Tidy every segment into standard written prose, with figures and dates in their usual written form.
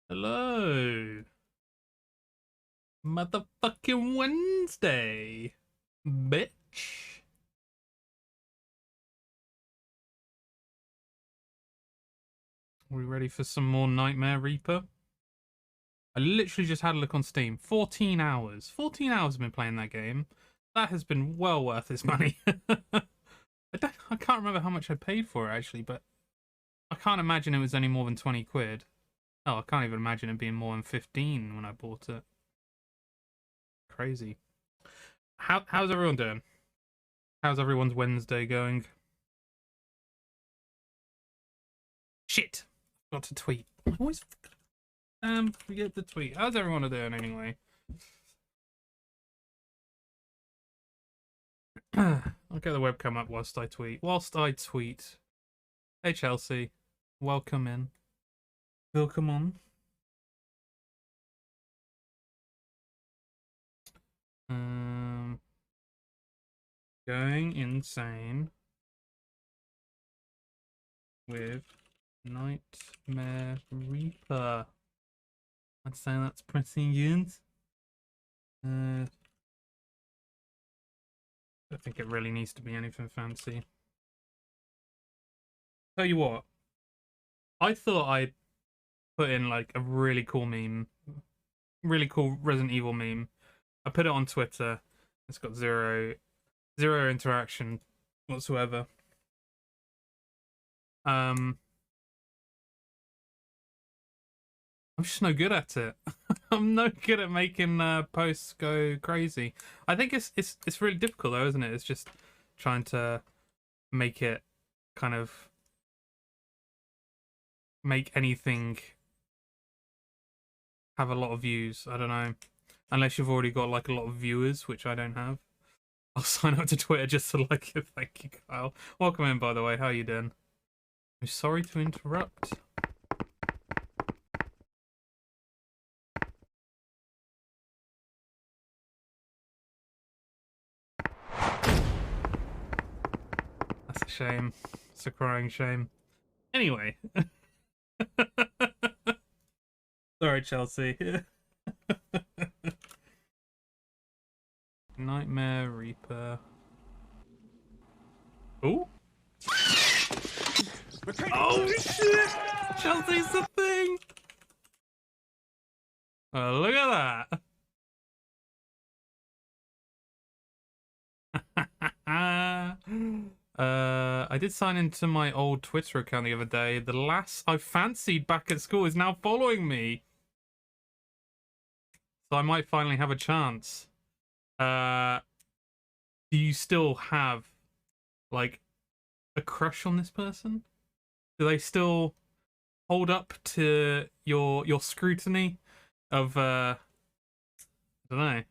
Hello. Motherfucking Wednesday, bitch. We ready for some more Nightmare Reaper? I literally just had a look on Steam. 14 hours. 14 hours I've been playing that game. That has been well worth its money. I can't remember how much I paid for it, actually, but I can't imagine it was any more than 20 quid. Oh, I can't even imagine it being more than 15 when I bought it. Crazy. How's everyone doing? How's everyone's Wednesday going? Shit! Got to tweet. I always forget to tweet. How's everyone doing anyway? I'll get the webcam up whilst I tweet. Hey Chelsea, welcome in. Welcome on. Going insane with Nightmare Reaper. I'd say that's pretty good. I don't think it really needs to be anything fancy. Tell you what, I thought I'd put in like a really cool meme, really cool Resident Evil meme. I put it on Twitter. It's got zero interaction whatsoever. I'm just no good at it. I'm no good at making posts go crazy. I think it's really difficult though, isn't it? It's just trying to make it kind of make anything have a lot of views. I don't know. Unless you've already got like a lot of viewers, which I don't have. I'll sign up to Twitter just to like it. Thank you, Kyle. Welcome in, by the way. How are you doing? I'm sorry to interrupt. That's a shame. It's a crying shame. Anyway. Sorry, Chelsea. Nightmare Reaper. Ooh. Oh shit! Chelsea's the thing! Oh, look at that! I did sign into my old Twitter account the other day. The lass I fancied back at school is now following me. So I might finally have a chance. Do you still have, like, a crush on this person? Do they still hold up to your scrutiny of, I don't know.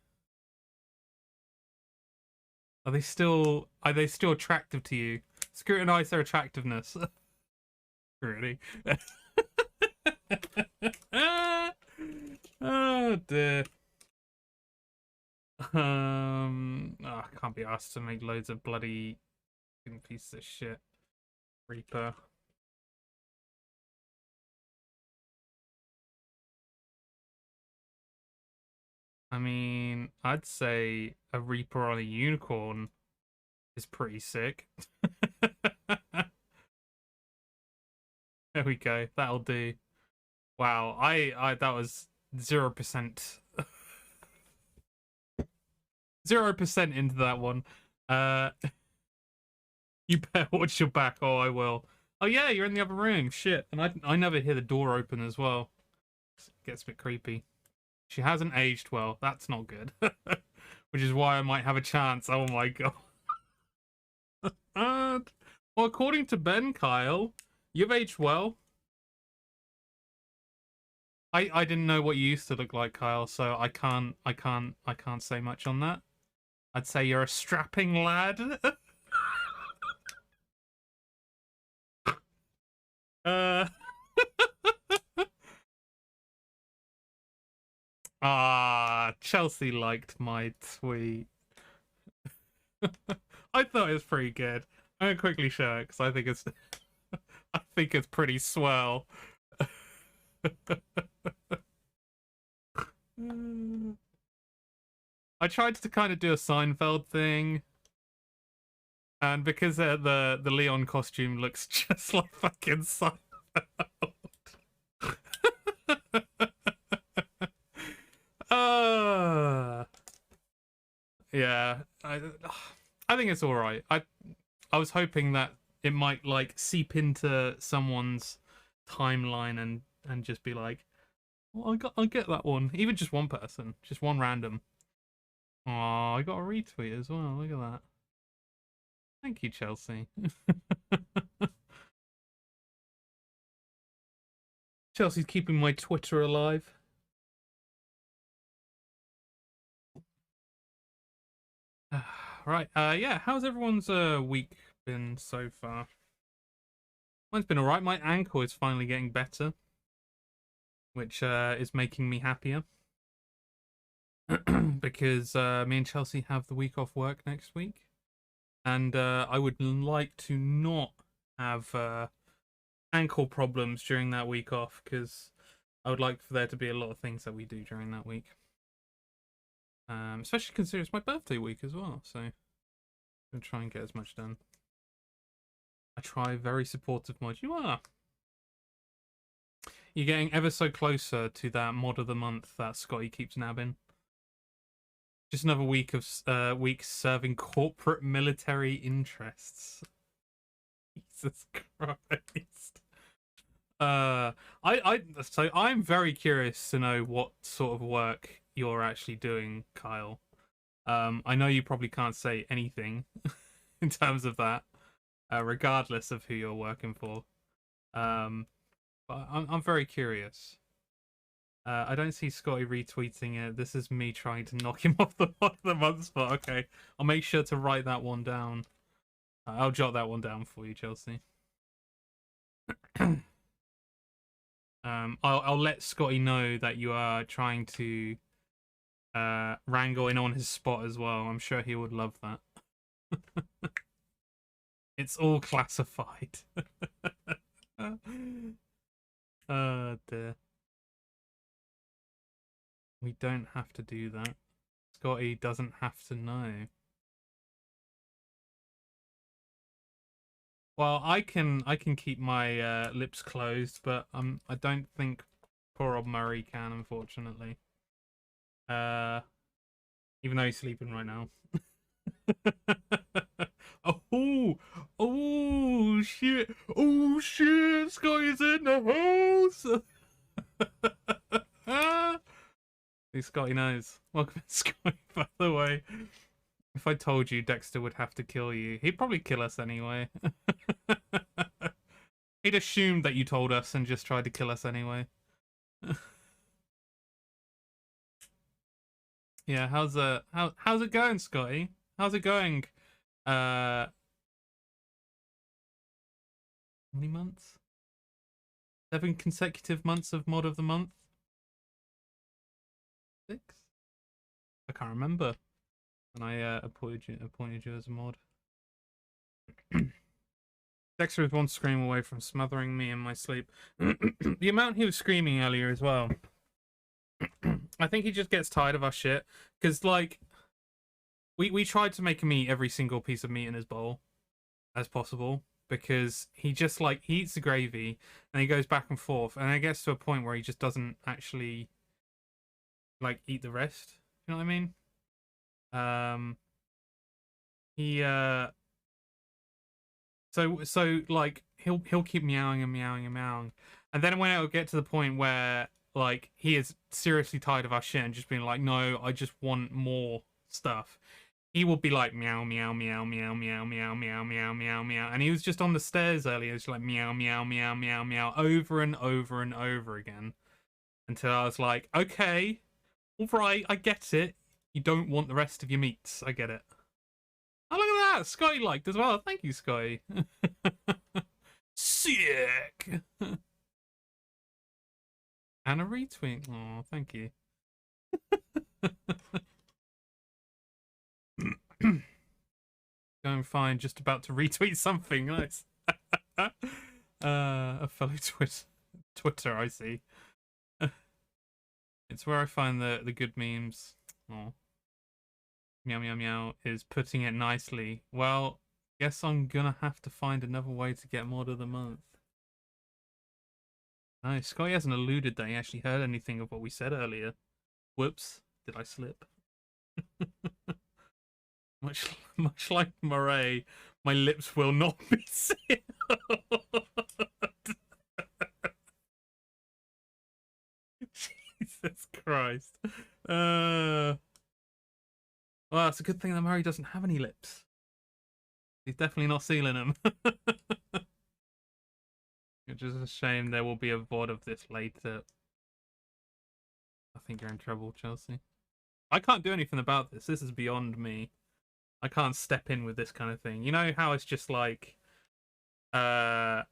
Are they still attractive to you? Scrutinize their attractiveness. Really? Oh dear. I can't be asked to make loads of bloody pieces of shit. Reaper. I mean, I'd say a Reaper on a unicorn is pretty sick. There we go. That'll do. Wow, I that was 0%. 0% into that one. You better watch your back. Oh, I will. Oh yeah, you're in the other room. Shit. And I never hear the door open as well. It gets a bit creepy. She hasn't aged well. That's not good. Which is why I might have a chance. Oh my god. Well, according to Ben, Kyle, you've aged well. I didn't know what you used to look like, Kyle, so I can't say much on that. I'd say you're a strapping lad. Chelsea liked my tweet. I thought it was pretty good. I'm gonna quickly show it because I think it's I think it's pretty swell. I tried to kind of do a Seinfeld thing, and because the Leon costume looks just like fucking Seinfeld. Yeah, I think it's all right. I was hoping that it might like seep into someone's timeline and just be like, well, I'll get that one. Even just one person, just one random. Oh, I got a retweet as well. Look at that. Thank you, Chelsea. Chelsea's keeping my Twitter alive. Right. Yeah. How's everyone's week been so far? Mine's been alright. My ankle is finally getting better, which is making me happier. Because me and Chelsea have the week off work next week. And I would like to not have ankle problems during that week off, because I would like for there to be a lot of things that we do during that week. Especially considering it's my birthday week as well, so I'm going to try and get as much done. I try very supportive mod. You are. You're getting ever so closer to that mod of the month that Scotty keeps nabbing. Just another week of serving corporate military interests. Jesus Christ. So I'm very curious to know what sort of work you're actually doing, Kyle. I know you probably can't say anything in terms of that, regardless of who you're working for. But I'm very curious. I don't see Scotty retweeting it. This is me trying to knock him off the month spot. Okay, I'll make sure to write that one down. I'll jot that one down for you, Chelsea. I'll let Scotty know that you are trying to wrangle in on his spot as well. I'm sure he would love that. It's all classified. Oh dear. We don't have to do that. Scotty doesn't have to know. Well, I can keep my lips closed, but I don't think poor old Murray can, unfortunately. Even though he's sleeping right now. Oh shit! Oh shit! Scotty's in the house. Hey, Scotty knows. Welcome, Scotty. By the way, if I told you Dexter would have to kill you, he'd probably kill us anyway. He'd assumed that you told us and just tried to kill us anyway. Yeah, how's it going, Scotty? How's it going? How many months? 7 consecutive months of mod of the month? 6? I can't remember when I appointed you as a mod. Dexter was one scream away from smothering me in my sleep. The amount he was screaming earlier as well. I think he just gets tired of our shit. Because, like, we tried to make him eat every single piece of meat in his bowl as possible. Because he just, like, he eats the gravy and he goes back and forth. And it gets to a point where he just doesn't actually, like, eat the rest. You know what I mean? So like he'll keep meowing and meowing and meowing, and then when it'll get to the point where like he is seriously tired of our shit and just being like, no, I just want more stuff, he will be like meow meow meow meow meow meow meow meow meow meow, and he was just on the stairs earlier, just like meow meow meow meow meow over and over and over again, until I was like, okay, all right, I get it. You don't want the rest of your meats. I get it. Oh, look at that! Scotty liked as well. Thank you, Scotty. Sick! And a retweet. Oh, thank you. Going fine, just about to retweet something. Nice. A fellow Twitter, I see. It's where I find the good memes. Oh. Meow meow meow is putting it nicely. Well, guess I'm gonna have to find another way to get mod of the month. No, Scotty hasn't alluded that he actually heard anything of what we said earlier. Whoops, did I slip? much like Murray, my lips will not be sealed. Jesus Christ. Well, it's a good thing that Murray doesn't have any lips. He's definitely not sealing them. Which is a shame. There will be a VOD of this later. I think you're in trouble, Chelsea. I can't do anything about this. This is beyond me. I can't step in with this kind of thing. You know how it's just like when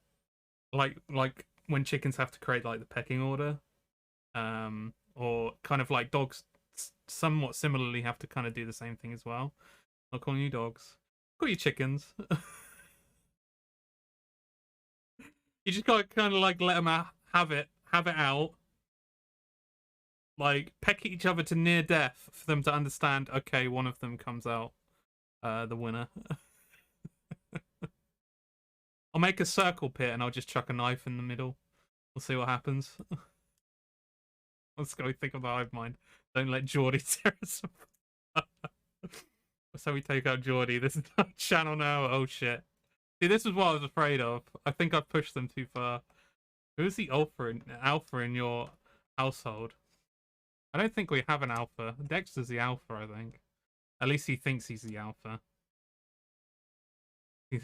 chickens have to create like the pecking order, or kind of like dogs somewhat similarly have to kind of do the same thing as well. I'll call you dogs. Call you chickens. You just gotta kind of like let them have it out. Like peck each other to near death for them to understand. Okay, one of them comes out the winner. I'll make a circle pit and I'll just chuck a knife in the middle. We'll see what happens. Let's go think of the hive mind. Don't let Geordie tear us apart. That's how we take out Geordie. This is our channel now. Oh shit. See, this is what I was afraid of. I think I've pushed them too far. Who's the alpha in your household? I don't think we have an alpha. Dexter's the alpha, I think. At least he thinks he's the alpha. He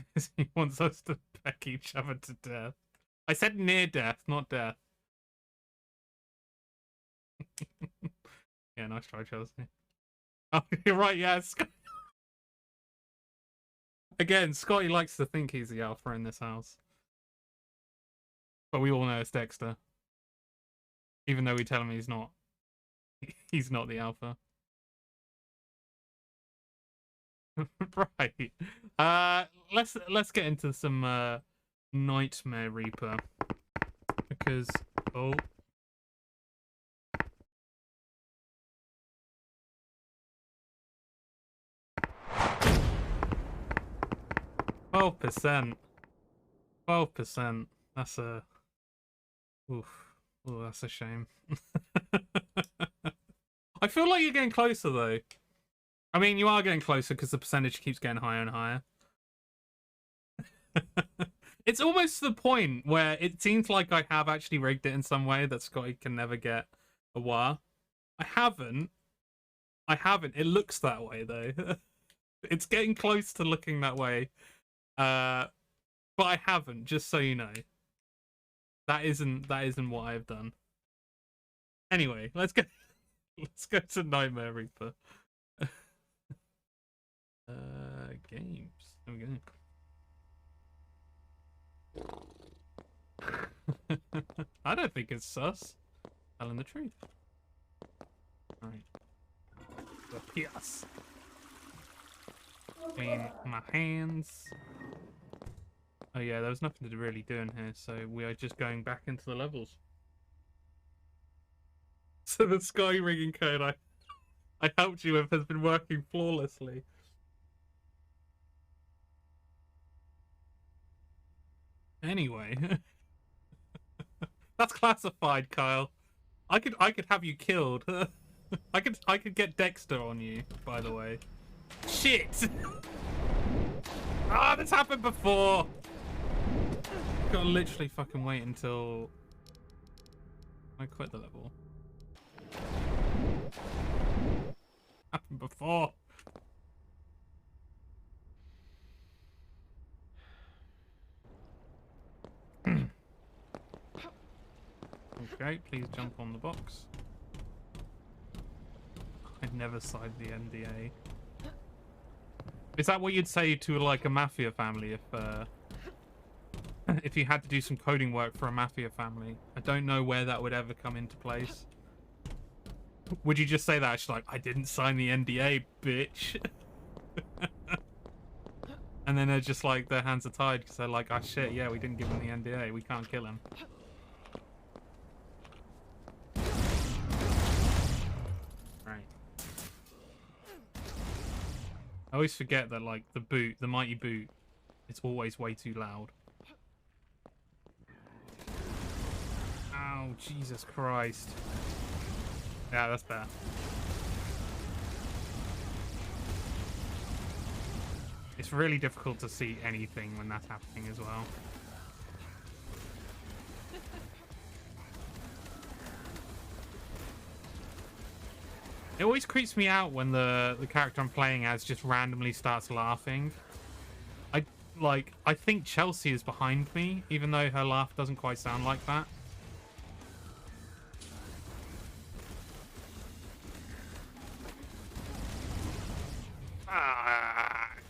wants us to peck each other to death. I said near death, not death. Yeah, nice try, Chelsea. Oh, you're right, yes. Again, Scotty likes to think he's the alpha in this house. But we all know it's Dexter. Even though we tell him he's not. He's not the alpha. Right. Let's get into some Nightmare Reaper. Because 12%. 12%. That's a that's a shame. I feel like you're getting closer though. I mean, you are getting closer because the percentage keeps getting higher and higher. It's almost to the point where it seems like I have actually rigged it in some way that Scotty can never get a wah. I haven't. It looks that way though. It's getting close to looking that way. But I haven't, just so you know. That isn't what I've done. Anyway, let's go to Nightmare Reaper. Games. There we go. I don't think it's sus. Telling the truth. Alright. Yes. Clean my hands. Oh yeah, there was nothing to really do in here, so we are just going back into the levels. So the sky rigging code I helped you with has been working flawlessly. Anyway. That's classified, Kyle. I could have you killed. I could get Dexter on you, by the way. Shit! Ah, this happened before! Gotta literally fucking wait until I quit the level. Happened before. Okay, please jump on the box. I'd never signed the NDA. Is that what you'd say to like a mafia family if you had to do some coding work for a mafia family? I don't know where that would ever come into place. Would you just say that? It's like, I didn't sign the NDA, bitch. And then they're just like, their hands are tied because they're like, oh shit, yeah, we didn't give him the NDA. We can't kill him. I always forget that, like, the mighty boot, it's always way too loud. Ow, Jesus Christ. Yeah, that's better. It's really difficult to see anything when that's happening as well. It always creeps me out when the character I'm playing as just randomly starts laughing. I think Chelsea is behind me, even though her laugh doesn't quite sound like that. Fuck.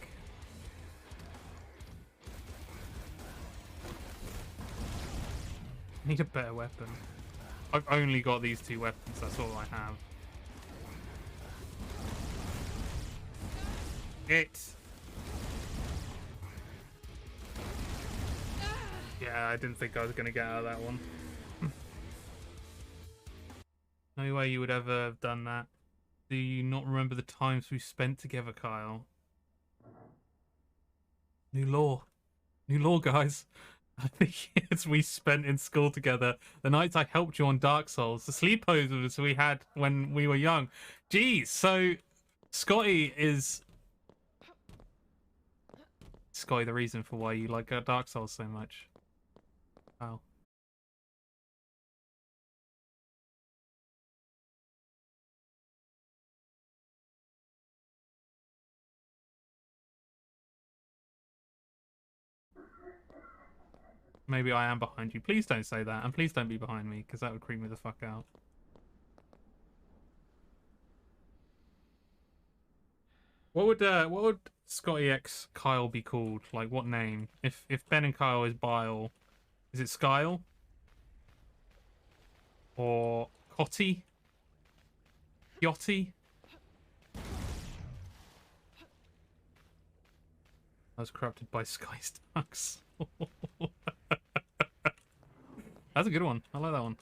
Need a better weapon. I've only got these two weapons, that's all I have. Yeah, I didn't think I was going to get out of that one. No way you would ever have done that. Do you not remember the times we spent together, Kyle? New law. New law, guys. I think it's we spent in school together. The nights I helped you on Dark Souls. The sleepovers we had when we were young. Jeez, so Scotty is... Scotty, the reason for why you like Dark Souls so much. Wow. Maybe I am behind you. Please don't say that, and please don't be behind me, because that would creep me the fuck out. What would Scotty X Kyle be called? Like, what name? If Ben and Kyle is Bile, is it Skyle? Or Cotty? Yachty? I was corrupted by Sky Stux. That's a good one. I like that one.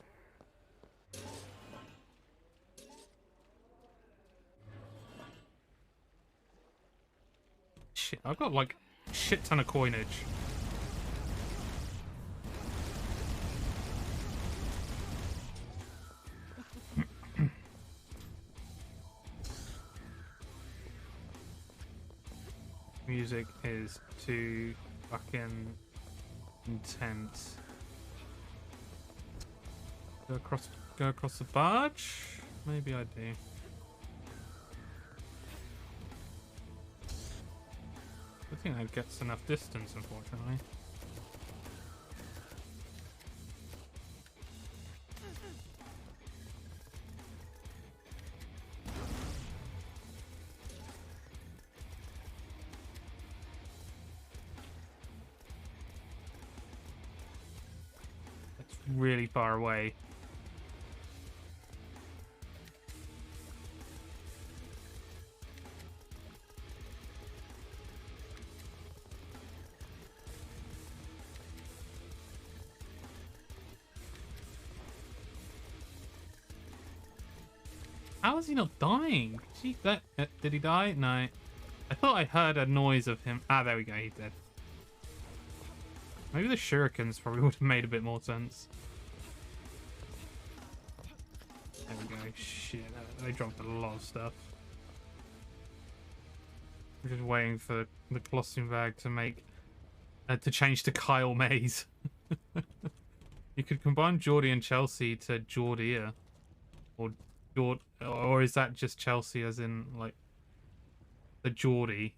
Shit, I've got like a shit ton of coinage. Music is too fucking intense. Go across the barge? Maybe I do. I think that gets enough distance, unfortunately. It's really far away. How is he not dying? Did he die? No. I thought I heard a noise of him. Ah, there we go. He's dead. Maybe the shurikens probably would have made a bit more sense. There we go. Shit, they dropped a lot of stuff. We're just waiting for the costume bag to change to Kyle Mays. You could combine Geordie and Chelsea to Geordia, or is that just Chelsea as in like the Geordie?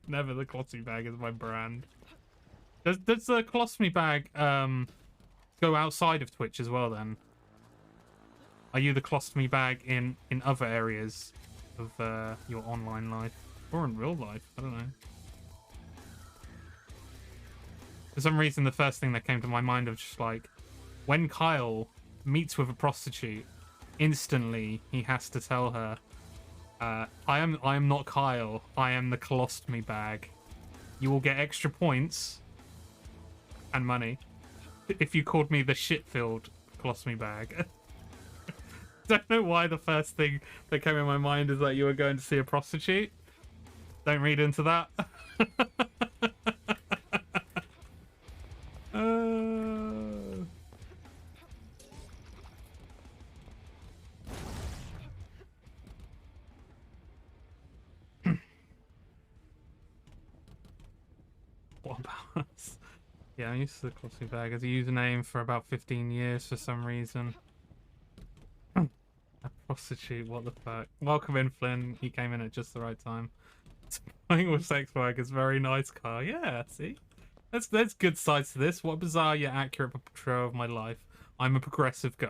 Never the colostomy bag is my brand. Does the colostomy bag go outside of Twitch as well then? Are you the colostomy bag in other areas of your online life or in real life? I don't know. For some reason, the first thing that came to my mind was just like when Kyle meets with a prostitute, instantly he has to tell her, I am not Kyle. I am the colostomy bag. You will get extra points and money if you called me the shit-filled colostomy bag. Don't know why the first thing that came in my mind is that you were going to see a prostitute. Don't read into that. What about us? Yeah, I used the Crossing Bag as a username for about 15 years for some reason. A prostitute, what the fuck? Welcome in, Flynn. You came in at just the right time. Playing with sex workers, very nice car. Yeah, see? There's good sides to this. What bizarre yet accurate portrayal of my life. I'm a progressive guy.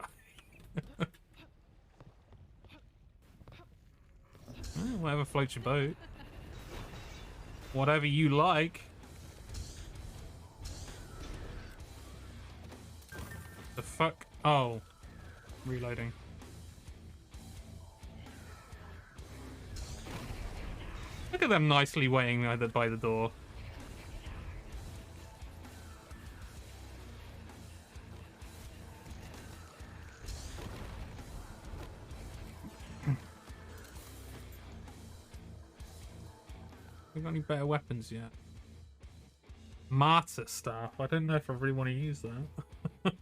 Whatever floats your boat. Whatever you like. The fuck? Oh. Reloading. Look at them nicely waiting by the door. We got any better weapons yet? Martyr staff. I don't know if I really want to use that.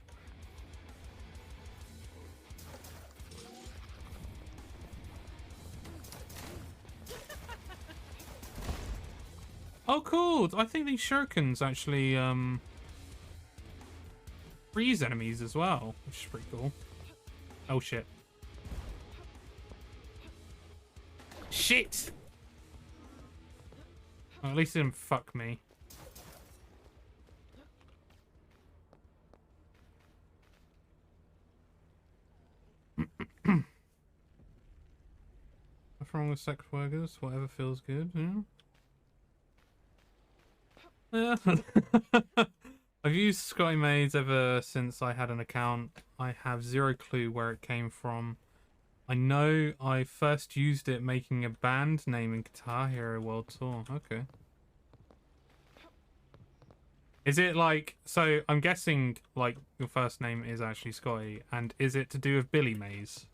Oh, cool! I think these shurikens actually freeze enemies as well, which is pretty cool. Oh shit! Shit! Well, at least it didn't fuck me. What's wrong with sex workers? Whatever feels good, yeah. I've used Sky Maids ever since I had an account. I have zero clue where it came from. I know I first used it making a band name in Guitar Hero World Tour. Okay. Is it like, so I'm guessing like your first name is actually Scotty, and is it to do with Billy Mays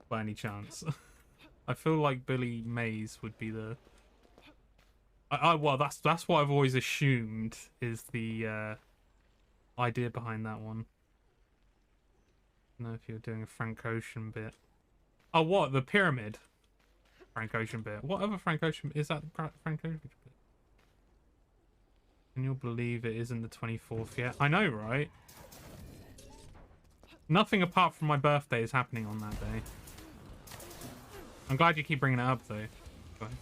by any chance? I feel like Billy Mays would be the well, that's what I've always assumed is the idea behind that one. I don't know if you're doing a Frank Ocean bit. Oh, what? The pyramid? Frank Ocean bit. What other Frank Ocean? Is that the Frank Ocean bit? Can you believe it isn't the 24th yet? I know, right? Nothing apart from my birthday is happening on that day. I'm glad you keep bringing it up, though. Go ahead.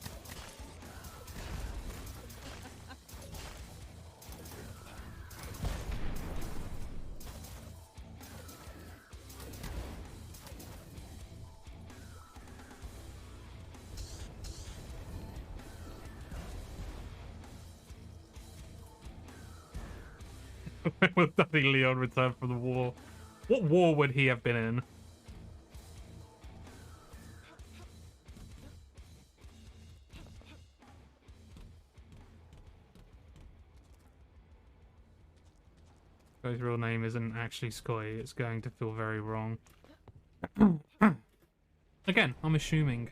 When will Daddy Leon return from the war? What war would he have been in? His real name isn't actually Scotty. It's going to feel very wrong. Again, I'm assuming.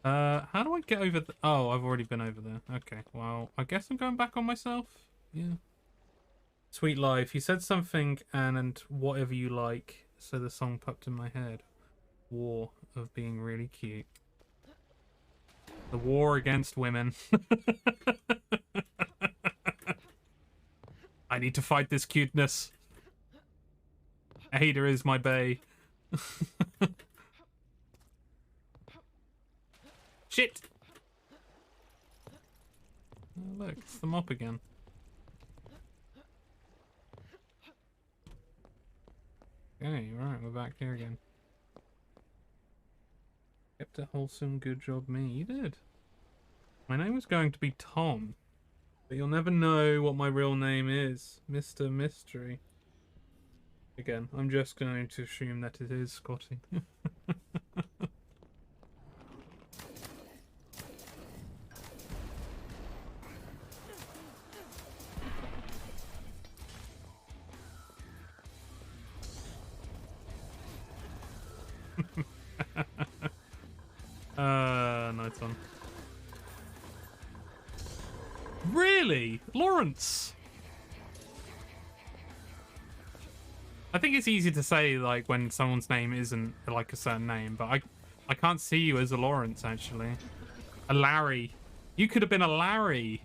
How do I get over the... Oh, I've already been over there. Okay, well, I guess I'm going back on myself. Yeah. Sweet Life. He said something and whatever you like. So the song popped in my head. War of being really cute. The war against women. I need to fight this cuteness. Ada is my bae. Shit! Oh, look, it's the mop again. Okay, right, we're back here again. Kept a wholesome, good job me. You did. My name was going to be Tom. But you'll never know what my real name is. Mr. Mystery. Again, I'm just going to assume that it is Scotty. one. Really? Lawrence? I think it's easy to say, like, when someone's name isn't, like, a certain name, but I can't see you as a Lawrence, actually. A Larry. You could have been a Larry.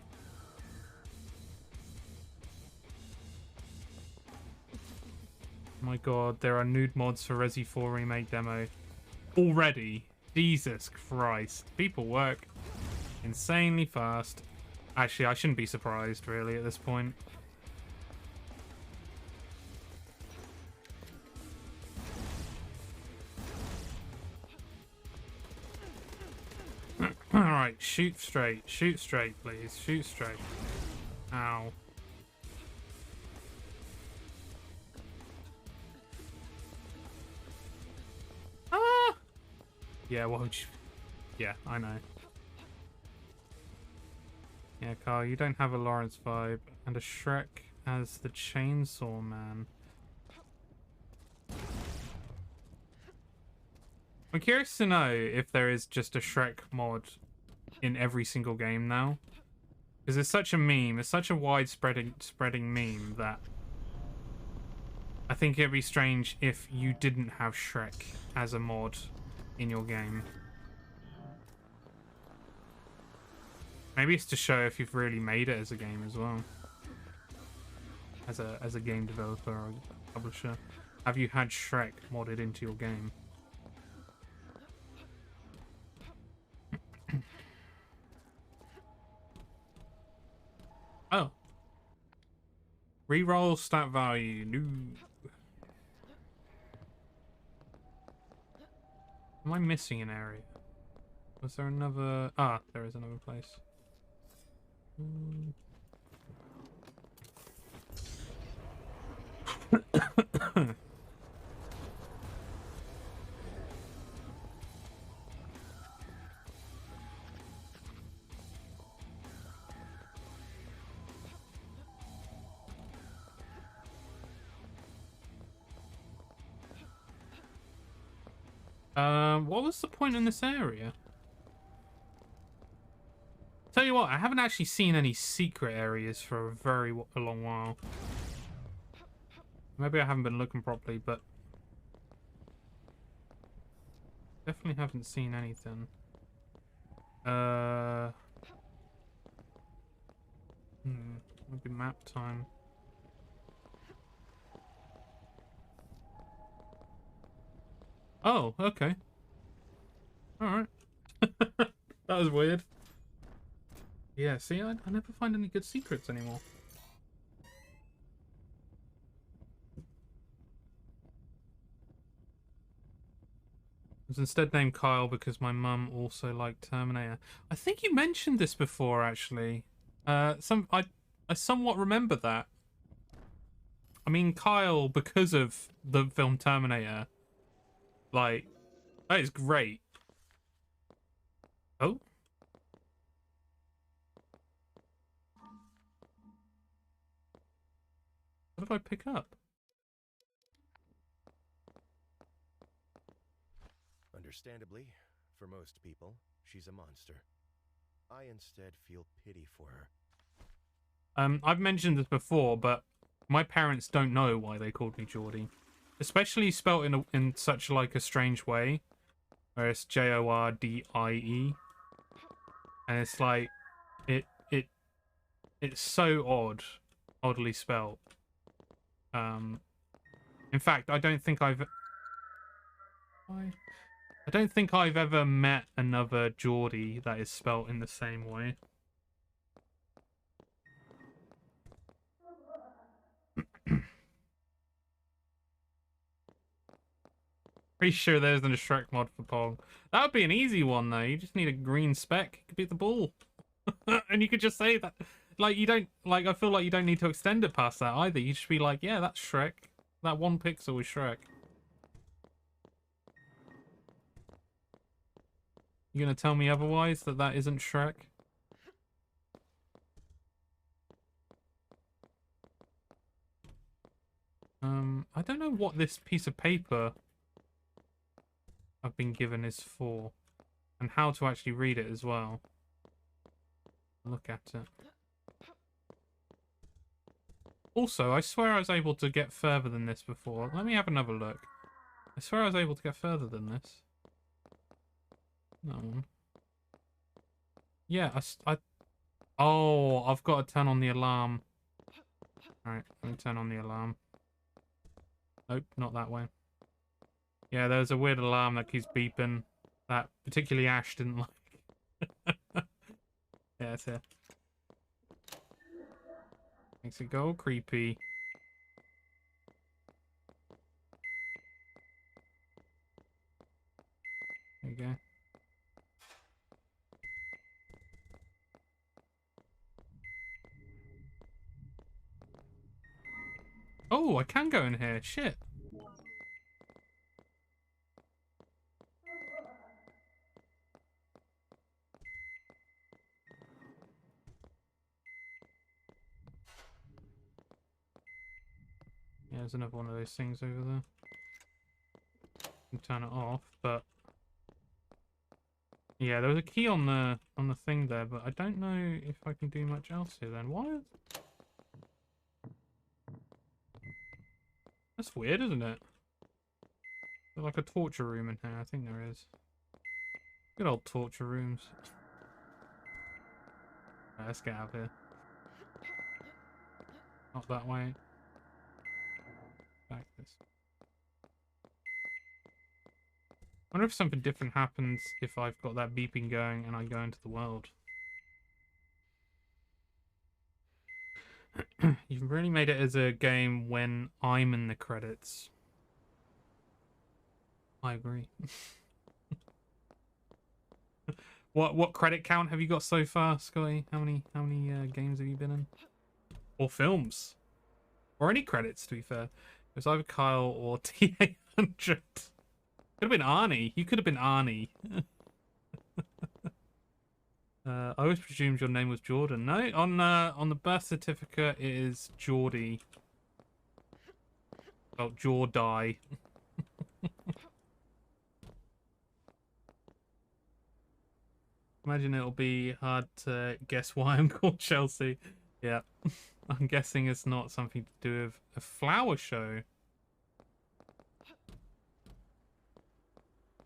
Oh my god, there are nude mods for Resi 4 Remake demo. Already? Jesus Christ. People work insanely fast. Actually, I shouldn't be surprised, really, at this point. Alright, shoot straight, please. Shoot straight. Ow. Ah! Yeah, well, yeah, I know. Yeah, Carl, you don't have a Lawrence vibe, and a Shrek as the Chainsaw Man. I'm curious to know if there is just a Shrek mod in every single game now. Because it's such a meme, it's such a widespreading meme that I think it'd be strange if you didn't have Shrek as a mod in your game. Maybe it's to show if you've really made it as a game as well. As a game developer or publisher. Have you had Shrek modded into your game? Oh. Reroll stat value. No. Am I missing an area? Was there another... Ah, there is another place. What was the point in this area? Tell you what, I haven't actually seen any secret areas for a long while. Maybe I haven't been looking properly, but definitely haven't seen anything. Maybe map time. Oh, okay. Alright. That was weird. Yeah, see, I never find any good secrets anymore. I was instead named Kyle because my mum also liked Terminator. I think you mentioned this before, actually. I somewhat remember that. I mean, Kyle, because of the film Terminator, like, that is great. Oh? What did I pick up? Understandably, for most people, she's a monster. I instead feel pity for her. I've mentioned this before, but my parents don't know why they called me Geordie. Especially spelt in such like a strange way. Where it's Jordie. And it's like it's so oddly spelt. In fact, I don't think I've ever met another Geordie that is spelt in the same way. Pretty sure there isn't a Shrek mod for Pong. That would be an easy one, though. You just need a green speck. It could be the ball. And you could just say that. Like, you don't... Like, I feel like you don't need to extend it past that, either. You should be like, yeah, that's Shrek. That 1 pixel is Shrek. You gonna tell me otherwise, that isn't Shrek? I don't know what this piece of paper I've been given is for. And how to actually read it as well. Look at it. Also, I swear I was able to get further than this before. Let me have another look. I swear I was able to get further than this. That one. Yeah, Oh, I've got to turn on the alarm. Alright, let me turn on the alarm. Nope, not that way. Yeah, there's a weird alarm that keeps beeping that particularly Ash didn't like. Yeah, it's here. Makes it go all creepy. There you go. Oh, I can go in here. Shit. Yeah, there's another one of those things over there. You can turn it off, but yeah, there was a key on the thing there, but I don't know if I can do much else here then. Why? That's weird, isn't it? There's like a torture room in here. I think there is. Good old torture rooms. Right, let's get out of here. Not that way. Back this. I wonder if something different happens if I've got that beeping going and I go into the world. You've really made it as a game when I'm in the credits. I agree. What credit count have you got so far, Scotty? How many games have you been in? Or films? Or any credits, to be fair. It was either Kyle or T800. Could have been Arnie. You could have been Arnie. I always presumed your name was Jordan. No, on the birth certificate it is Geordie. Oh, Jordie. Imagine it'll be hard to guess why I'm called Chelsea. Yeah. I'm guessing it's not something to do with a flower show.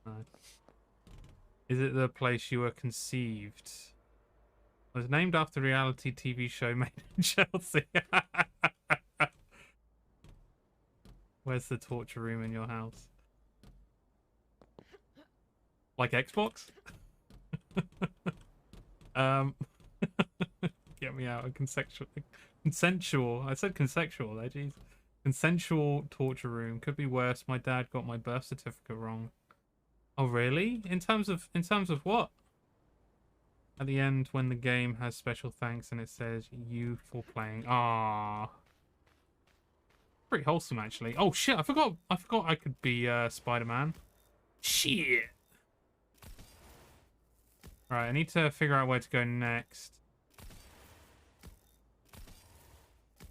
No. Is it the place you were conceived? It was named after a reality TV show made in Chelsea. Where's the torture room in your house? Like Xbox? Get me out. Consensual. I said consensual there, jeez. Consensual torture room. Could be worse. My dad got my birth certificate wrong. Oh really? In terms of what? At the end, when the game has special thanks and it says you for playing. Ah, pretty wholesome actually. Oh shit! I forgot I could be Spider-Man. Shit. Right, I need to figure out where to go next.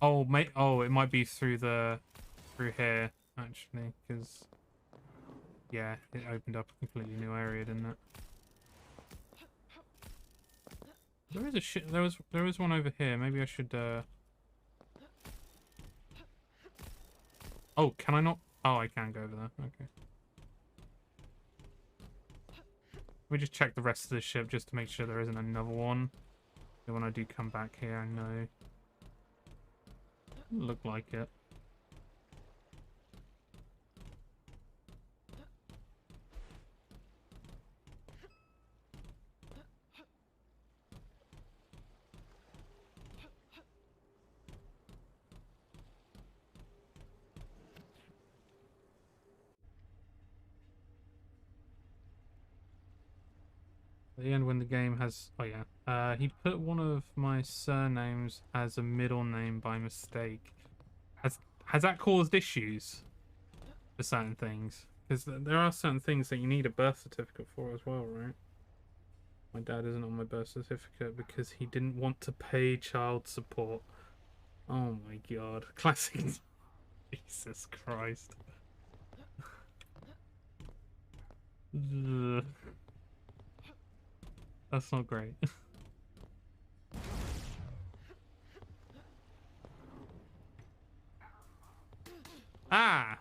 Oh, mate. Oh, it might be through here actually, because yeah, it opened up a completely new area, didn't it? There is a shit. There is one over here. Maybe I should. Oh, can I not? Oh, I can go over there. Okay. Let me just check the rest of the ship just to make sure there isn't another one. And when I do come back here, I know. Doesn't look like it. At the end when the game has... Oh yeah. He put one of my surnames as a middle name by mistake. Has that caused issues for certain things? Because there are certain things that you need a birth certificate for as well, right? My dad isn't on my birth certificate because he didn't want to pay child support. Oh my god. Classic. Jesus Christ. Ugh. That's not great. Ah!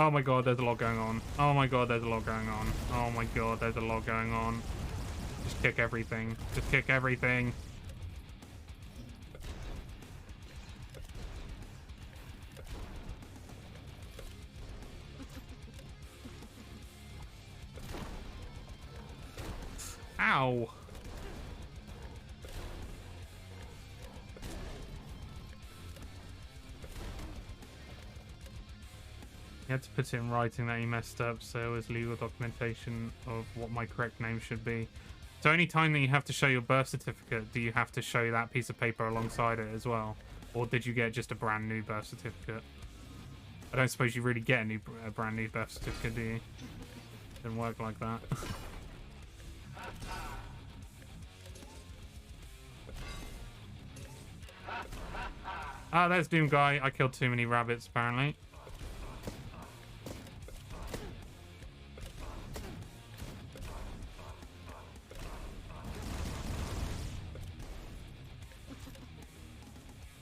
Oh my god, there's a lot going on. Oh my god, there's a lot going on. Oh my god, there's a lot going on. Just kick everything. Just kick everything. Ow. You had to put it in writing that you messed up, so there was legal documentation of what my correct name should be. So any time that you have to show your birth certificate, do you have to show that piece of paper alongside it as well? Or did you get just a brand new birth certificate? I don't suppose you really get a brand new birth certificate, do you? Didn't work like that. Ah, there's Doom Guy. I killed too many rabbits, apparently.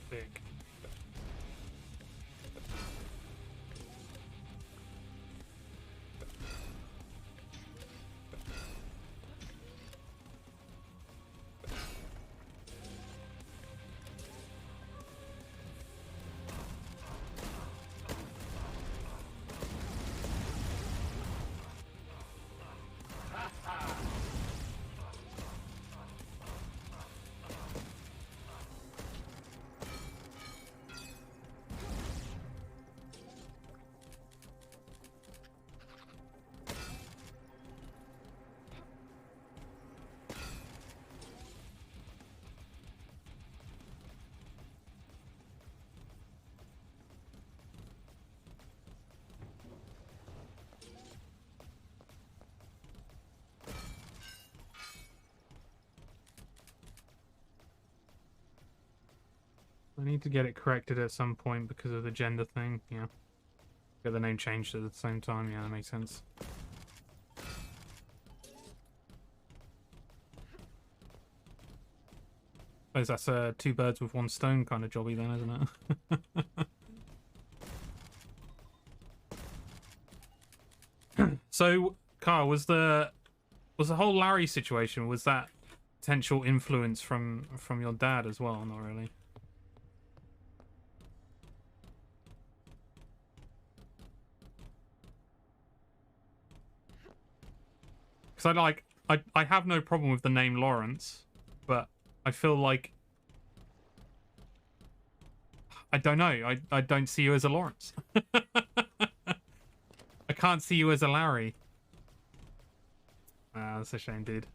Big. I need to get it corrected at some point because of the gender thing. Yeah. Get the name changed at the same time. Yeah, that makes sense. Suppose that's a two birds with one stone kind of jobby then, isn't it? So, Kyle, was the whole Larry situation, was that potential influence from your dad as well? Not really. Because I have no problem with the name Lawrence, but I feel like I don't know. I don't see you as a Lawrence. I can't see you as a Larry. Ah, that's a shame, dude.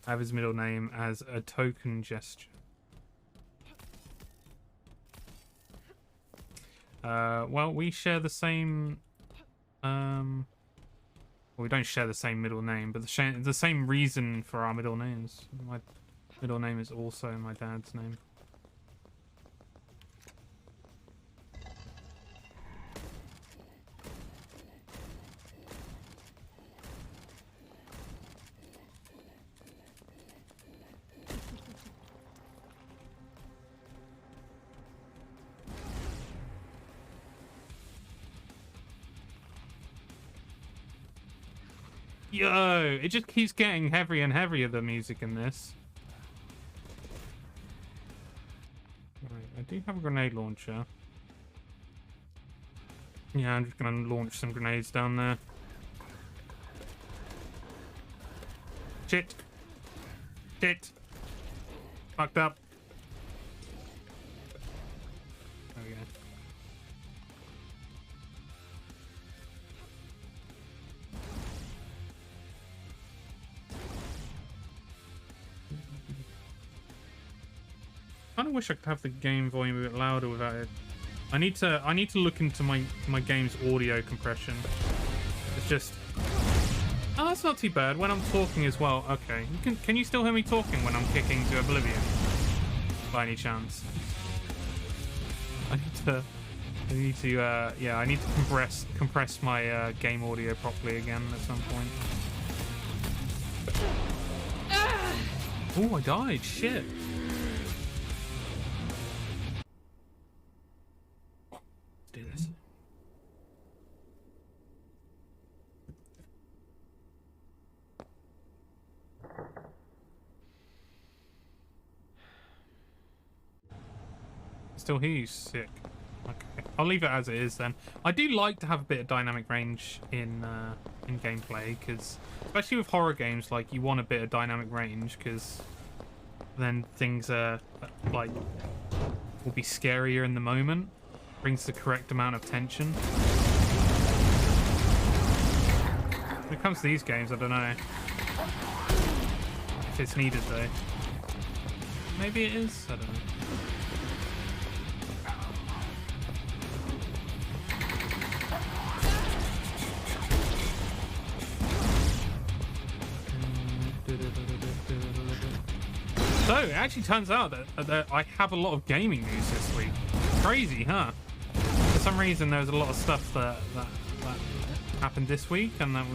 Have his middle name as a token gesture. Well, we share the same. Well, we don't share the same middle name, but the same reason for our middle names. My middle name is also my dad's name. Yo, it just keeps getting heavier and heavier, the music in this. Right, I do have a grenade launcher. Yeah, I'm just gonna launch some grenades down there. Shit. Shit. Fucked up. There we go. I kind of wish I could have the game volume a bit louder without it. I need to look into my game's audio compression. It's just, oh, that's not too bad when I'm talking as well. Okay, can you still hear me talking when I'm kicking to oblivion? By any chance? I need to yeah, I need to compress my game audio properly again at some point. Oh, I died. Shit. Let's do this. Still hear you. Sick. Okay, I'll leave it as it is then. I do like to have a bit of dynamic range in gameplay, because especially with horror games, like, you want a bit of dynamic range, because then things are like will be scarier in the moment. Brings the correct amount of tension. When it comes to these games, I don't know if it's needed though. Maybe it is. I don't know. So, it actually turns out that I have a lot of gaming news this week. Crazy, huh? For some reason, there was a lot of stuff that happened this week, and that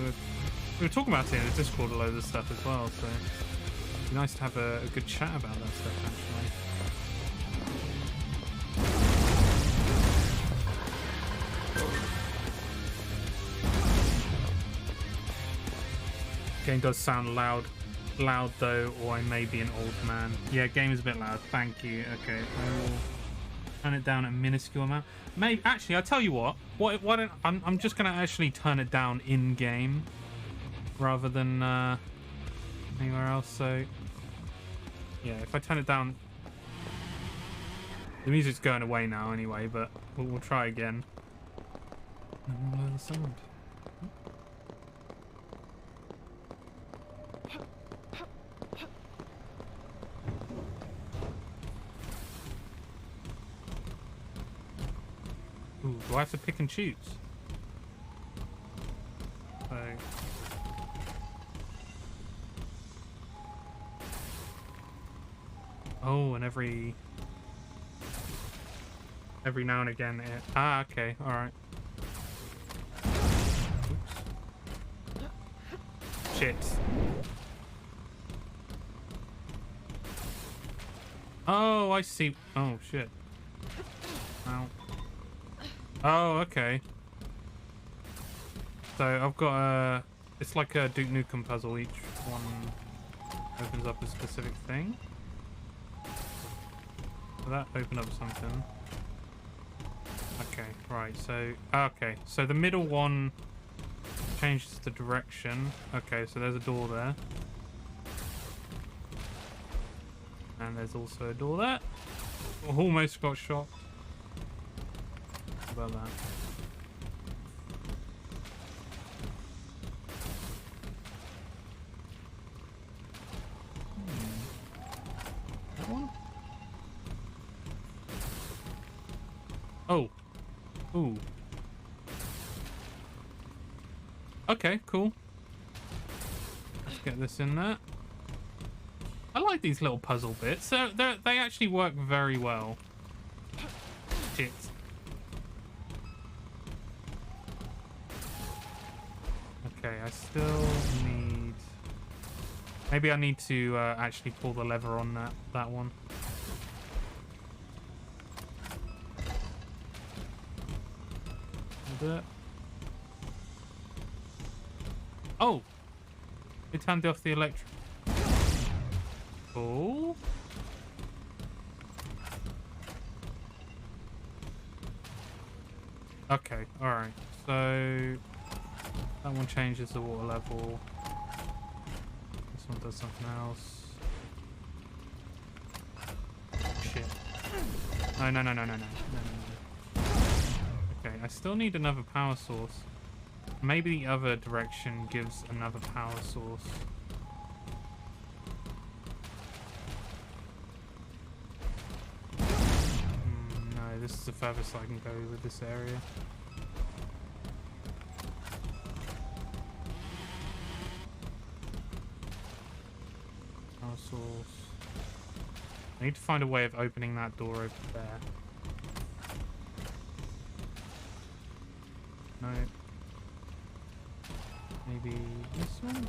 we were talking about it in the Discord, a load of stuff as well, so it'd be nice to have a good chat about that stuff, actually. Game does sound loud though, or I may be an old man. Yeah, game is a bit loud. Thank you. Okay, I will turn it down a minuscule amount. Maybe actually, I tell you what. Why don't I'm just gonna actually turn it down in game rather than anywhere else. So yeah, if I turn it down, the music's going away now anyway. But we'll try again. And we'll lower the sound. Ooh, do I have to pick and choose? So... Oh, and every now and again it... Ah, okay, alright. Shit. Oh, I see. Oh, shit. Ow. Oh, okay. So I've got a... It's like a Duke Nukem puzzle. Each one opens up a specific thing. So that opened up something. Okay, right. So, okay. So the middle one changes the direction. Okay, so there's a door there. And there's also a door there. Almost got shot. About that. That one? Oh. Ooh. Okay, cool. Let's get this in there. I like these little puzzle bits. They actually work very well. Shit. Okay, I still need... Maybe I need to actually pull the lever on that one. I'll do it. Oh! It turned off the electric. Cool. Okay, alright. So... That one changes the water level. This one does something else. Shit. No. Okay, I still need another power source. Maybe the other direction gives another power source. No, this is the furthest I can go with this area. Power source. I need to find a way of opening that door over there. No. Maybe this one?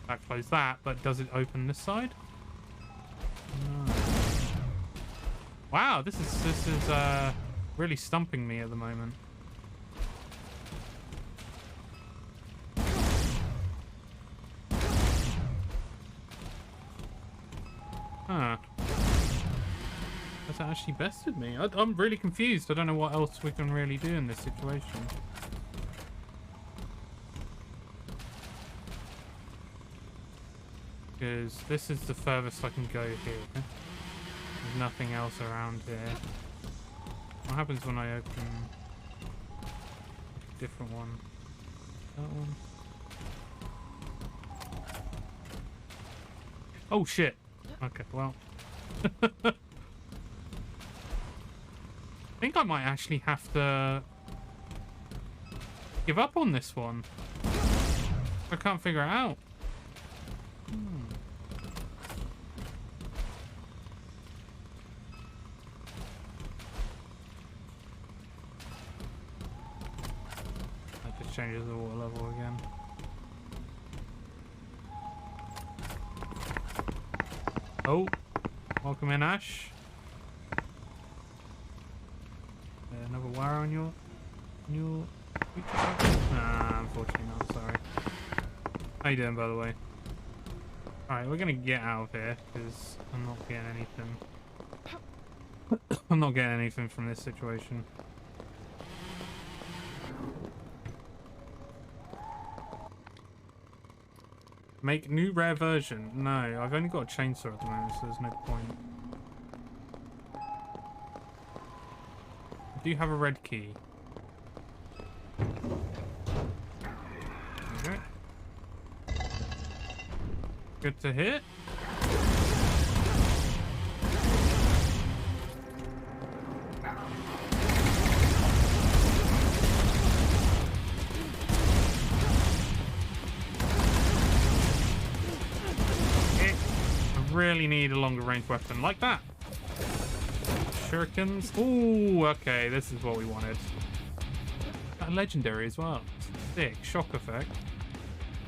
That closed that, but does it open this side? No. Wow, this is really stumping me at the moment. Huh. That's actually bested me. I'm really confused. I don't know what else we can really do in this situation. Because this is the furthest I can go here. There's nothing else around here. What happens when I open a different one? That one? Oh shit! Okay, well. I think I might actually have to give up on this one. I can't figure it out. That just changes the water level again. Oh, welcome in, Ash. Another wire on your nah, unfortunately not, sorry. How you doing, by the way? Alright, we're gonna get out of here because I'm not getting anything. I'm not getting anything from this situation. Make new rare version. No, I've only got a chainsaw at the moment, so there's no point. I do have a red key. Okay. Good to hit. Really need a longer range weapon like that. Shurikens. Ooh, okay, this is what we wanted. That legendary as well. Sick. Shock effect.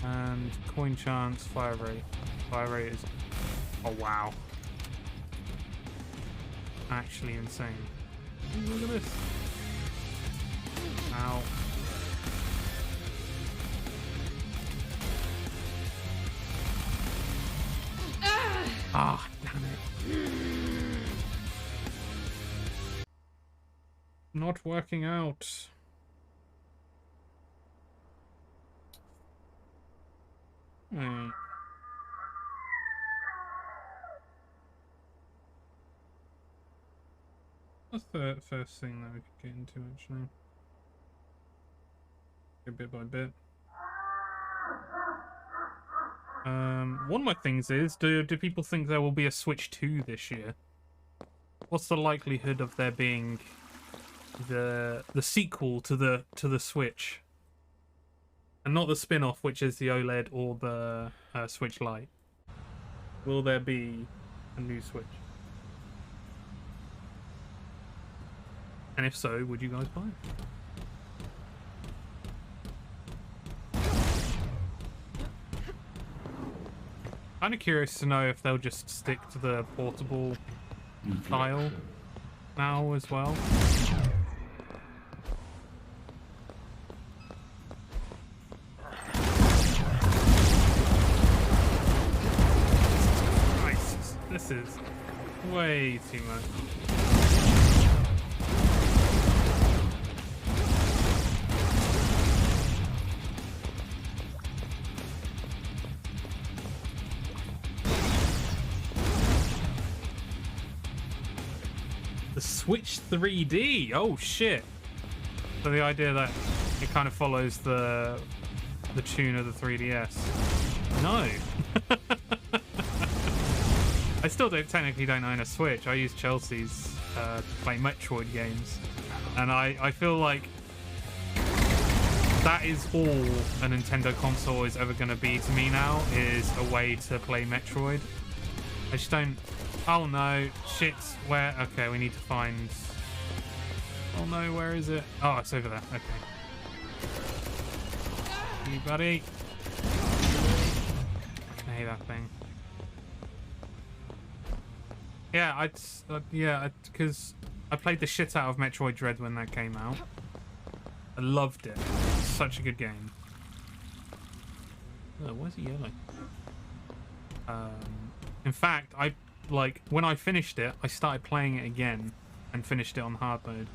And coin chance, fire rate. Fire rate is... oh, wow. Actually insane. Ooh, look at this. Ow. Ah, damn it. Not working out. Right. That's the first thing that we could get into, actually. Go bit by bit. One of my things is, do people think there will be a Switch 2 this year? What's the likelihood of there being the sequel to the Switch? And not the spin-off, which is the OLED or the Switch Lite. Will there be a new Switch? And if so, would you guys buy it? Kind of curious to know if they'll just stick to the portable style now as well. Christ, this is way too much. Switch 3D. Oh shit! So the idea that it kind of follows the tune of the 3DS. No. I still technically don't own a Switch. I use Chelsea's to play Metroid games, and I feel like that is all a Nintendo console is ever going to be to me now, is a way to play Metroid. I just don't... Oh no, shit, where... Okay, we need to find... Oh no, where is it? Oh, it's over there, okay. You buddy. I hate that thing. Yeah, because I played the shit out of Metroid Dread when that came out. I loved it. It's such a good game. Oh, why is it yellow? In fact, when I finished it, I started playing it again and finished it on hard mode,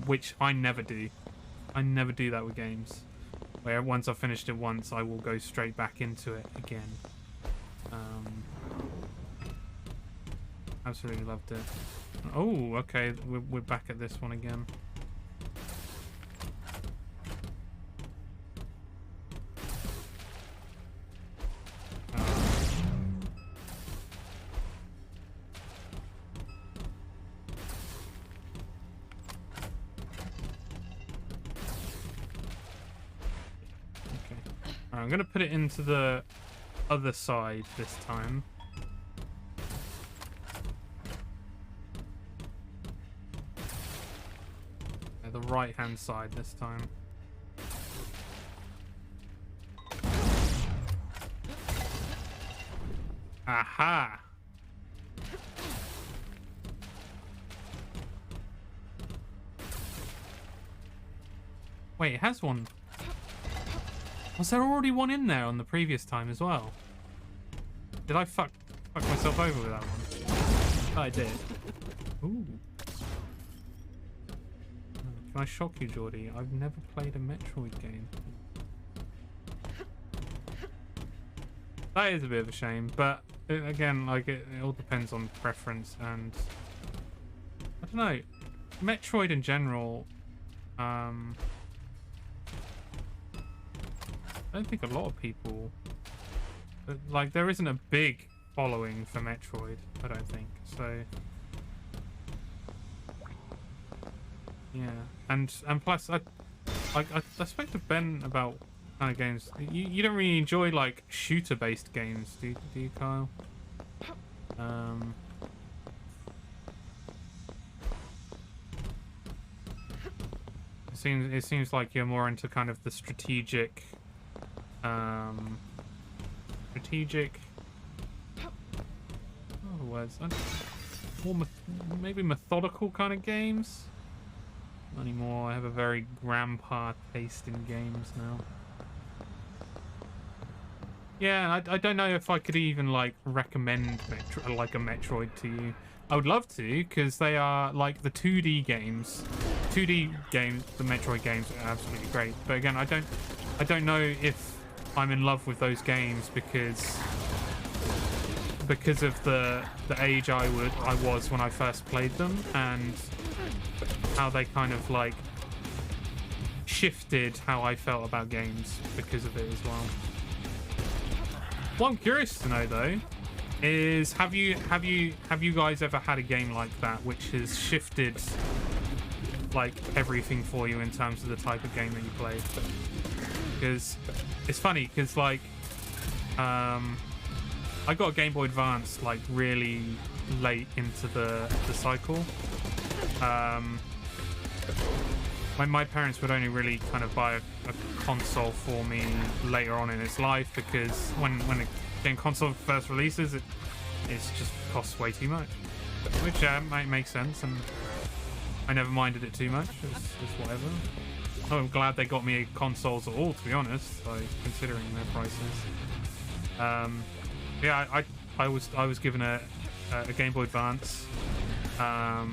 which I never do. I never do that with games. Where once I've finished it once, I will go straight back into it again. Absolutely loved it. Oh, okay, we're back at this one again. I'm going to put it into the other side this time. The right hand side this time. Aha! Wait, it has one. Was there already one in there on the previous time as well? Did I fuck myself over with that one? I did. Ooh. Can I shock you, Geordie? I've never played a Metroid game. That is a bit of a shame, but again, like it all depends on preference, and I don't know. Metroid in general, I don't think a lot of people, like, there isn't a big following for Metroid, I don't think, so yeah. And plus I spoke to Ben about kind of games. You don't really enjoy like shooter based games, do you, Kyle? It seems like you're more into kind of the strategic words, more maybe methodical kind of games. Not anymore. I have a very grandpa taste in games now. Yeah, I don't know if I could even like recommend like a Metroid to you. I would love to, because they are like the 2D games. 2D games, the Metroid games are absolutely great. But again, I don't know if I'm in love with those games because of the age I was when I first played them, and how they kind of like shifted how I felt about games because of it as well. What I'm curious to know though is have you guys ever had a game like that which has shifted like everything for you in terms of the type of game that you play? Because it's funny, because like I got a Game Boy Advance like really late into the cycle. My parents would only really kind of buy a console for me later on in its life, because when a game console first releases, it just costs way too much, which might make sense, and I never minded it too much. It's whatever. I'm glad they got me consoles at all, to be honest, like, considering their prices. Yeah, I was given a Game Boy Advance. I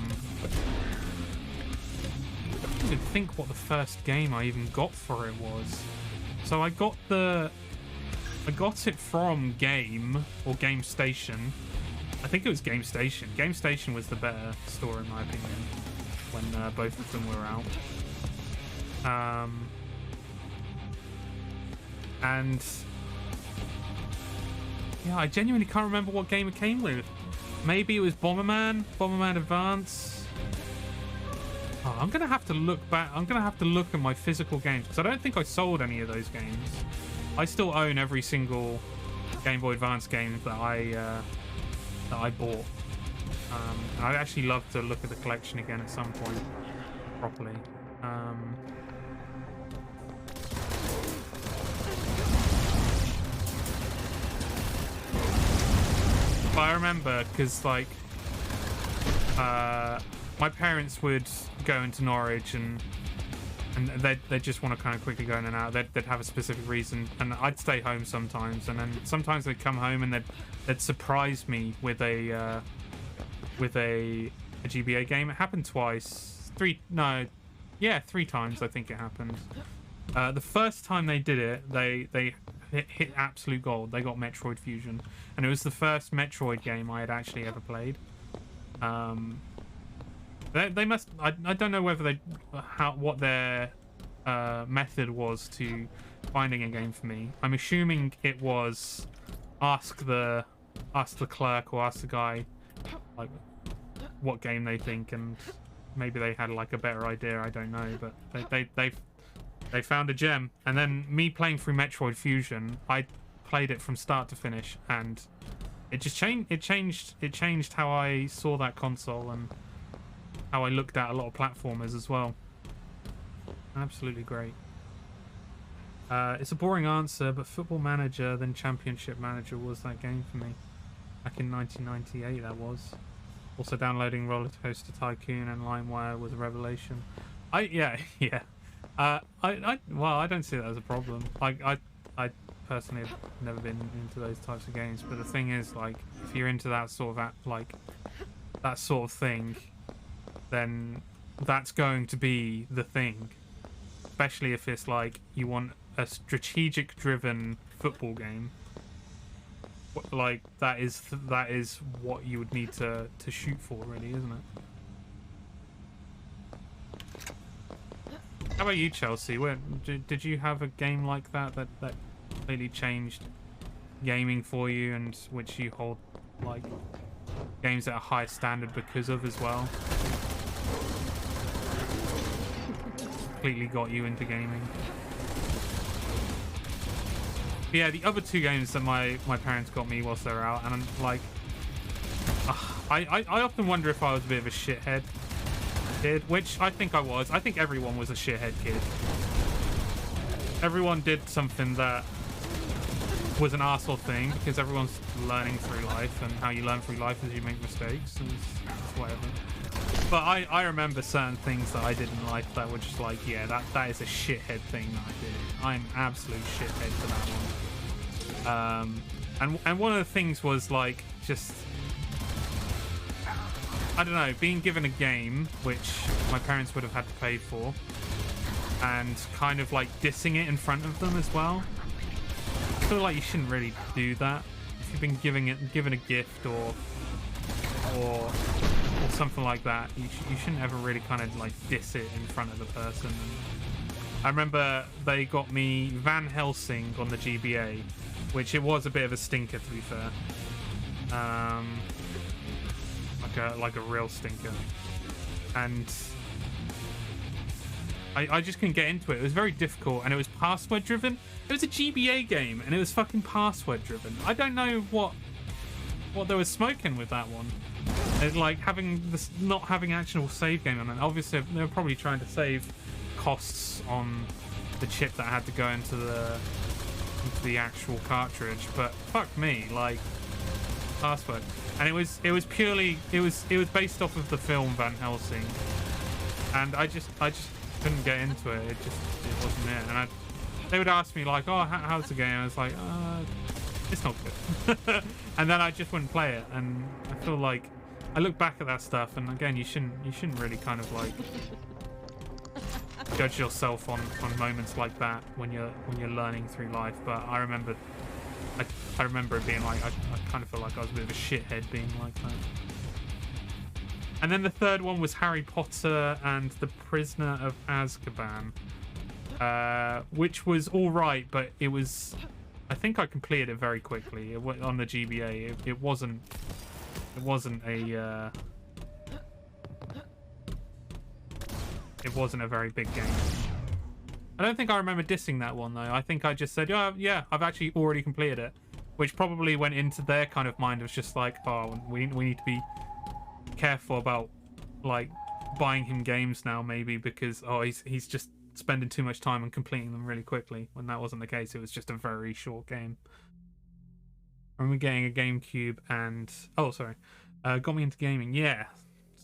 don't even think what the first game I even got for it was. So I got it from Game or Game Station. I think it was Game Station. Game Station was the better store in my opinion when both of them were out. And yeah, I genuinely can't remember what game it came with. Maybe it was Bomberman Advance. Oh, I'm gonna have to look back. I'm gonna have to look at my physical games because I don't think I sold any of those games. I still own every single Game Boy Advance game that I bought. And I'd actually love to look at the collection again at some point properly. But I remember because like my parents would go into Norwich and they'd just want to kind of quickly go in and out. They'd have a specific reason, and I'd stay home sometimes, and then sometimes they'd come home and they'd surprise me with a GBA game. It happened twice, three times I think it happened. The first time they did it, they hit absolute gold. They got Metroid Fusion, and it was the first Metroid game I had actually ever played. They must. I don't know whether what their method was to finding a game for me. I'm assuming it was ask the clerk or ask the guy like what game they think, and maybe they had like a better idea. I don't know, but they found a gem, and then me playing through Metroid Fusion, I played it from start to finish, and it just changed. It changed how I saw that console and how I looked at a lot of platformers as well. Absolutely great. It's a boring answer, but Football Manager, then Championship Manager was that game for me. Back in 1998, that was. Also downloading Roller Coaster Tycoon and LimeWire was a revelation. Yeah. Well, I don't see that as a problem. I personally have never been into those types of games, but the thing is, like, if you're into that sort of thing, then that's going to be the thing. Especially if it's like you want a strategic driven football game. Like that is what you would need to shoot for, really, isn't it? How about you, Chelsea? Did you have a game like that completely changed gaming for you, and which you hold like games at a high standard because of as well? Completely got you into gaming. But yeah, the other two games that my parents got me whilst they were out, and I'm like, I often wonder if I was a bit of a shithead kid, which I think I was. I think everyone was a shithead kid. Everyone did something that was an arsehole thing, because everyone's learning through life, and how you learn through life is you make mistakes, and it's whatever. But I remember certain things that I did in life that were just like, yeah, that is a shithead thing that I did. I'm absolute shithead for that one. And one of the things was like, just, I don't know, being given a game which my parents would have had to pay for, and kind of like dissing it in front of them as well. I feel like you shouldn't really do that. If you've been given a gift or something like that, you shouldn't ever really kind of like diss it in front of the person. And I remember they got me Van Helsing on the GBA, which it was a bit of a stinker, to be fair. Like a real stinker. And I just couldn't get into it. It was very difficult, and it was password driven. It was a GBA game, and it was fucking password driven. I don't know what they were smoking with that one. It's like not having actual save game on it. Obviously, they were probably trying to save costs on the chip that had to go into the actual cartridge. But fuck me, like password. And it was based off of the film Van Helsing, and I just couldn't get into it. It wasn't it. And they would ask me like, oh, how's the game? I was like, it's not good. And then I just wouldn't play it. And I feel like I look back at that stuff, and again, you shouldn't really kind of like judge yourself on moments like that when you're learning through life. But I remember it being like, I kind of feel like I was a bit of a shithead being like that. And then the third one was Harry Potter and the Prisoner of Azkaban, which was all right, but I think I completed it very quickly on the GBA. It wasn't It wasn't a very big game. I don't think I remember dissing that one though. I think I just said, yeah, I've actually already completed it, which probably went into their kind of mind of just like, oh, we need to be careful about like buying him games now, maybe because he's just spending too much time and completing them really quickly. When that wasn't the case, it was just a very short game. I remember getting a GameCube and got me into gaming. Yeah,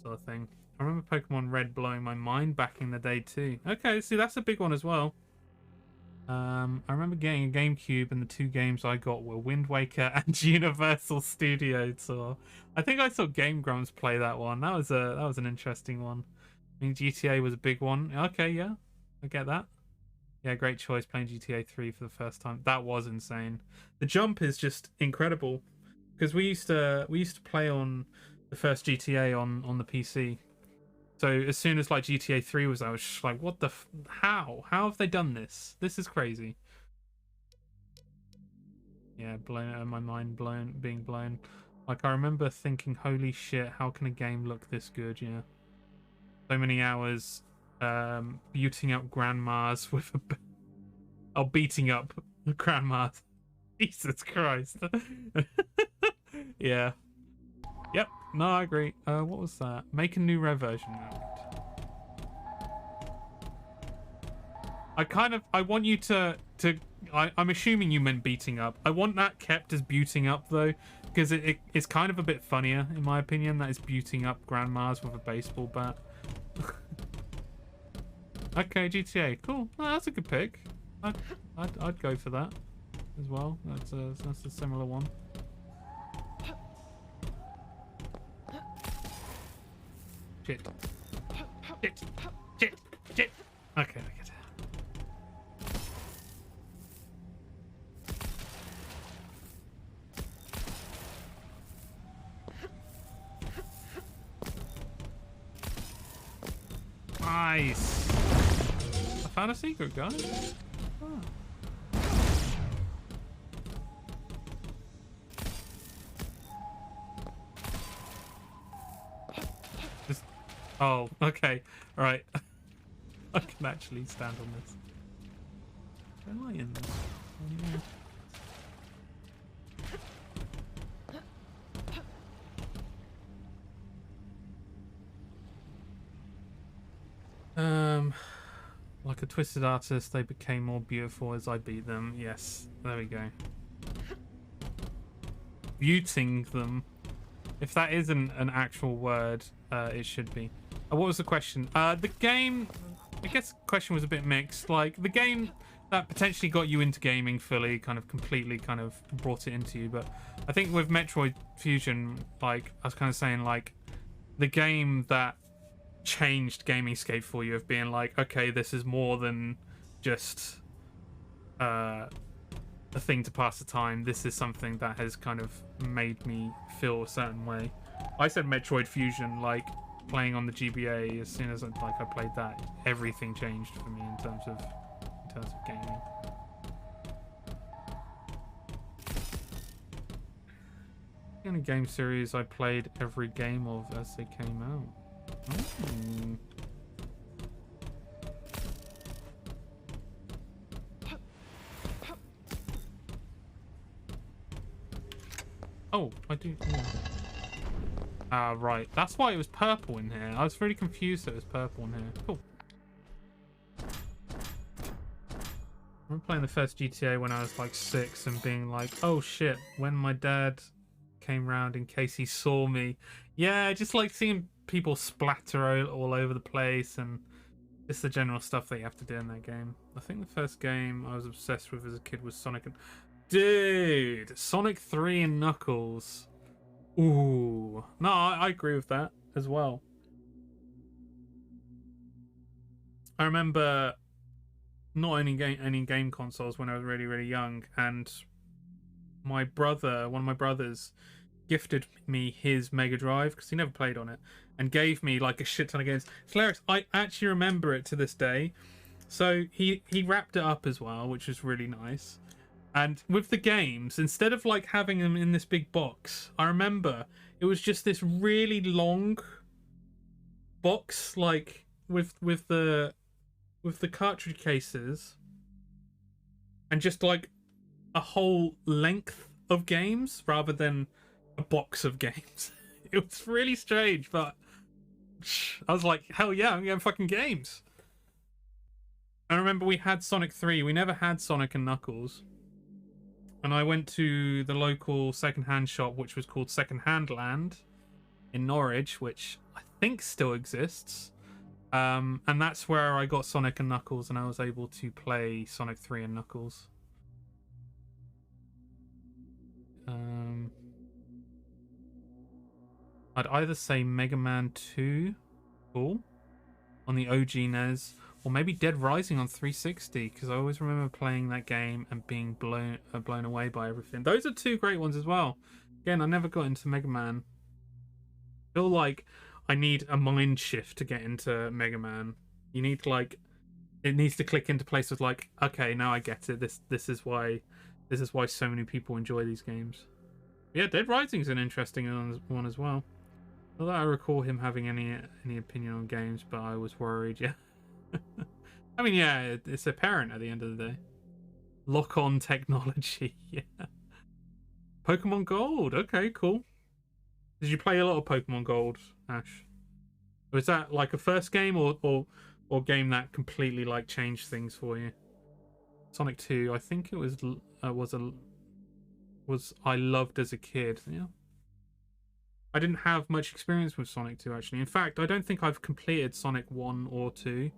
sort of thing. I remember Pokemon Red blowing my mind back in the day too. Okay, see, that's a big one as well. I remember getting a GameCube and the two games I got were Wind Waker and Universal Studio Tour. I think I saw Game Grumps play that one. That was an interesting one. I mean, GTA was a big one. Okay, yeah, I get that. Yeah, great choice playing GTA 3 for the first time. That was insane. The jump is just incredible because we used to play on the first GTA on the PC. So as soon as like GTA 3 was out, I was just like, what the how have they done this? This is crazy. Yeah, my mind being blown. Like I remember thinking, holy shit, how can a game look this good? Yeah. So many hours beating up grandmas with beating up grandmas. Jesus Christ. Yeah. Yep. No, I agree. What was that? Make a new rare version. I want you to I'm assuming you meant beating up. I want that kept as buting up though, because it's kind of a bit funnier in my opinion. That is buting up grandmas with a baseball bat. Okay, GTA, cool. Oh, that's a good pick. I'd go for that as well. That's a similar one. Shit. Okay, I get it. Nice. I found a secret, guys. Oh. Oh, okay. All right. I can actually stand on this. Where am I in this? Like a twisted artist, they became more beautiful as I beat them. Yes, there we go. Buting them. If that isn't an actual word, it should be. What was the question? The game, I guess the question was a bit mixed. Like, the game that potentially got you into gaming fully, kind of completely kind of brought it into you. But I think with Metroid Fusion, like, I was kind of saying, like, the game that changed Gamingscape for you of being like, okay, this is more than just a thing to pass the time. This is something that has kind of made me feel a certain way. I said Metroid Fusion, like playing on the GBA. As soon as I played that, everything changed for me in terms of gaming. In a game series, I played every game of as they came out. Oh, I do. Yeah. Right. That's why it was purple in here. I was really confused that it was purple in here. Cool. I remember playing the first GTA when I was like 6 and being like, oh shit, when my dad came round in case he saw me. Yeah, just like seeing people splatter all over the place and just the general stuff that you have to do in that game. I think the first game I was obsessed with as a kid was Sonic and... Dude! Sonic 3 and Knuckles. Ooh. No, I agree with that as well. I remember not owning any game consoles when I was really, really young, and my brother, one of my brothers, gifted me his Mega Drive because he never played on it and gave me like a shit ton of games. It's hilarious. I actually remember it to this day. So he wrapped it up as well, which was really nice. And with the games, instead of like having them in this big box, I remember it was just this really long box, like with the cartridge cases, and just like a whole length of games rather than a box of games. It was really strange, but I was like, hell yeah, I'm getting fucking games. I remember we had Sonic 3. We never had Sonic and Knuckles. And I went to the local second-hand shop, which was called Second Hand Land in Norwich, which I think still exists. And that's where I got Sonic and Knuckles, and I was able to play Sonic 3 and Knuckles. I'd either say Mega Man 2, cool, on the OG NES, or maybe Dead Rising on 360, because I always remember playing that game and being blown away by everything. Those are two great ones as well. Again, I never got into Mega Man. I feel like I need a mind shift to get into Mega Man. You need to, like, it needs to click into place with like, okay, now I get it. This is why so many people enjoy these games. Yeah, Dead Rising's an interesting one as well. Not that I recall him having any opinion on games, but I was worried. Yeah. I mean, yeah, it's apparent at the end of the day. Lock-on technology. Yeah. Pokemon Gold. Okay, cool. Did you play a lot of Pokemon Gold, Ash? Was that like a first game or game that completely like changed things for you? Sonic 2, I think it was I loved as a kid. Yeah. I didn't have much experience with Sonic 2 actually. In fact, I don't think I've completed Sonic 1 or 2.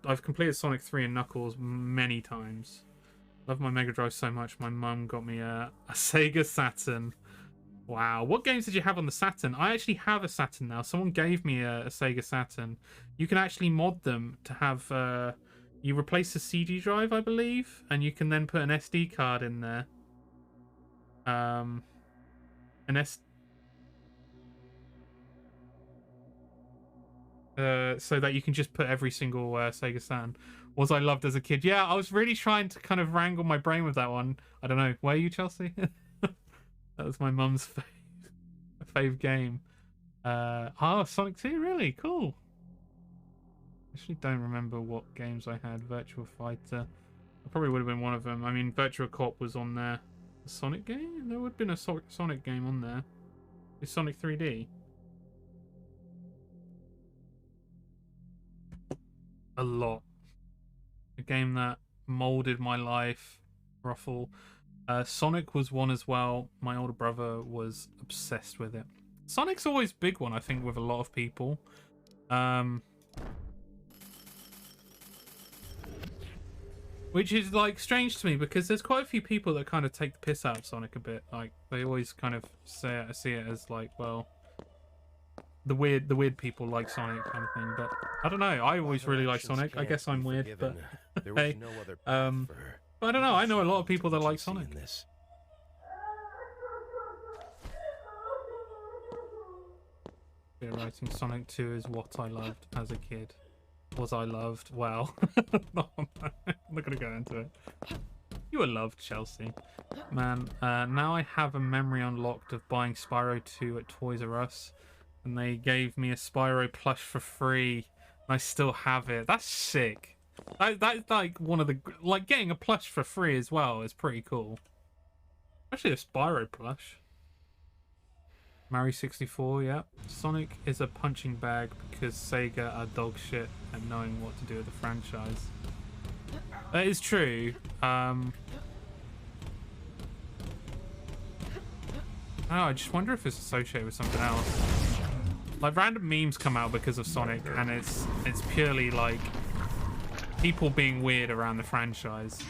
I've completed Sonic 3 and Knuckles many times. Love my Mega Drive so much. My mum got me a Sega Saturn. Wow, what games did you have on the Saturn? I actually have a Saturn now. Someone gave me a Sega Saturn. You can actually mod them to have you replace the CD drive, I believe, and you can then put an SD card in there. So that you can just put every single Sega Saturn. Was I loved as a kid? Yeah, I was really trying to kind of wrangle my brain with that one. I don't know. Were you, Chelsea? That was my mum's fave game. Sonic 2, really cool. Actually, don't remember what games I had. Virtua Fighter. I probably would have been one of them. I mean, Virtua Cop was on there. A Sonic game? There would have been a Sonic game on there. Is Sonic 3D? A lot. A game that molded my life. Ruffle. Sonic was one as well. My older brother was obsessed with it. Sonic's always a big one, I think, with a lot of people. Which is like strange to me because there's quite a few people that kind of take the piss out of Sonic a bit. Like they always kind of see it as like, well, the weird people like Sonic kind of thing. But I don't know. I always really like Sonic. I guess I'm weird, but hey. But I don't know. I know a lot of people that like Sonic. Writing Sonic 2 is what I loved as a kid. Was I loved? Well, no, I'm not gonna go into it. You were loved, Chelsea. Man, now I have a memory unlocked of buying Spyro 2 at Toys R Us, and they gave me a Spyro plush for free, and I still have it. That's sick. That's like one of the getting a plush for free as well is pretty cool. Especially a Spyro plush. Mario 64, yeah. Sonic is a punching bag because Sega are dog shit at knowing what to do with the franchise. That is true. I just wonder if it's associated with something else. Like random memes come out because of Sonic, and it's purely like people being weird around the franchise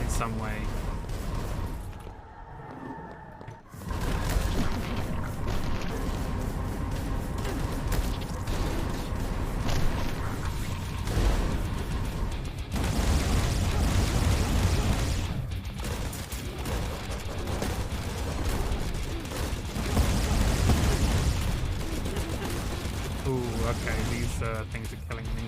in some way. Things are killing me.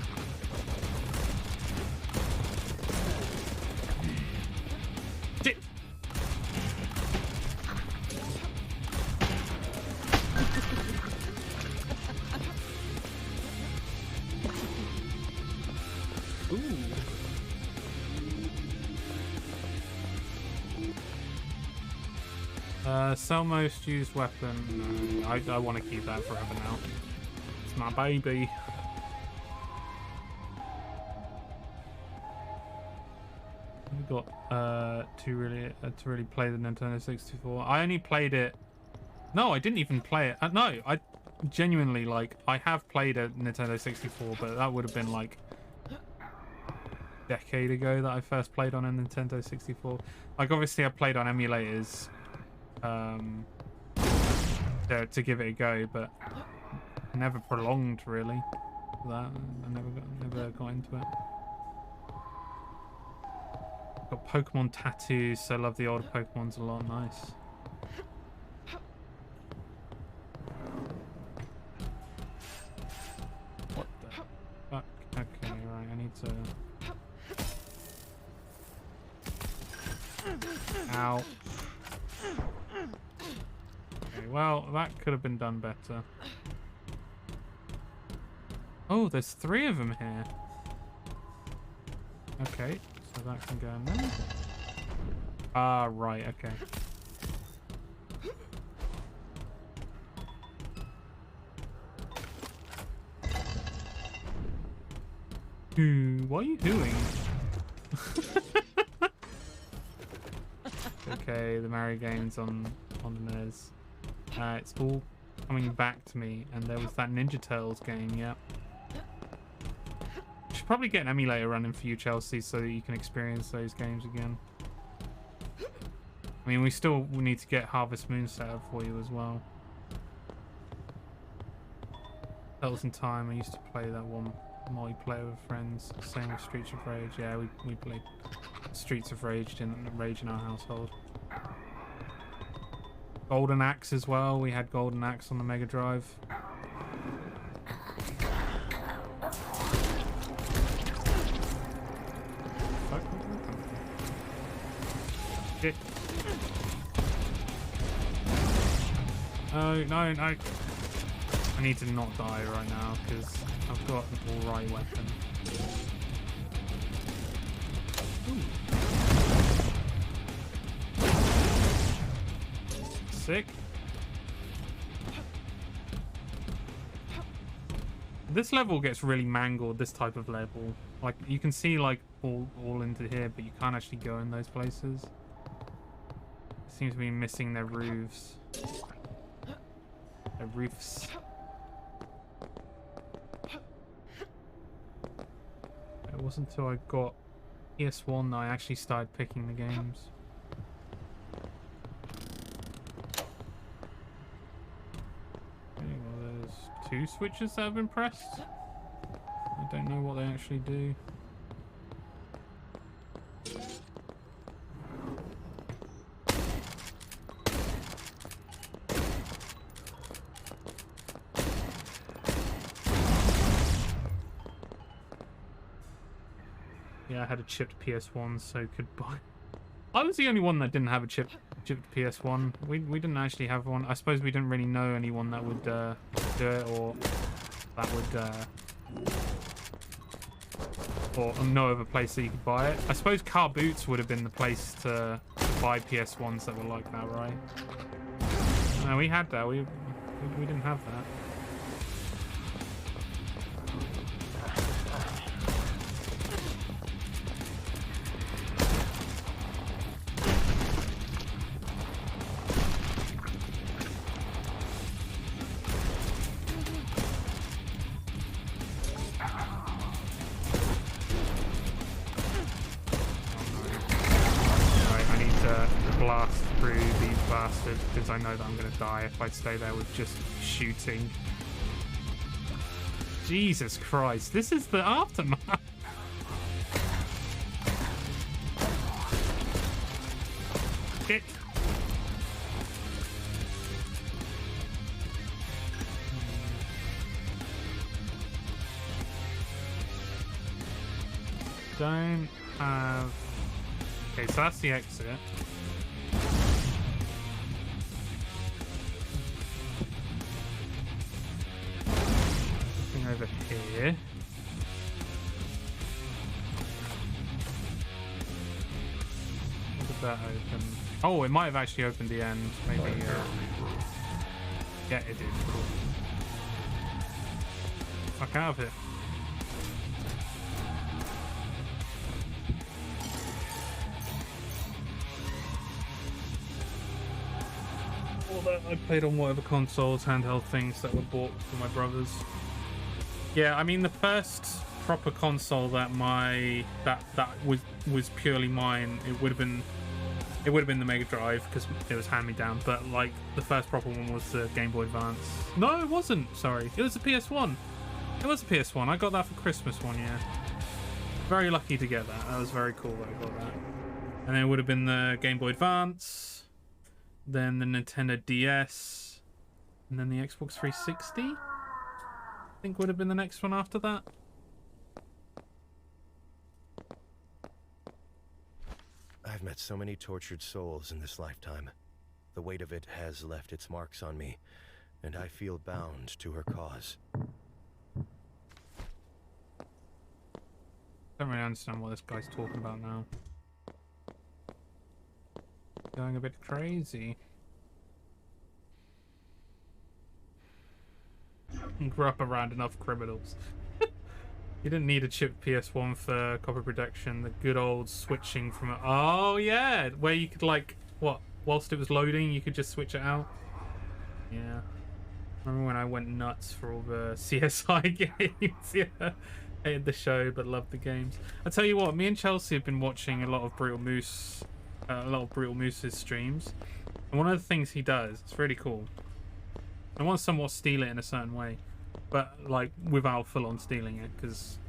Sell most used weapon. No, I want to keep that forever now. It's my baby. We've got to really play the Nintendo 64. I only played it. No, I didn't even play it. No, I genuinely, like, I have played a Nintendo 64, but that would have been like a decade ago that I first played on a Nintendo 64. Like, obviously I played on emulators to give it a go, but never prolonged really that. I never got into it. Got Pokemon tattoos, so I love the older Pokemons a lot. Nice. What the fuck? Okay, right, I need to... Ow. Okay, well, that could have been done better. Oh, there's 3 of them here. Okay, so that can go in there. Ah, right, okay. What are you doing? Okay, the Mario games on the NES. It's all coming back to me, and there was that Ninja Turtles game, yeah. Should probably get an emulator running for you, Chelsea, so that you can experience those games again. I mean, we still need to get Harvest Moon set up for you as well. Turtles in Time, I used to play that one multiplayer with friends. Same with Streets of Rage. Yeah, we played Streets of Rage in our household. Golden Axe as well. We had Golden Axe on the Mega Drive. Shit. No, no, no. I need to not die right now because I've got an alright weapon. Sick. This level gets really mangled, this type of level. Like, you can see, like, all into here, but you can't actually go in those places. It seems to be missing their roofs. Their roofs. It wasn't until I got PS1 that I actually started picking the games. Okay, well, there's 2 switches that have been pressed. I don't know what they actually do. Yeah, I had a chipped PS1, so goodbye. I was the only one that didn't have a chipped PS1. We didn't actually have one. I suppose we didn't really know anyone that would do it, or that would or know of a place that you could buy it. I suppose Car Boots would have been the place to buy PS1s that were like that, right? No, we had that. We didn't have that. Because I know that I'm going to die if I stay there with just shooting. Jesus Christ, this is the aftermath. Shit. Don't have... Okay, so that's the exit. Over here. What that open? Oh, it might have actually opened the end. Maybe. Yeah, it did. Cool. Fuck out of it. Although I played on whatever consoles, handheld things that were bought for my brothers. Yeah, I mean the first proper console that was purely mine, it would have been the Mega Drive because it was hand me down. But like the first proper one was the Game Boy Advance. No, it wasn't. Sorry, it was the PS1. It was the PS1. I got that for Christmas one year. Very lucky to get that. That was very cool that I got that. And then it would have been the Game Boy Advance, then the Nintendo DS, and then the Xbox 360. I think would have been the next one after that. I've met so many tortured souls in this lifetime. The weight of it has left its marks on me, and I feel bound to her cause. Don't really understand what this guy's talking about now. Going a bit crazy. Grew up around enough criminals. You didn't need a chip PS1 for copy protection. The good old switching from it. Oh yeah, where you could like what? Whilst it was loading, you could just switch it out. Yeah. Remember when I went nuts for all the CSI games? Yeah. Hated the show, but loved the games. I tell you what, me and Chelsea have been watching a lot of Brutal Moose's streams, and one of the things he does, it's really cool. I want to somewhat steal it in a certain way, but like without full-on stealing it, because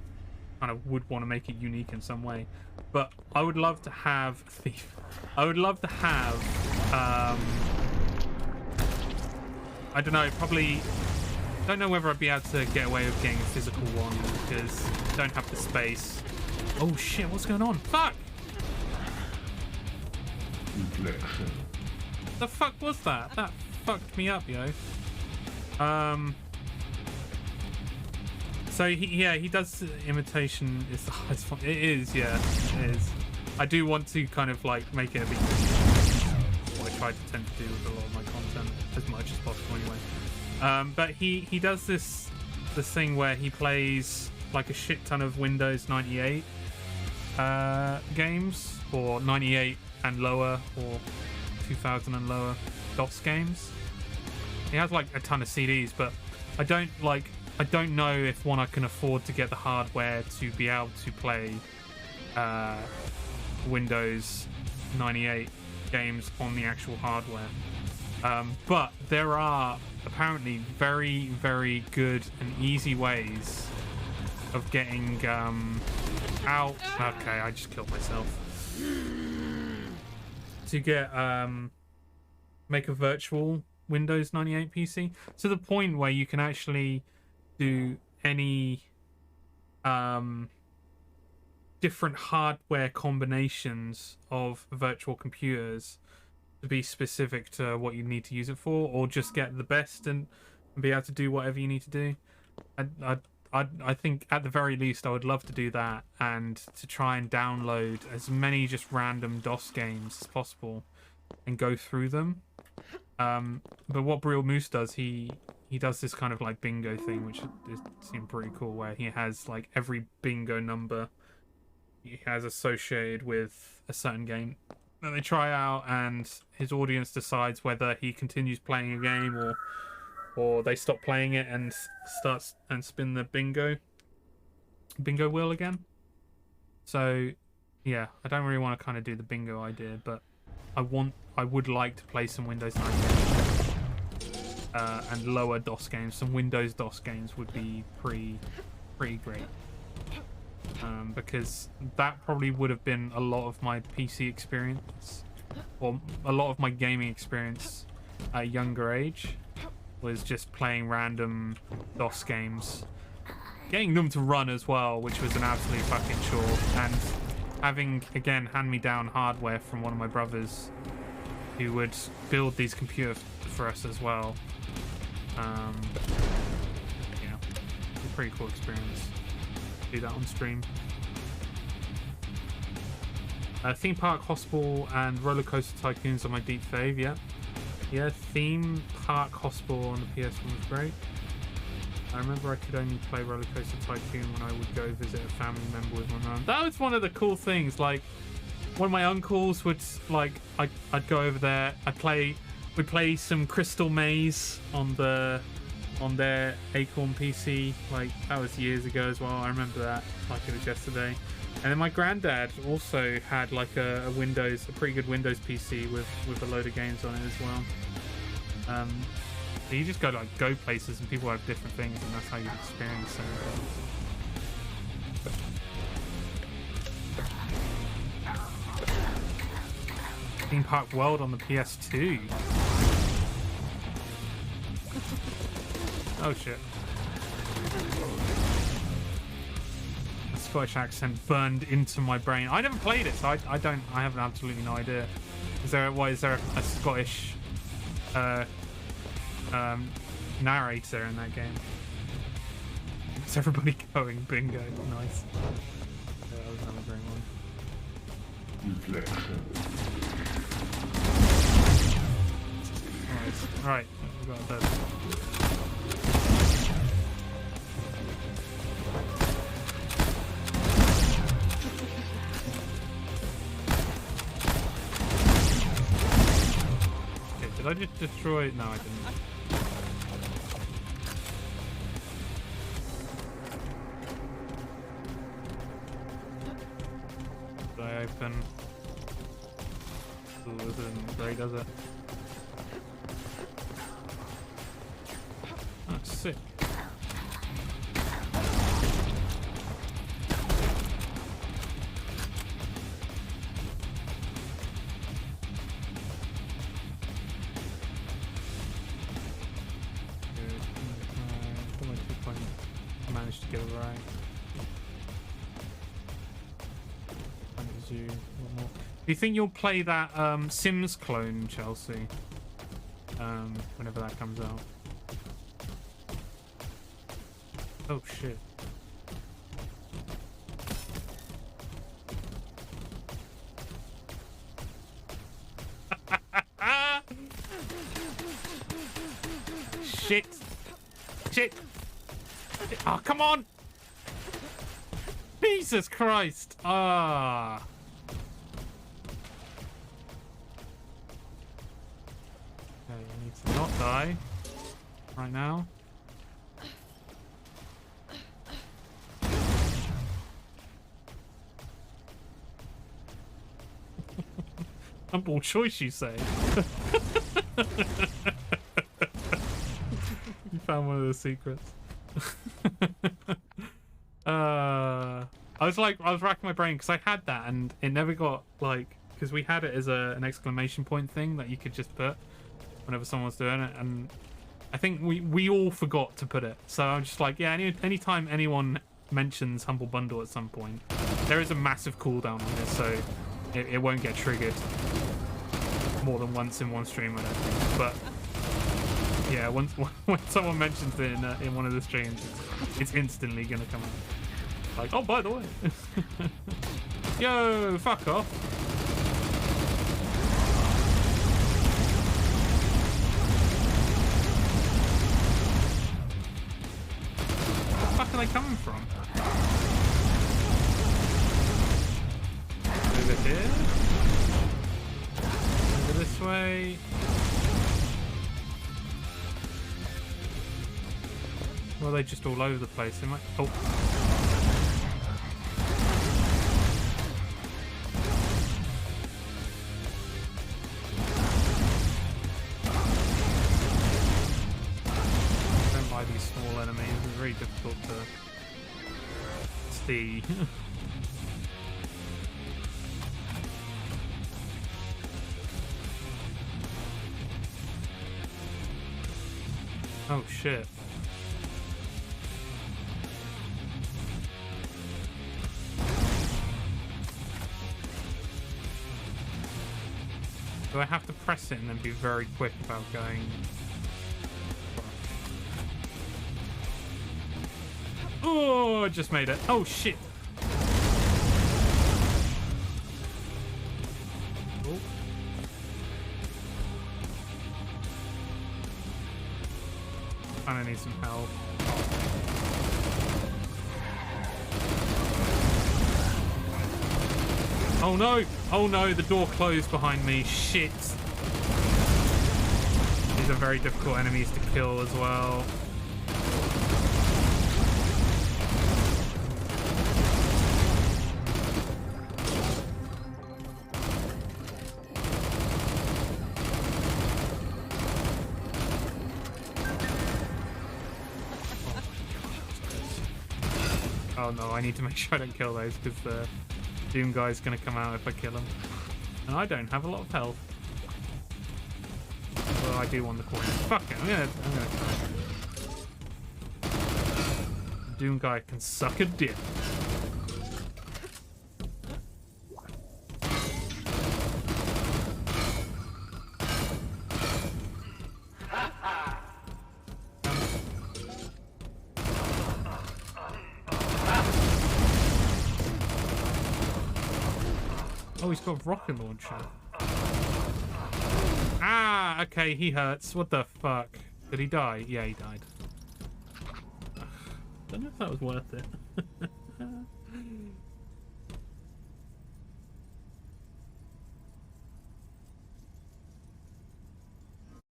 I kind of would want to make it unique in some way. But I would love to have I would love to have I don't know, probably don't know whether I'd be able to get away with getting a physical one because I don't have the space. Oh shit, what's going on? Fuck! Reflection. The fuck was that? That fucked me up, yo. So he does imitation. It's the hardest one. It is, yeah, it is. I do want to kind of like make it a bit what I try to tend to do with a lot of my content as much as possible anyway. But he does this thing where he plays like a shit ton of Windows 98 games, or 98 and lower, or 2000 and lower DOS games. He has like a ton of CDs, but I don't know if one I can afford to get the hardware to be able to play Windows 98 games on the actual hardware. But there are apparently very, very good and easy ways of getting out. Okay, I just killed myself. To get make a virtual Windows 98 PC to the point where you can actually do any different hardware combinations of virtual computers to be specific to what you need to use it for, or just get the best and be able to do whatever you need to do. I think at the very least I would love to do that, and to try and download as many just random DOS games as possible and go through them. But what Brutal Moose does, he does this kind of like bingo thing, which seems pretty cool, where he has like every bingo number he has associated with a certain game that they try out, and his audience decides whether he continues playing a game or they stop playing it and starts and spin the bingo wheel again. So yeah, I don't really want to kind of do the bingo idea, but I would like to play some Windows 98 and lower DOS games. Some Windows DOS games would be pretty great, because that probably would have been a lot of my PC experience, or a lot of my gaming experience at a younger age, was just playing random DOS games, getting them to run as well, which was an absolute fucking chore, and having, again, hand-me-down hardware from one of my brothers who would build these computers for us as well. Yeah, it's a pretty cool experience. Do that on stream. Theme Park Hospital and Roller Coaster Tycoons are my deep fave. Yeah. Theme Park Hospital on the PS1 was great. I remember I could only play Roller Coaster Tycoon when I would go visit a family member with my mum. That was one of the cool things. Like, one of my uncles would, like, I'd go over there. We'd play some Crystal Maze on their Acorn PC. Like, that was years ago as well. I remember that like it was yesterday. And then my granddad also had like a pretty good Windows PC with a load of games on it as well. So you just go places and people have different things, and that's how you experience certain things. Theme Park World on the PS2. Oh shit. The Scottish accent burned into my brain. I never played it, so I have absolutely no idea. Is there a Scottish narrator in that game? Is everybody going bingo? Nice. Yeah, that was another great one. Alright, we got that. Okay, did I just destroy? No, I didn't. Open. Ooh, this isn't great, does it? Oh, sick. I managed to get it right. Do you think you'll play that Sims clone, Chelsea? Whenever that comes out. Oh shit. Shit. Shit. Oh, come on. Jesus Christ. Ah. Okay, I need to not die right now. Humble choice, you say? You found one of the secrets. I was racking my brain because I had that and it never got like, because we had it as an exclamation point thing that you could just put whenever someone was doing it, and I think we all forgot to put it. So I'm just like, yeah, anytime anyone mentions Humble Bundle at some point, there is a massive cooldown on this, so it won't get triggered more than once in one stream, I don't think. But yeah, when someone mentions it in one of the streams, it's instantly gonna come out. Like, oh, by the way. Yo, fuck off. Where the fuck are they coming from? Over here? Over this way? Well, they're just all over the place. They might. Oh. Don't like these small enemies. It's very difficult to see. Oh shit. Do I have to press it and then be very quick about going? Oh, I just made it. Oh shit. shield. And I need some help. Oh no! Oh no, the door closed behind me. Shit. These are very difficult enemies to kill as well. Oh no, I need to make sure I don't kill those because the Doom guy's gonna come out if I kill him. And I don't have a lot of health. Well, I do want the coin. Fuck it, I'm gonna try. Doom guy can suck a dick. Oh, he's got a rocket launcher. Ah, okay, he hurts. What the fuck? Did he die? Yeah, he died. Don't know if that was worth it.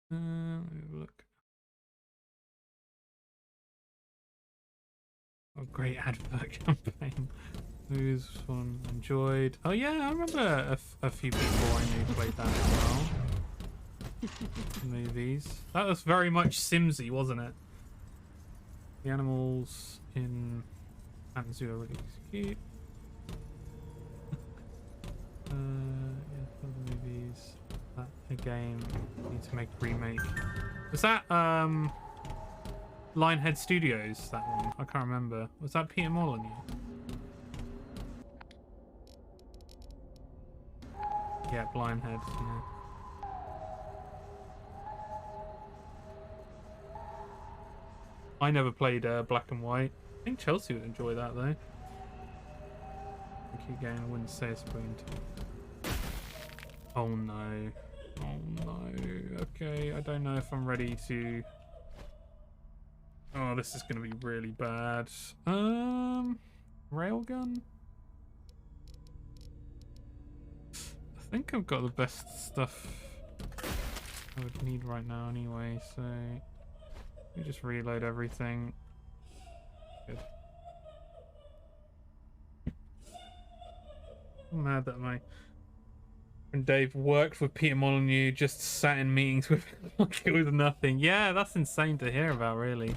Let me have a look. Oh, great advert campaign. Who's one enjoyed? Oh yeah, I remember a few people I knew played that as well. Movies. That was very much Simsy, wasn't it? The animals in Ant Zoo are really cute. Yeah, other movies. That again need to make a remake. Was that Lionhead Studios? That one? I can't remember. Was that Peter Molyneux? Yeah, Lionhead. Yeah. I never played Black and White. I think Chelsea would enjoy that though. Cute game. I wouldn't say it's brilliant. Oh no. Oh no. Okay, I don't know if I'm ready to. Oh, this is gonna be really bad. Railgun. I think I've got the best stuff I would need right now anyway, so let me just reload everything. Good. I'm mad that my friend Dave worked with Peter Molyneux, just sat in meetings with him like it was nothing. Yeah, that's insane to hear about, really.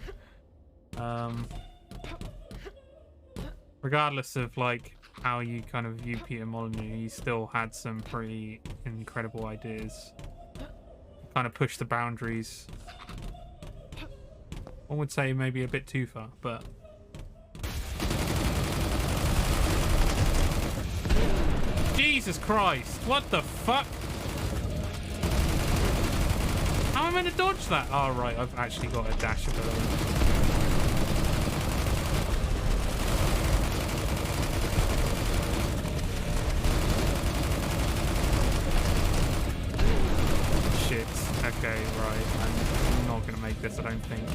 Regardless of like how you kind of view Peter Molyneux, he still had some pretty incredible ideas. Kind of pushed the boundaries. One would say maybe a bit too far, but Jesus Christ, what the fuck? How am I meant to dodge that? Oh right, I've actually got a dash ability. Okay, right. I'm not going to make this, I don't think.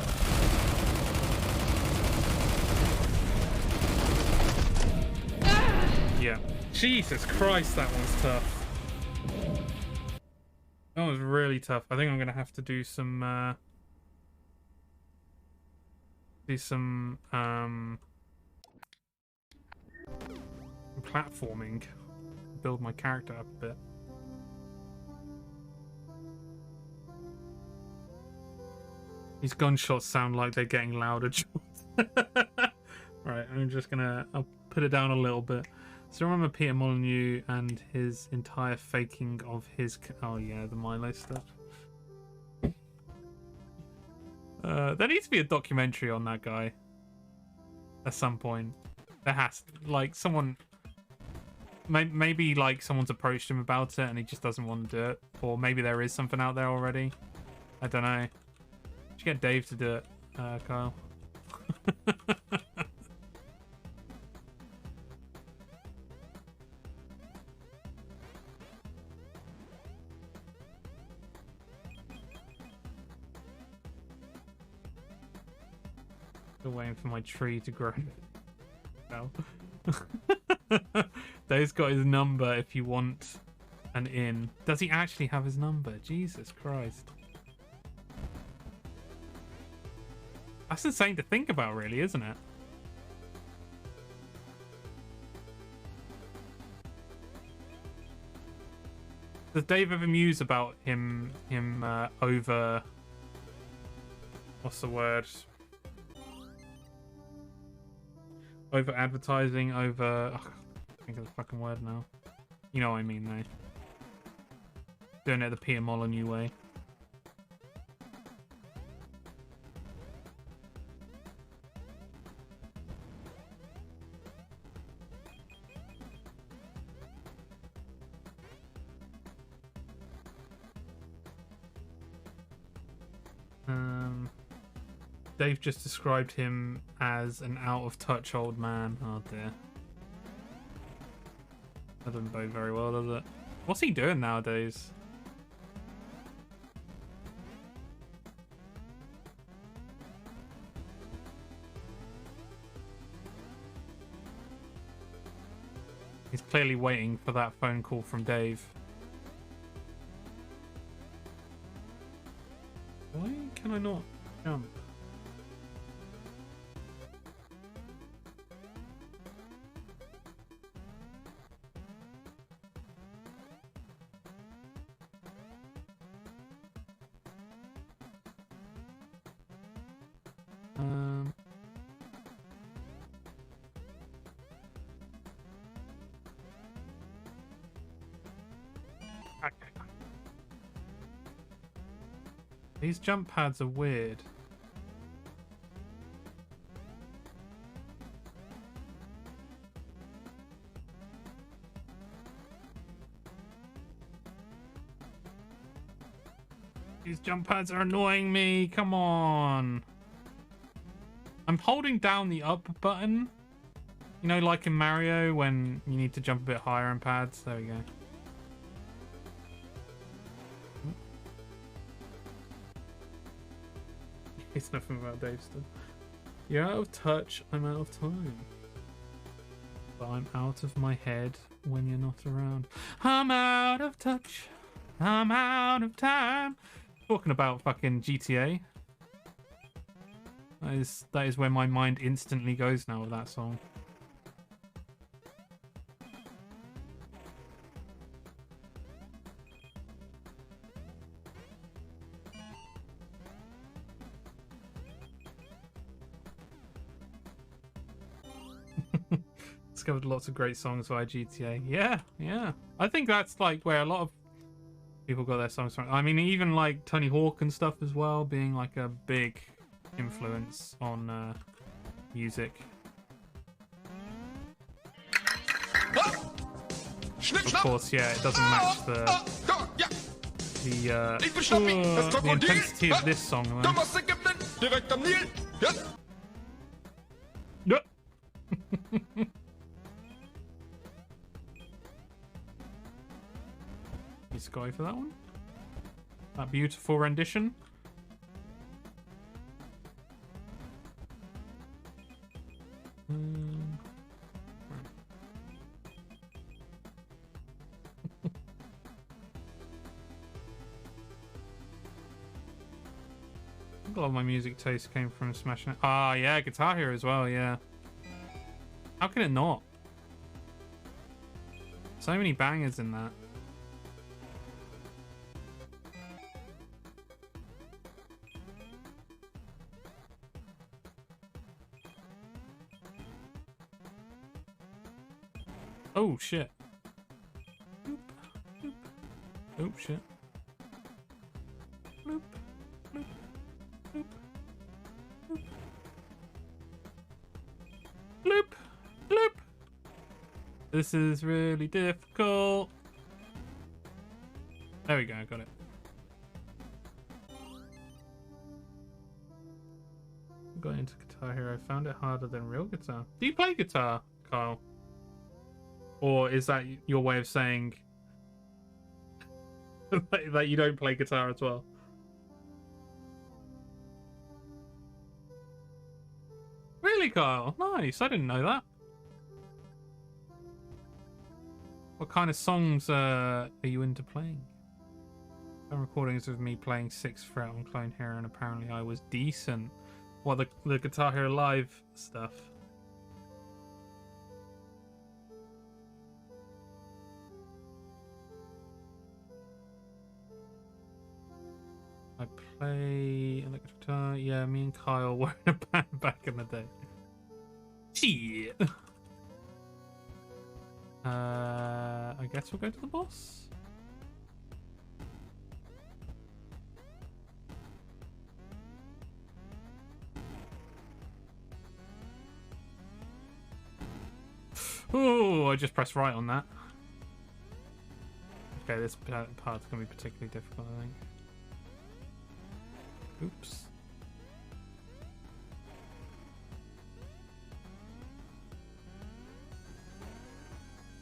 Yeah. Jesus Christ, that one's tough. That was really tough. I think I'm going to have to do some platforming. Build my character up a bit. These gunshots sound like they're getting louder. Right, I'm just gonna. I'll put it down a little bit. So remember Peter Molyneux and his entire faking of his. Oh yeah, the Milo stuff. There needs to be a documentary on that guy. At some point, there has to, like someone. Maybe like someone's approached him about it and he just doesn't want to do it, or maybe there is something out there already. I don't know. Should get Dave to do it, Kyle. Still waiting for my tree to grow. No. Dave's got his number if you want an in. Does he actually have his number? Jesus Christ. That's insane to think about, really, isn't it? Does Dave ever muse about him over... What's the word? Over advertising, over... Oh, I think of the fucking word now. You know what I mean, though. Doing it the Peter Molyneux way. Dave just described him as an out-of-touch old man. Oh dear. That doesn't bode very well, does it? What's he doing nowadays? He's clearly waiting for that phone call from Dave. Why can I not jump? These jump pads are weird. These jump pads are annoying me. Come on. I'm holding down the up button. You know, like in Mario when you need to jump a bit higher in pads. There we go. It's nothing about Dave still. You're out of touch, I'm out of time. But I'm out of my head when you're not around. I'm out of touch, I'm out of time. Talking about fucking GTA. That is where my mind instantly goes now with that song. Discovered lots of great songs via GTA. Yeah. I think that's like where a lot of people got their songs from. I mean, even like Tony Hawk and stuff as well, being like a big influence on music. Of course, yeah, it doesn't match the intensity of this song, though. He's going for that one. That beautiful rendition. A lot of my music taste came from smashing it. Ah, yeah, Guitar Hero as well, yeah. How can it not? So many bangers in that. Oh shit. Bloop, bloop. Oh shit. Bloop, bloop, bloop, bloop. Bloop, bloop. This is really difficult. There we go, got it. Got into Guitar Hero, found it harder than real guitar. Do you play guitar, Kyle? Or is that your way of saying that you don't play guitar as well? Kyle. Nice. I didn't know that. What kind of songs are you into playing? Some recordings of me playing 6th fret on Clone Hero, and apparently I was decent. What, the Guitar Hero Live stuff? I play electric guitar. Yeah, me and Kyle were in a band back in the day. Shit. I guess we'll go to the boss. Oh, I just pressed right on that. Okay, this part's gonna be particularly difficult, I think. Oops.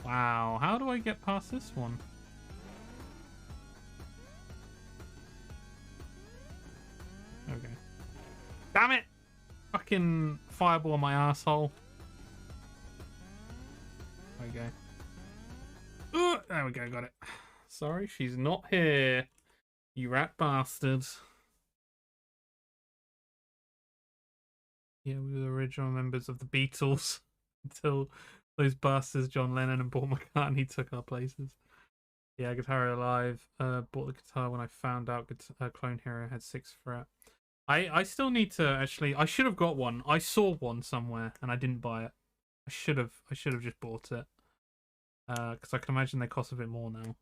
Wow, how do I get past this one? Okay. Damn it! Fucking fireball my asshole. There we go. There we go, got it. Sorry, she's not here. You rat bastard. Yeah, we were the original members of the Beatles until those bastards John Lennon and Paul McCartney took our places. Yeah, Guitar Hero Live. Bought the guitar when I found out Clone Hero had 6th fret. I still need to actually. I should have got one. I saw one somewhere and I didn't buy it. I should have just bought it. Because I can imagine they cost a bit more now.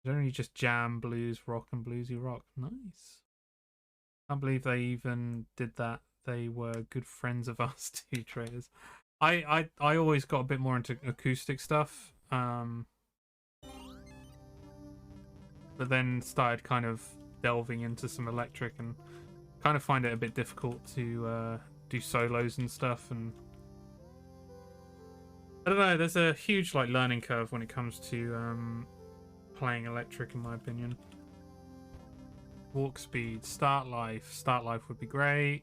Generally just jam, blues, rock, and bluesy rock. Nice. Can't believe they even did that. They were good friends of us too, traders. I always got a bit more into acoustic stuff. But then started kind of delving into some electric and kind of find it a bit difficult to do solos and stuff. And I don't know, there's a huge like learning curve when it comes to playing electric, in my opinion. Walk speed, start life would be great.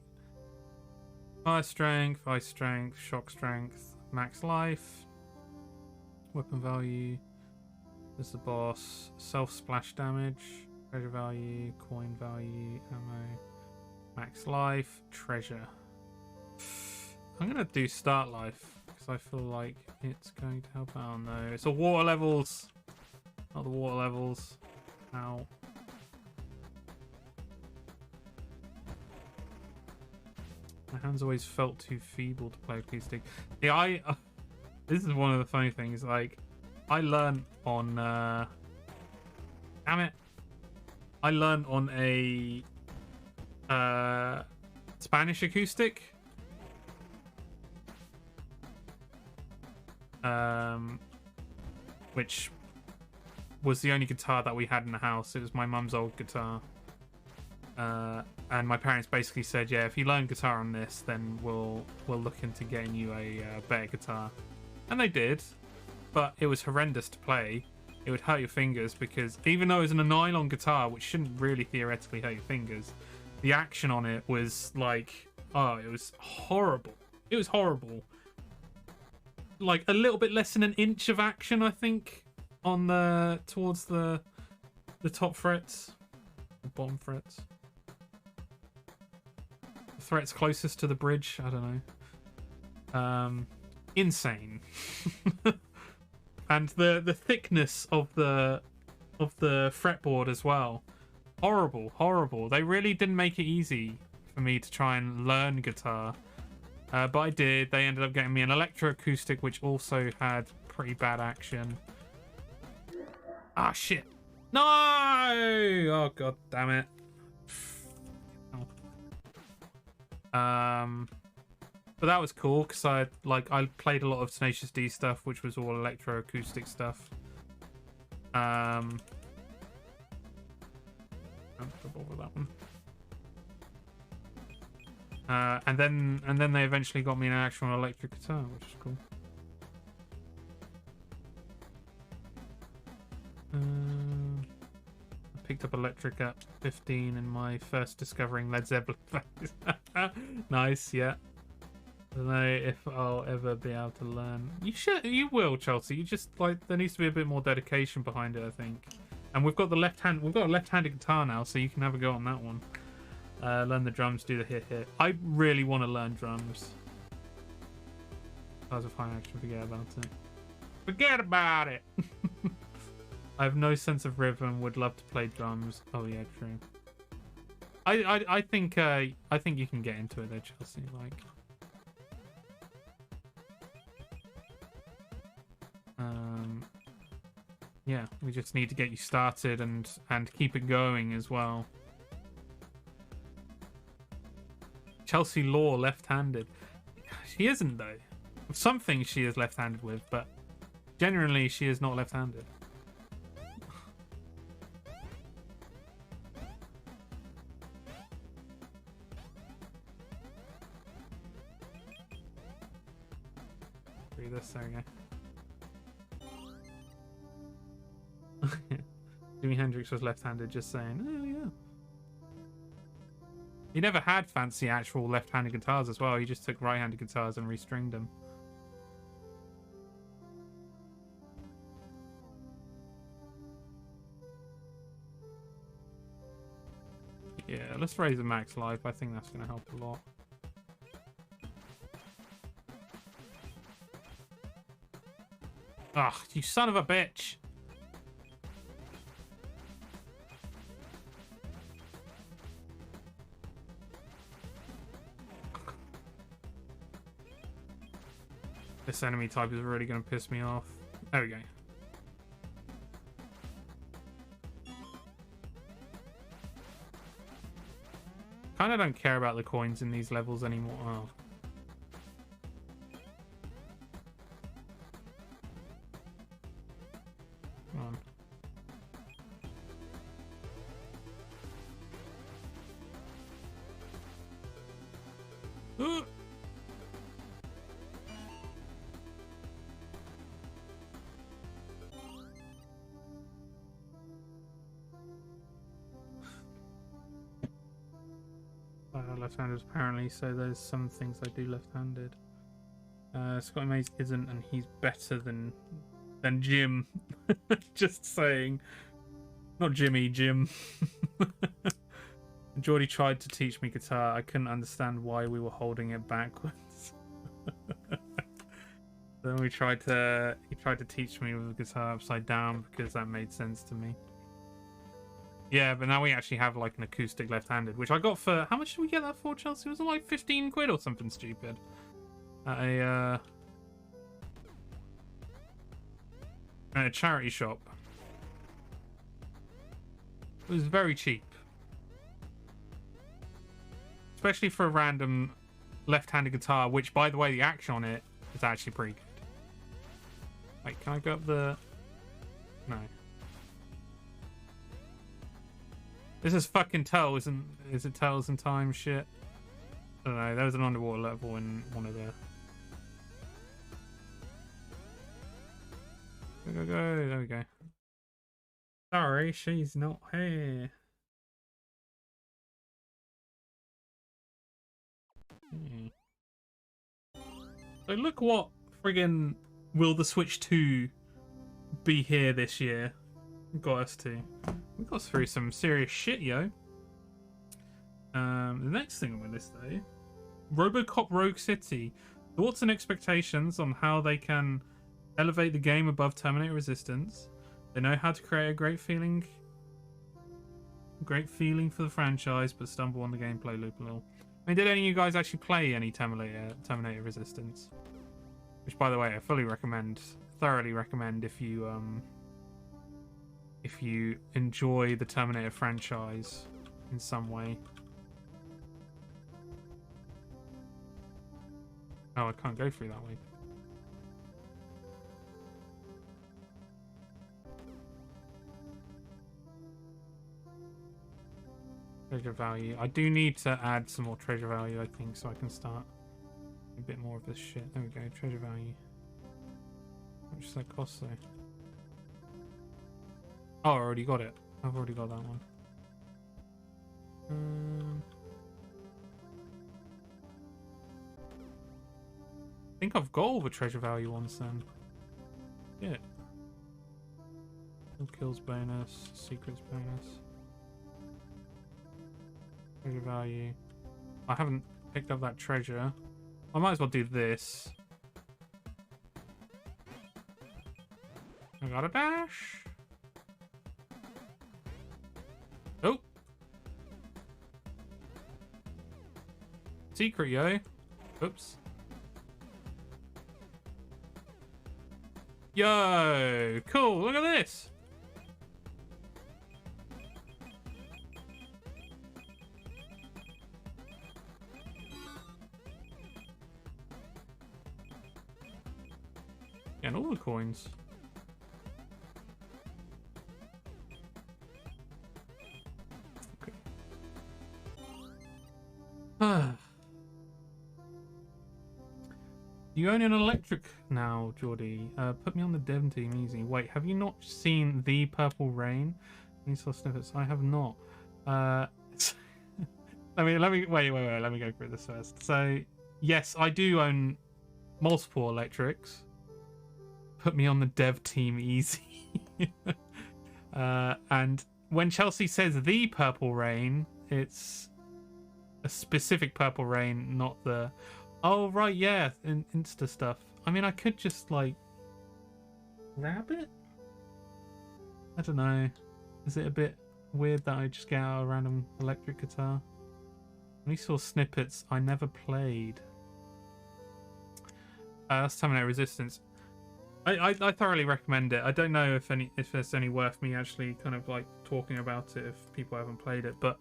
Fire strength, shock strength, max life, weapon value. There's the boss. Self splash damage, treasure value, coin value, ammo, max life, treasure. I'm gonna do start life because I feel like it's going to help out. No, it's all water levels, not the water levels. Ow. My hands always felt too feeble to play acoustic. Yeah, this is one of the funny things. Like, I learned on. Damn it! I learned on a Spanish acoustic. Which was the only guitar that we had in the house. It was my mum's old guitar. And my parents basically said, yeah, if you learn guitar on this, then we'll look into getting you a better guitar. And they did, but it was horrendous to play. It would hurt your fingers because even though it was in a nylon guitar, which shouldn't really theoretically hurt your fingers, the action on it was like, oh, it was horrible. It was horrible. Like a little bit less than an inch of action, I think, on towards the top frets, the bottom frets. Threats closest to the bridge, I don't know. Insane. And the thickness of the fretboard as well, horrible. They really didn't make it easy for me to try and learn guitar, but I did. They ended up getting me an electroacoustic, which also had pretty bad action. Ah, shit. No! Oh, god damn it. But that was cool because I played a lot of Tenacious D stuff, which was all electroacoustic stuff. I'm trouble with that one. And then they eventually got me an actual electric guitar, which is cool. I picked up electric at 15 in my first discovering Led Zeppelin phase. Nice, yeah. I don't know if I'll ever be able to learn. You will, Chelsea. You just like there needs to be a bit more dedication behind it, I think. And we've got a left-handed guitar now, so you can have a go on that one. Learn the drums, do the hit. I really want to learn drums. That was a fine action. Forget about it. Forget about it. I have no sense of rhythm. Would love to play drums. Oh yeah, true. I think you can get into it there, Chelsea. Like. Yeah, we just need to get you started and keep it going as well. Chelsea Law left-handed. She isn't though. Some things she is left-handed with, but generally she is not left-handed. Read this, there we go. Jimi Hendrix was left-handed, just saying. Oh yeah. He never had fancy actual left-handed guitars as well. He just took right-handed guitars and restringed them. Yeah, let's raise the max life. I think that's going to help a lot. Ugh, you son of a bitch! This enemy type is really going to piss me off. There we go. Kind of don't care about the coins in these levels anymore. Oh. Come on. Left-handed apparently, so there's some things I do left-handed. Scotty Mays isn't, and he's better than Jim. Just saying. Not Jimmy, Jim. Geordie tried to teach me guitar. I couldn't understand why we were holding it backwards. Then he tried to teach me with the guitar upside down because that made sense to me. Yeah, but now we actually have like an acoustic left-handed, which I got for, how much did we get that for, Chelsea? Was it like 15 quid or something stupid? At a charity shop. It was very cheap. Especially for a random left-handed guitar, which, by the way, the action on it is actually pretty good. Wait, can I go up the... No. This is fucking Tales, and is it Tales in Time shit? I don't know, there was an underwater level in one of the... Go, there we go. Sorry, she's not here. So look what friggin' Will the Switch 2 be here this year. Got us to. We got through some serious shit, yo. The next thing on my list, though, RoboCop Rogue City. Thoughts and expectations on how they can elevate the game above Terminator Resistance. They know how to create a great feeling for the franchise, but stumble on the gameplay loop a little. I mean, did any of you guys actually play any Terminator Resistance? Which, by the way, I thoroughly recommend if you enjoy the Terminator franchise in some way. Oh, I can't go through that way. Treasure value. I do need to add some more treasure value, I think, so I can start a bit more of this shit. There we go, treasure value. How much does that cost, though? Oh, I already got it. I've already got that one. think I've got all the treasure value ones then. Yeah. Kills bonus, secrets bonus. Treasure value. I haven't picked up that treasure. I might as well do this. I got a dash. Oh. Secret, yo. Oops. Yo, cool. Look at this. And all the coins. Okay. You own an electric now, Geordie. Put me on the dev team, easy. Wait, have you not seen The Purple Rain? These sort of snippets. I have not. Let me wait. Let me go through this first. So, yes, I do own multiple electrics. Put me on the dev team, easy. And when Chelsea says The Purple Rain, it's a specific Purple Rain, not the... Oh, right, yeah, Insta stuff. I mean, I could just, like, grab it? I don't know. Is it a bit weird that I just get out a random electric guitar? When saw snippets I never played. That's Terminator Resistance. I thoroughly recommend it. I don't know if it's any worth me actually kind of like talking about it if people haven't played it, but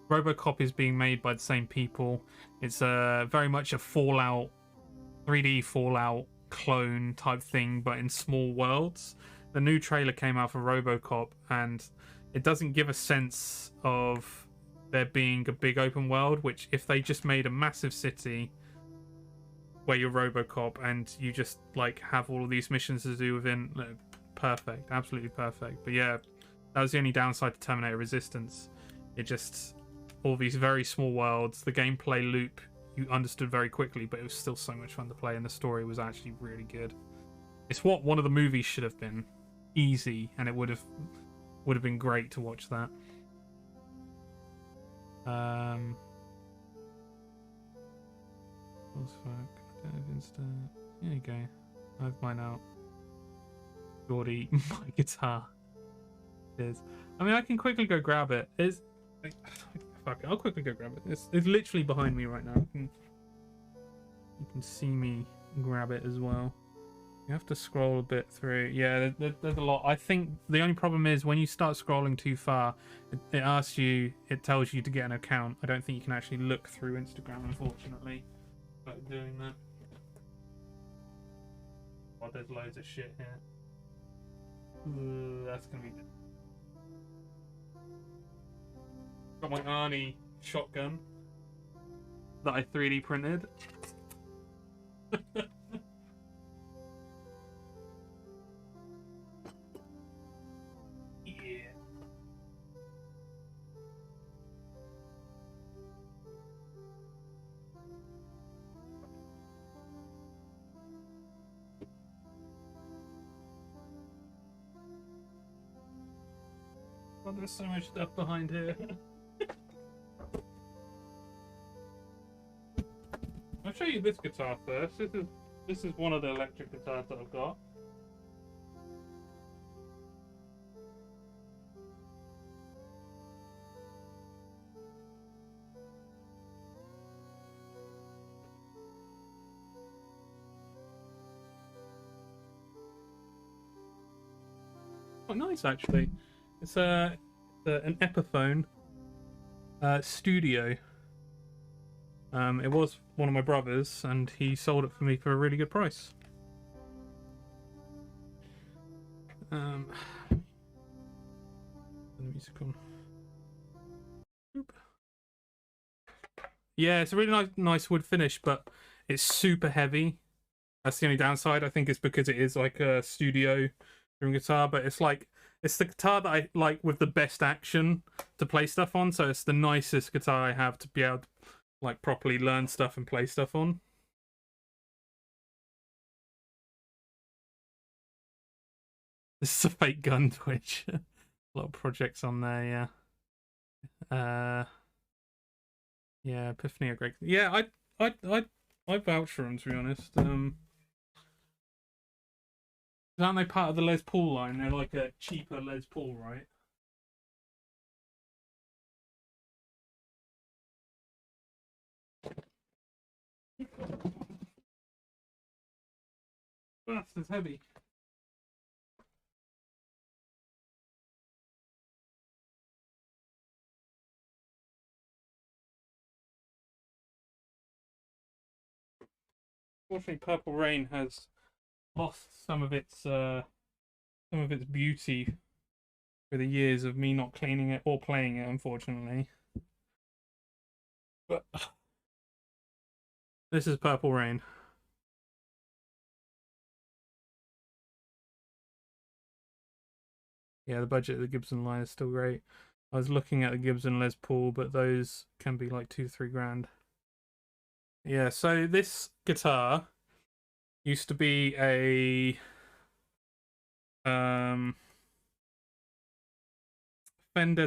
RoboCop is being made by the same people. It's very much a Fallout, 3D Fallout clone type thing, but in small worlds. The new trailer came out for RoboCop, and it doesn't give a sense of there being a big open world, which if they just made a massive city where you're RoboCop and you just like have all of these missions to do within, perfect, absolutely perfect. But yeah, that was the only downside to Terminator Resistance. It just... all these very small worlds, the gameplay loop you understood very quickly, but it was still so much fun to play, and the story was actually really good. It's what one of the movies should have been. Easy, and it would have been great to watch that. There you go. I have mine out. Gordy, my guitar. Cheers. I mean, I can quickly go grab it. Fuck it, I'll quickly go grab it. It's literally behind me right now. You can see me grab it as well. You have to scroll a bit through. Yeah, there's a lot. I think the only problem is when you start scrolling too far, it asks you, it tells you to get an account. I don't think you can actually look through Instagram, unfortunately, by doing that. Oh, there's loads of shit here. That's gonna be good. Got my Arnie shotgun that I 3D printed. Yeah. Oh, there's so much stuff behind here. I'll show you this guitar first. This is one of the electric guitars that I've got. Oh, nice actually. It's an Epiphone Studio. It was one of my brothers, and he sold it for me for a really good price. The music on. Oop. Yeah, it's a really nice wood finish, but it's super heavy. That's the only downside. I think it's because it is like a studio string guitar, but it's the guitar that I like with the best action to play stuff on. So it's the nicest guitar I have to be able to like properly learn stuff and play stuff on. This is a fake gun Twitch. A lot of projects on there, yeah. Yeah, Epiphany are great. Yeah, I vouch for them, to be honest. Aren't they part of the Les Paul line? They're like a cheaper Les Paul, right? That's heavy. Unfortunately, Purple Rain has lost some of its beauty with the years of me not cleaning it or playing it, unfortunately. But this is Purple Rain. Yeah, the budget of the Gibson line is still great. I was looking at the Gibson Les Paul, but those can be like 2-3 grand. Yeah, so this guitar used to be a Fender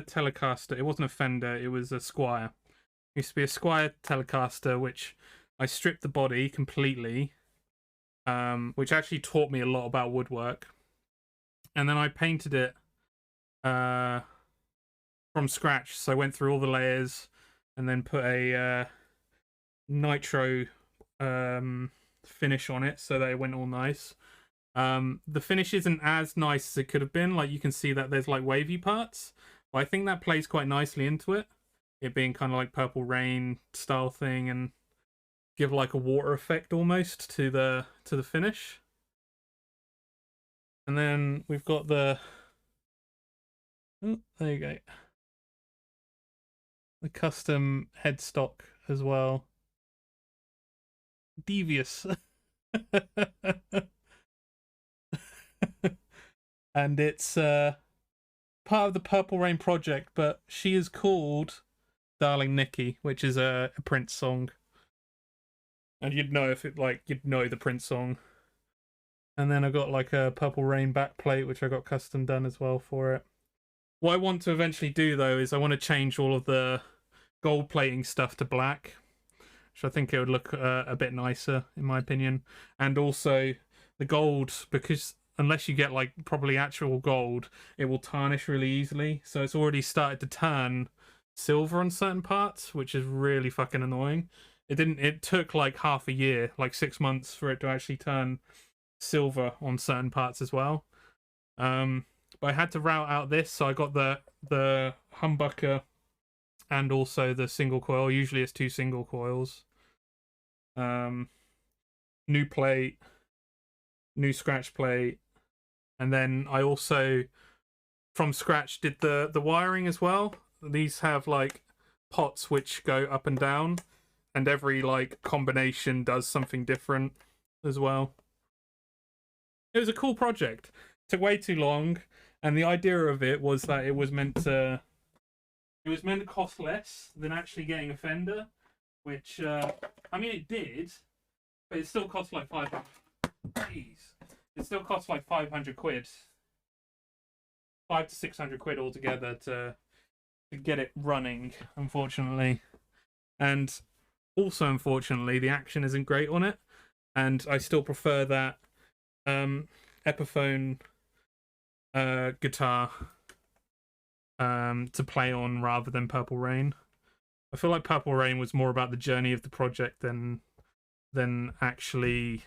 Telecaster. It wasn't a Fender, it was a Squier. It used to be a Squier Telecaster, which I stripped the body completely, which actually taught me a lot about woodwork. And then I painted it from scratch. So I went through all the layers and then put a nitro finish on it so that it went all nice. The finish isn't as nice as it could have been. Like, you can see that there's like wavy parts, but I think that plays quite nicely into it being kind of like Purple Rain style thing, and give like a water effect almost to the finish. And then we've got the there you go, the custom headstock as well. Devious. And it's part of the Purple Rain project, but she is called Darling Nikki, which is a Prince song. And you'd know if it, like, you'd know the Prince song. And then I got like a Purple Rain backplate, which I got custom done as well for it. What I want to eventually do, though, is I want to change all of the gold plating stuff to black, which I think it would look a bit nicer, in my opinion. And also the gold, because unless you get like probably actual gold, it will tarnish really easily. So it's already started to turn silver on certain parts, which is really fucking annoying. It took like half a year, like 6 months, for it to actually turn silver on certain parts as well. But I had to route out this, so I got the humbucker and also the single coil. Usually it's 2 single coils. New plate, new scratch plate, and then I also from scratch did the wiring as well. These have like pots which go up and down, and every like combination does something different as well. It was a cool project. It took way too long, and the idea of it was that it was meant to cost less than actually getting a Fender, which I mean it did, but it still cost like 500. Jeez. It still costs like 500 quid, 500 to 600 quid altogether to get it running, unfortunately. And also, unfortunately, the action isn't great on it, and I still prefer that Epiphone guitar to play on rather than Purple Rain. I feel like Purple Rain was more about the journey of the project than actually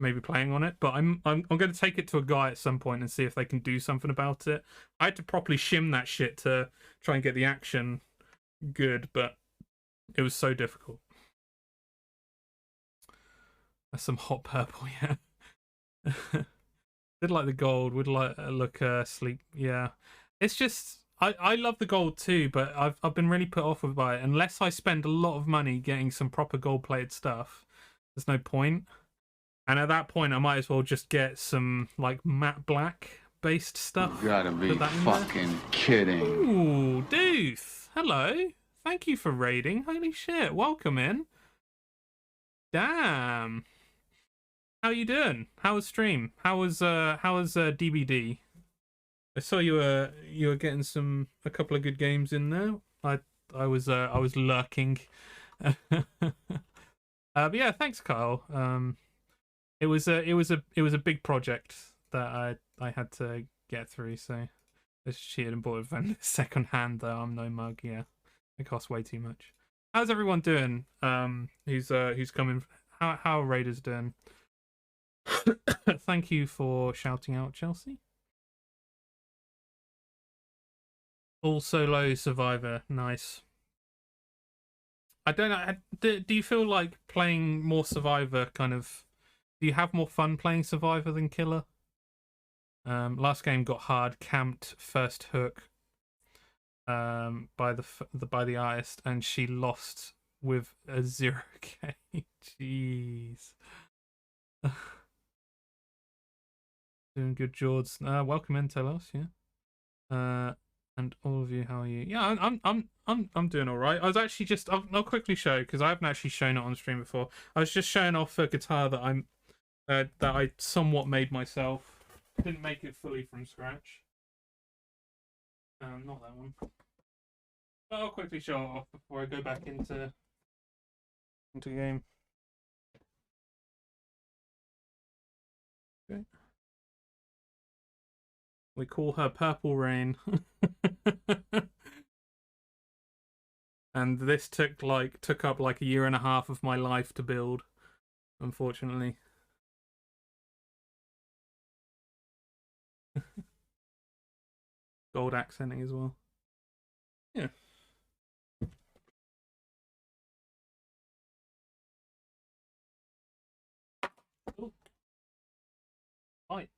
maybe playing on it. But I'm going to take it to a guy at some point and see if they can do something about it. I had to properly shim that shit to try and get the action good, but it was so difficult. That's some hot purple, yeah. Did like the gold, would like look sleek, yeah. It's just I love the gold too, but I've been really put off by it. Unless I spend a lot of money getting some proper gold plated stuff, there's no point. And at that point, I might as well just get some like matte black based stuff. You gotta be fucking kidding. Ooh, Dooth. Hello. Thank you for raiding. Holy shit. Welcome in. Damn. How you doing? How was stream? How was DBD? I saw you were getting a couple of good games in there. I was lurking. But yeah, thanks, Kyle. It was a big project that I had to get through. So I just cheated and bought it second hand. Though I'm no mug. Yeah, it costs way too much. How's everyone doing? Who's coming? How are Raiders doing? Thank you for shouting out, Chelsea. All solo survivor, nice. I don't know. Do you feel like playing more survivor? Kind of. Do you have more fun playing survivor than killer? Last game got hard. Camped first hook. By the artist, and she lost with a 0k. Jeez. Doing good, George. Welcome in, Telos. Yeah. And all of you, how are you? Yeah, I'm doing all right. I was actually just I'll quickly show because I haven't actually shown it on stream before. I was just showing off a guitar that that I somewhat made myself. Didn't make it fully from scratch. Not that one. But I'll quickly show it off before I go back into game. Okay. We call her Purple Rain. And this took up like a year and a half of my life to build, unfortunately. Gold accenting as well. Yeah. Oh. Hi.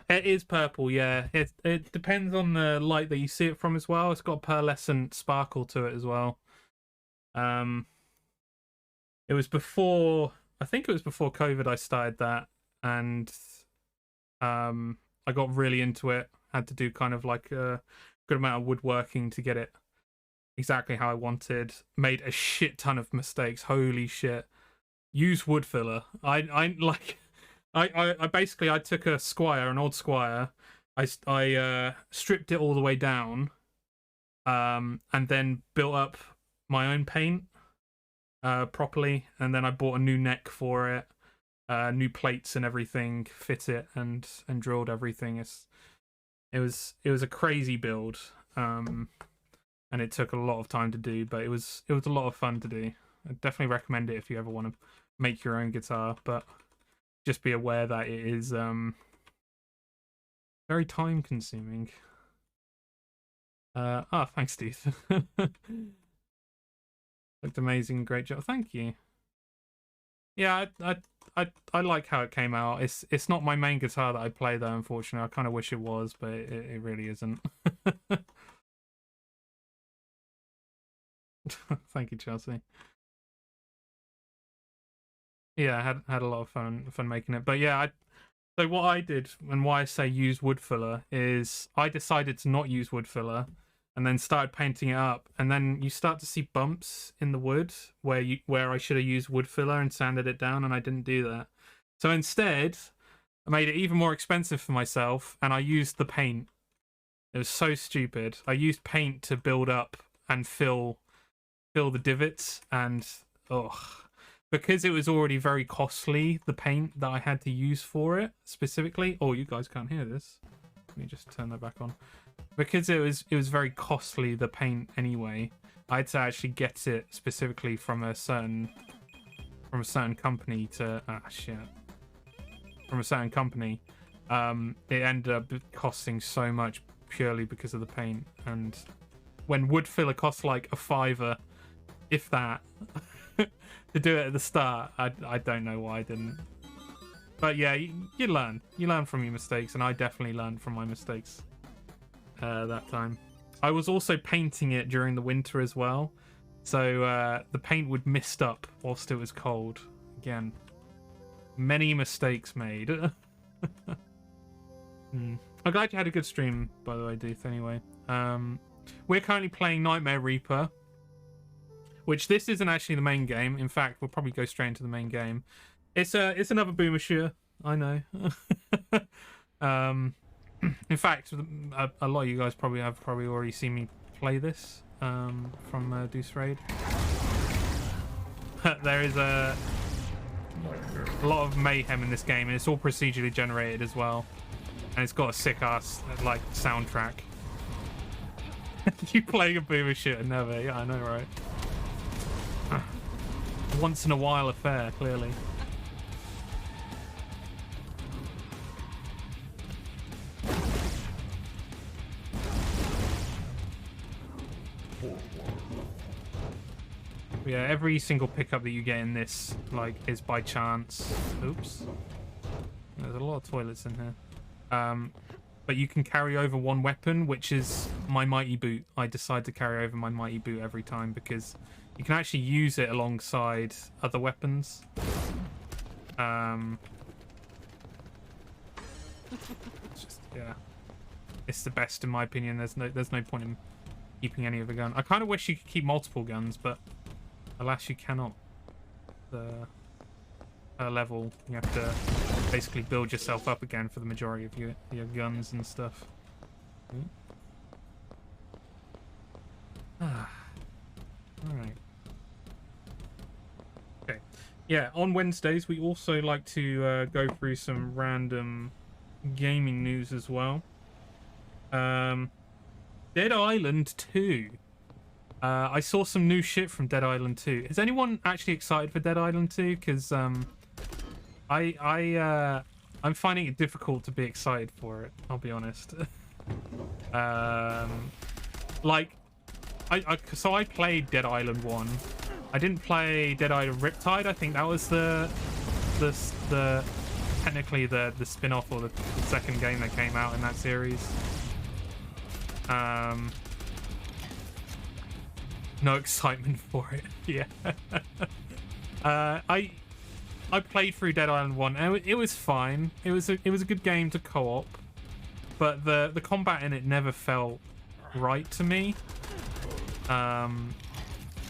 It is purple, yeah. It depends on the light that you see it from as well. It's got pearlescent sparkle to it as well. It was before, I think it was before COVID I started that, and I got really into it. Had to do kind of like a good amount of woodworking to get it exactly how I wanted. Made a shit ton of mistakes. Holy shit. Use wood filler. I basically I took a squire, an old squire. I stripped it all the way down, and then built up my own paint properly, and then I bought a new neck for it, new plates and everything, fit it and drilled everything. It was a crazy build, and it took a lot of time to do, but it was a lot of fun to do. I definitely recommend it if you ever want to make your own guitar, but just be aware that it is very time consuming. Thanks, Steve. Looked amazing, great job. Thank you. Yeah, I like how it came out. It's not my main guitar that I play though, unfortunately. I kind of wish it was, but it really isn't. Thank you, Chelsea. Yeah, I had a lot of fun making it. But yeah, so what I did and why I say use wood filler is I decided to not use wood filler and then started painting it up, and then you start to see bumps in the wood where I should have used wood filler and sanded it down, and I didn't do that. So instead, I made it even more expensive for myself, and I used the paint. It was so stupid. I used paint to build up and fill the divots, and because it was already very costly, the paint that I had to use for it specifically. Oh, you guys can't hear this. Let me just turn that back on. Because it was very costly, the paint anyway. I had to actually get it specifically from a certain company to from a certain company. It ended up costing so much purely because of the paint. And when wood filler costs like a $5, if that, to do it at the start, I don't know why I didn't. But yeah, you learn from your mistakes, and I definitely learned from my mistakes that time. I was also painting it during the winter as well, so the paint would mist up whilst it was cold. Again, many mistakes made. I'm glad you had a good stream, by the way, Duth. Anyway, we're currently playing Nightmare Reaper, which this isn't actually the main game. In fact, we'll probably go straight into the main game. It's another boomer shooter. I know. In fact, a lot of you guys probably have already seen me play this from Deuce Raid. There is a lot of mayhem in this game, and it's all procedurally generated as well, and it's got a sick ass like soundtrack. You playing a boomer shooter? Never. Yeah, I know, right? Once in a while affair, clearly. Yeah, every single pickup that you get in this, like, is by chance. Oops. There's a lot of toilets in here. But you can carry over one weapon, which is my mighty boot. I decide to carry over my mighty boot every time because you can actually use it alongside other weapons. It's just, yeah, it's the best in my opinion. There's no point in keeping any other gun. I kind of wish you could keep multiple guns, but alas, you cannot. Per level, you have to basically build yourself up again for the majority of your guns and stuff. Alright. Okay. Yeah, on Wednesdays we also like to go through some random gaming news as well. Dead Island 2. I saw some new shit from Dead Island 2. Is anyone actually excited for Dead Island 2? Because I'm finding it difficult to be excited for it, I'll be honest. Like, so I played Dead Island 1. I didn't play Dead Island Riptide. I think that was the technically the spin-off or the second game that came out in that series. No excitement for it. Yeah. I played through Dead Island 1 and it was fine. It was a good game to co-op, but the combat in it never felt right to me. So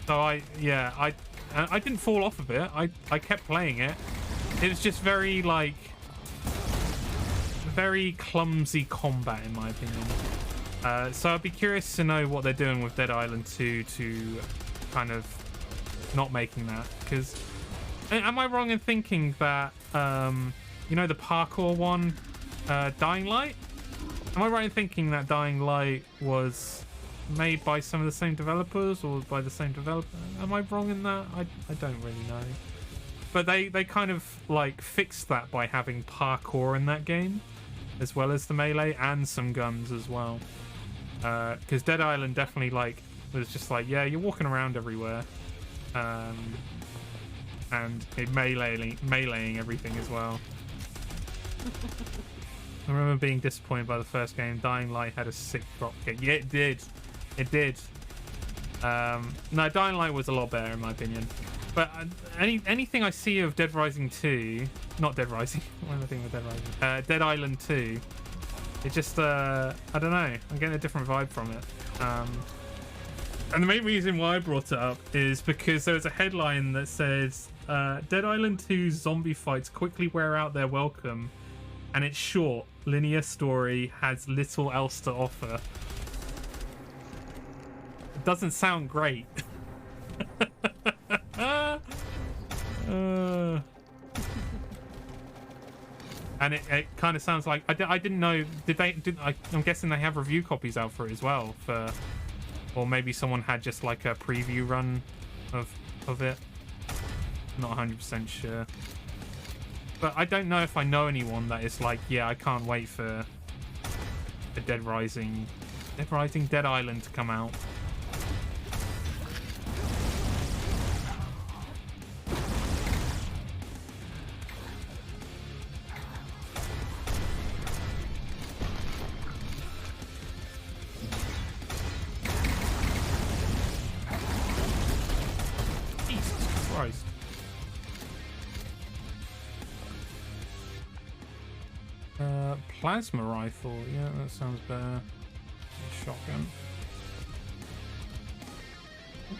I didn't fall off of it. I kept playing it. It was just very clumsy combat in my opinion. So I'd be curious to know what they're doing with Dead Island 2 to kind of not making that. Because am I wrong in thinking that you know the parkour one, Dying Light? Am I right in thinking that Dying Light was made by some of the same developers or by the same developer? Am I wrong in that? I don't really know. But they kind of like fixed that by having parkour in that game, as well as the melee and some guns as well. Because Dead Island definitely was just like, yeah, you're walking around everywhere, and it meleeing everything as well. I remember being disappointed by the first game. Dying Light had a sick dropkick. Yeah, it did. It did. No, Dying Light was a lot better in my opinion. But anything I see of Dead Rising 2, not Dead Rising. What am I thinking of Dead Rising? Dead Island 2. It just, I don't know. I'm getting a different vibe from it. And the main reason why I brought it up is because there was a headline that says, Dead Island 2 zombie fights quickly wear out their welcome, and it's short. Linear story has little else to offer. It doesn't sound great. And it kind of sounds like I didn't know. I'm guessing they have review copies out for it as well, or maybe someone had just like a preview run of it. Not 100% sure, but I don't know if I know anyone that is like, yeah, I can't wait for the Dead Island to come out. Plasma rifle, yeah, that sounds better. Shotgun.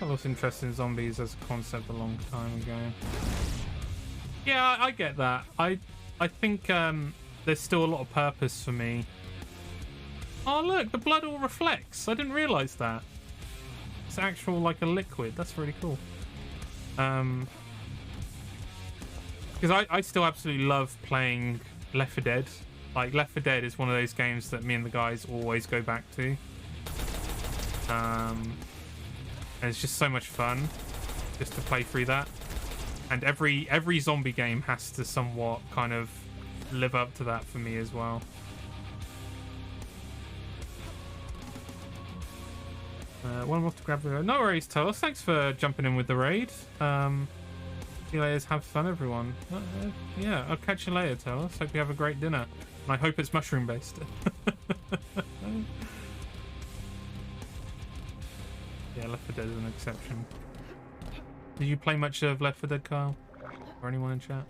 I lost interest in zombies as a concept a long time ago. Yeah, I get that. I think there's still a lot of purpose for me. Oh look, the blood all reflects. I didn't realise that. It's actual like a liquid. That's really cool. Because I still absolutely love playing Left 4 Dead. Like, Left 4 Dead is one of those games that me and the guys always go back to. And it's just so much fun just to play through that. And every zombie game has to somewhat kind of live up to that for me as well. One off to grab the... No worries, Talos. Thanks for jumping in with the raid. See you later. Have fun, everyone. Yeah, I'll catch you later, Talos. Hope you have a great dinner. And I hope it's mushroom based. Yeah, Left 4 Dead is an exception. Did you play much of Left 4 Dead, Kyle? Or anyone in chat?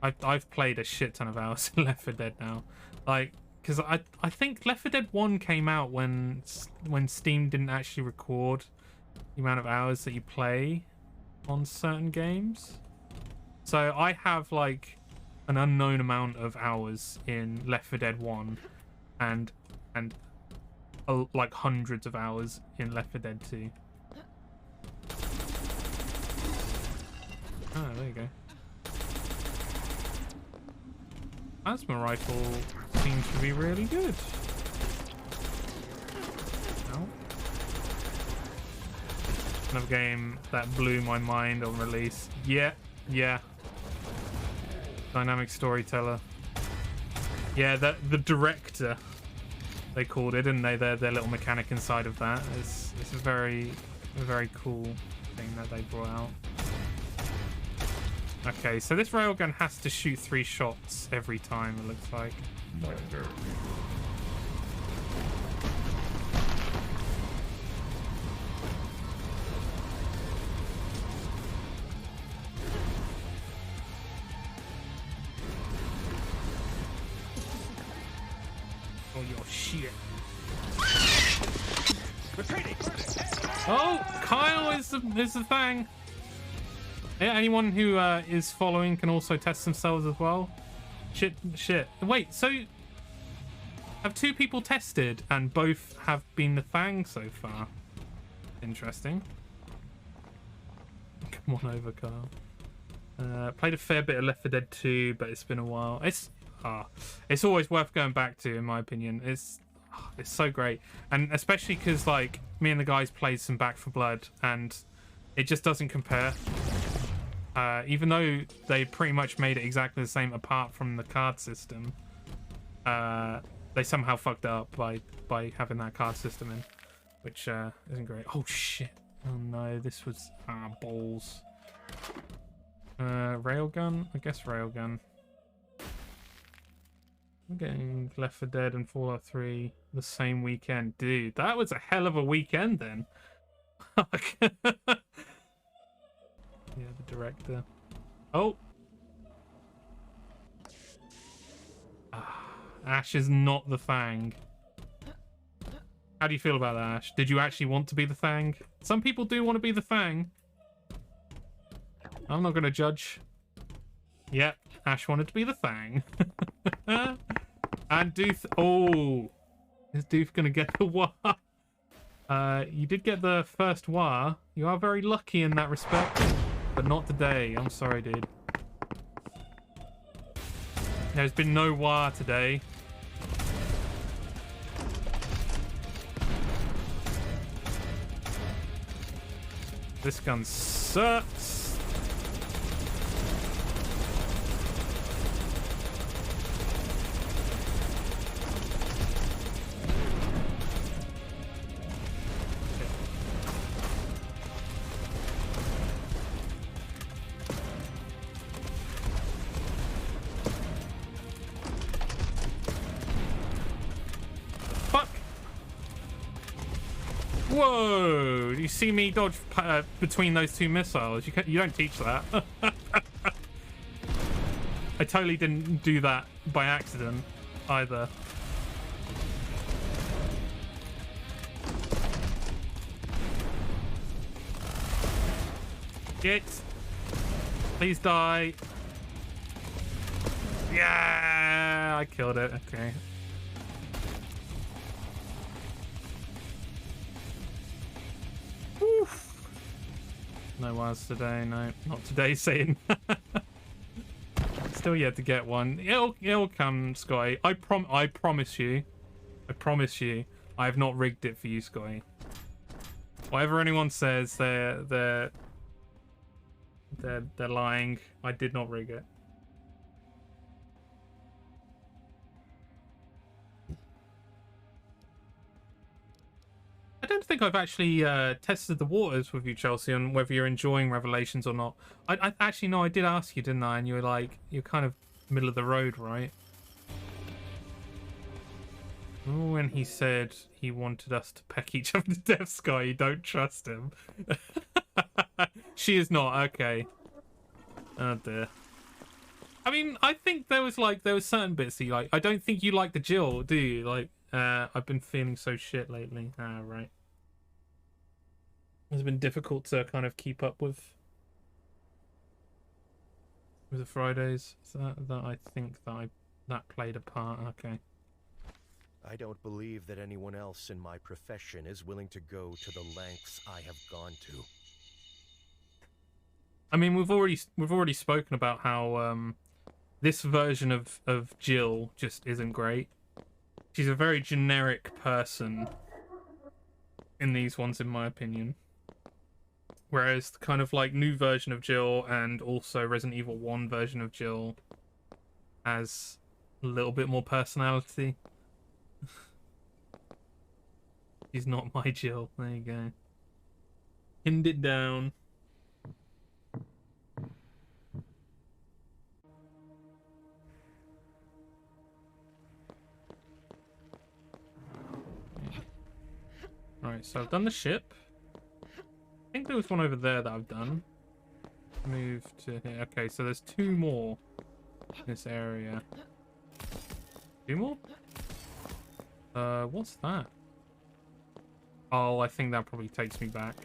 I've played a shit ton of hours in Left 4 Dead now. Like, because I think Left 4 Dead 1 came out when Steam didn't actually record the amount of hours that you play on certain games. So I have like an unknown amount of hours in Left 4 Dead 1 and like hundreds of hours in Left 4 Dead 2. Ah, there you go. Plasma rifle seems to be really good. Oh. Another game that blew my mind on release. Yeah. Dynamic storyteller. Yeah, the director, they called it, didn't they? Their little mechanic inside of that. It's a very cool thing that they brought out. Okay, so this railgun has to shoot 3 shots every time, it looks like. Oh, your shit. Oh, Kyle is the thing. Yeah, anyone who is following can also test themselves as well. Shit. Wait, so have 2 people tested and both have been the Fang so far? Interesting. Come on over, Carl. Played a fair bit of Left 4 Dead 2, but it's been a while. It's always worth going back to, in my opinion. It's so great, and especially because like me and the guys played some Back 4 Blood, and it just doesn't compare. Even though they pretty much made it exactly the same apart from the card system, they somehow fucked it up by having that card system in, which isn't great. Oh shit. Oh no, this was balls. Railgun? I guess railgun. I'm getting Left 4 Dead and Fallout 3 the same weekend. Dude, that was a hell of a weekend then. Yeah, the director. Oh! Ash is not the Fang. How do you feel about that, Ash? Did you actually want to be the Fang? Some people do want to be the Fang. I'm not going to judge. Yep, Ash wanted to be the Fang. And Dooth... Oh! Is Dooth going to get the Wah? You did get the first Wah. You are very lucky in that respect. But not today. I'm sorry, dude. There's been no Wah today. This gun sucks. Whoa! You see me dodge between those 2 missiles? You don't teach that. I totally didn't do that by accident either. Get. Please die. Yeah, I killed it. Okay. Oof. No was today. No, not today, Satan. Still yet to get one. It'll come, Scotty. I promise you. I promise you. I have not rigged it for you, Scotty. Whatever anyone says, they're lying. I did not rig it. I don't think I've actually tested the waters with you, Chelsea, on whether you're enjoying Revelations or not. I actually, no, I did ask you, didn't I? And you were like, you're kind of middle of the road, right? When he said he wanted us to peck each other to death, Sky, you don't trust him. She is not, okay. Oh dear. I mean, I think there was certain bits that you like. I don't think you like the Jill, do you? Like, I've been feeling so shit lately. Ah, right. It's been difficult to kind of keep up with the Fridays. So that I think that played a part. Okay. I don't believe that anyone else in my profession is willing to go to the lengths I have gone to. I mean, we've already spoken about how this version of Jill just isn't great. She's a very generic person in these ones, in my opinion. Whereas the kind of like new version of Jill and also Resident Evil 1 version of Jill has a little bit more personality. She's not my Jill. There you go. Pinned it down. Alright, so I've done the ship. I think there was one over there that I've done. Move to here. Okay, so there's 2 more in this area. 2 more? What's that? Oh, I think that probably takes me back.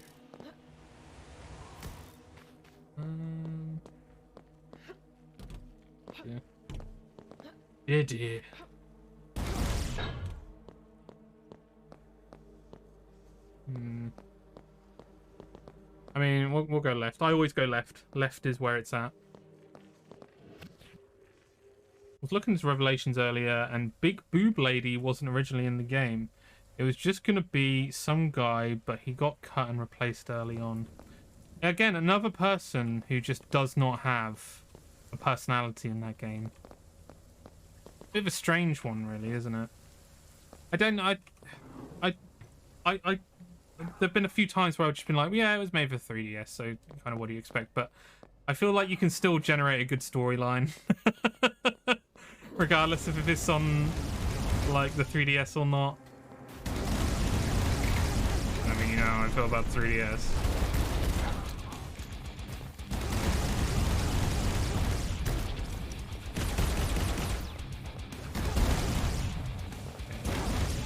Yeah. Yeah, dear. I mean, we'll go left. I always go left. Left is where it's at. I was looking at Revelations earlier, and Big Boob Lady wasn't originally in the game. It was just going to be some guy, but he got cut and replaced early on. Again, another person who just does not have a personality in that game. Bit of a strange one, really, isn't it? There've been a few times where I've just been like, yeah, it was made for 3DS, so kind of what do you expect? But I feel like you can still generate a good storyline. Regardless of if it's on, like, the 3DS or not. I mean, you know how I feel about 3DS.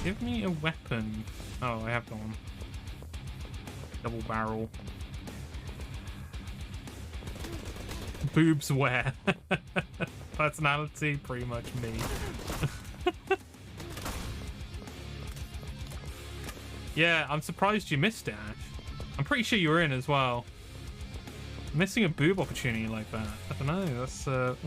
Give me a weapon. Oh, I have one. Double barrel. Boobs where? Personality, pretty much me. Yeah, I'm surprised you missed it, Ash. I'm pretty sure you were in as well. Missing a boob opportunity like that. I don't know, that's ugh.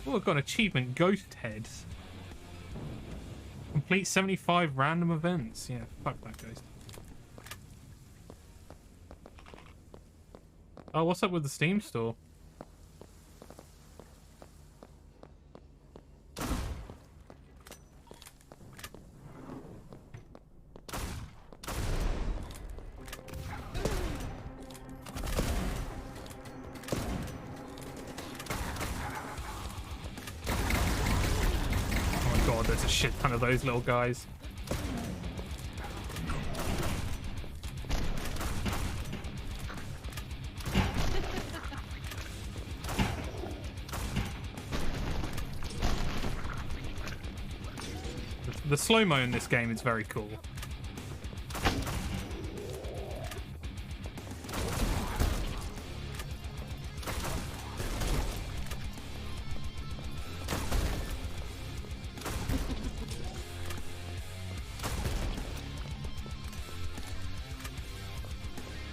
Oh, I've got an achievement, Ghost Heads. Complete 75 random events. Yeah, fuck that Ghost. Oh, what's up with the Steam store? Shit ton of those little guys. The slow-mo in this game is very cool.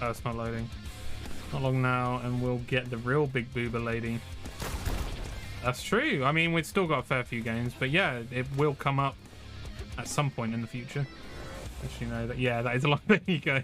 Oh, it's not loading. Not long now, and we'll get the real big boober lady. That's true. I mean, we've still got a fair few games, but yeah, it will come up at some point in the future. Actually, no, that, yeah, that is a lot. There you go.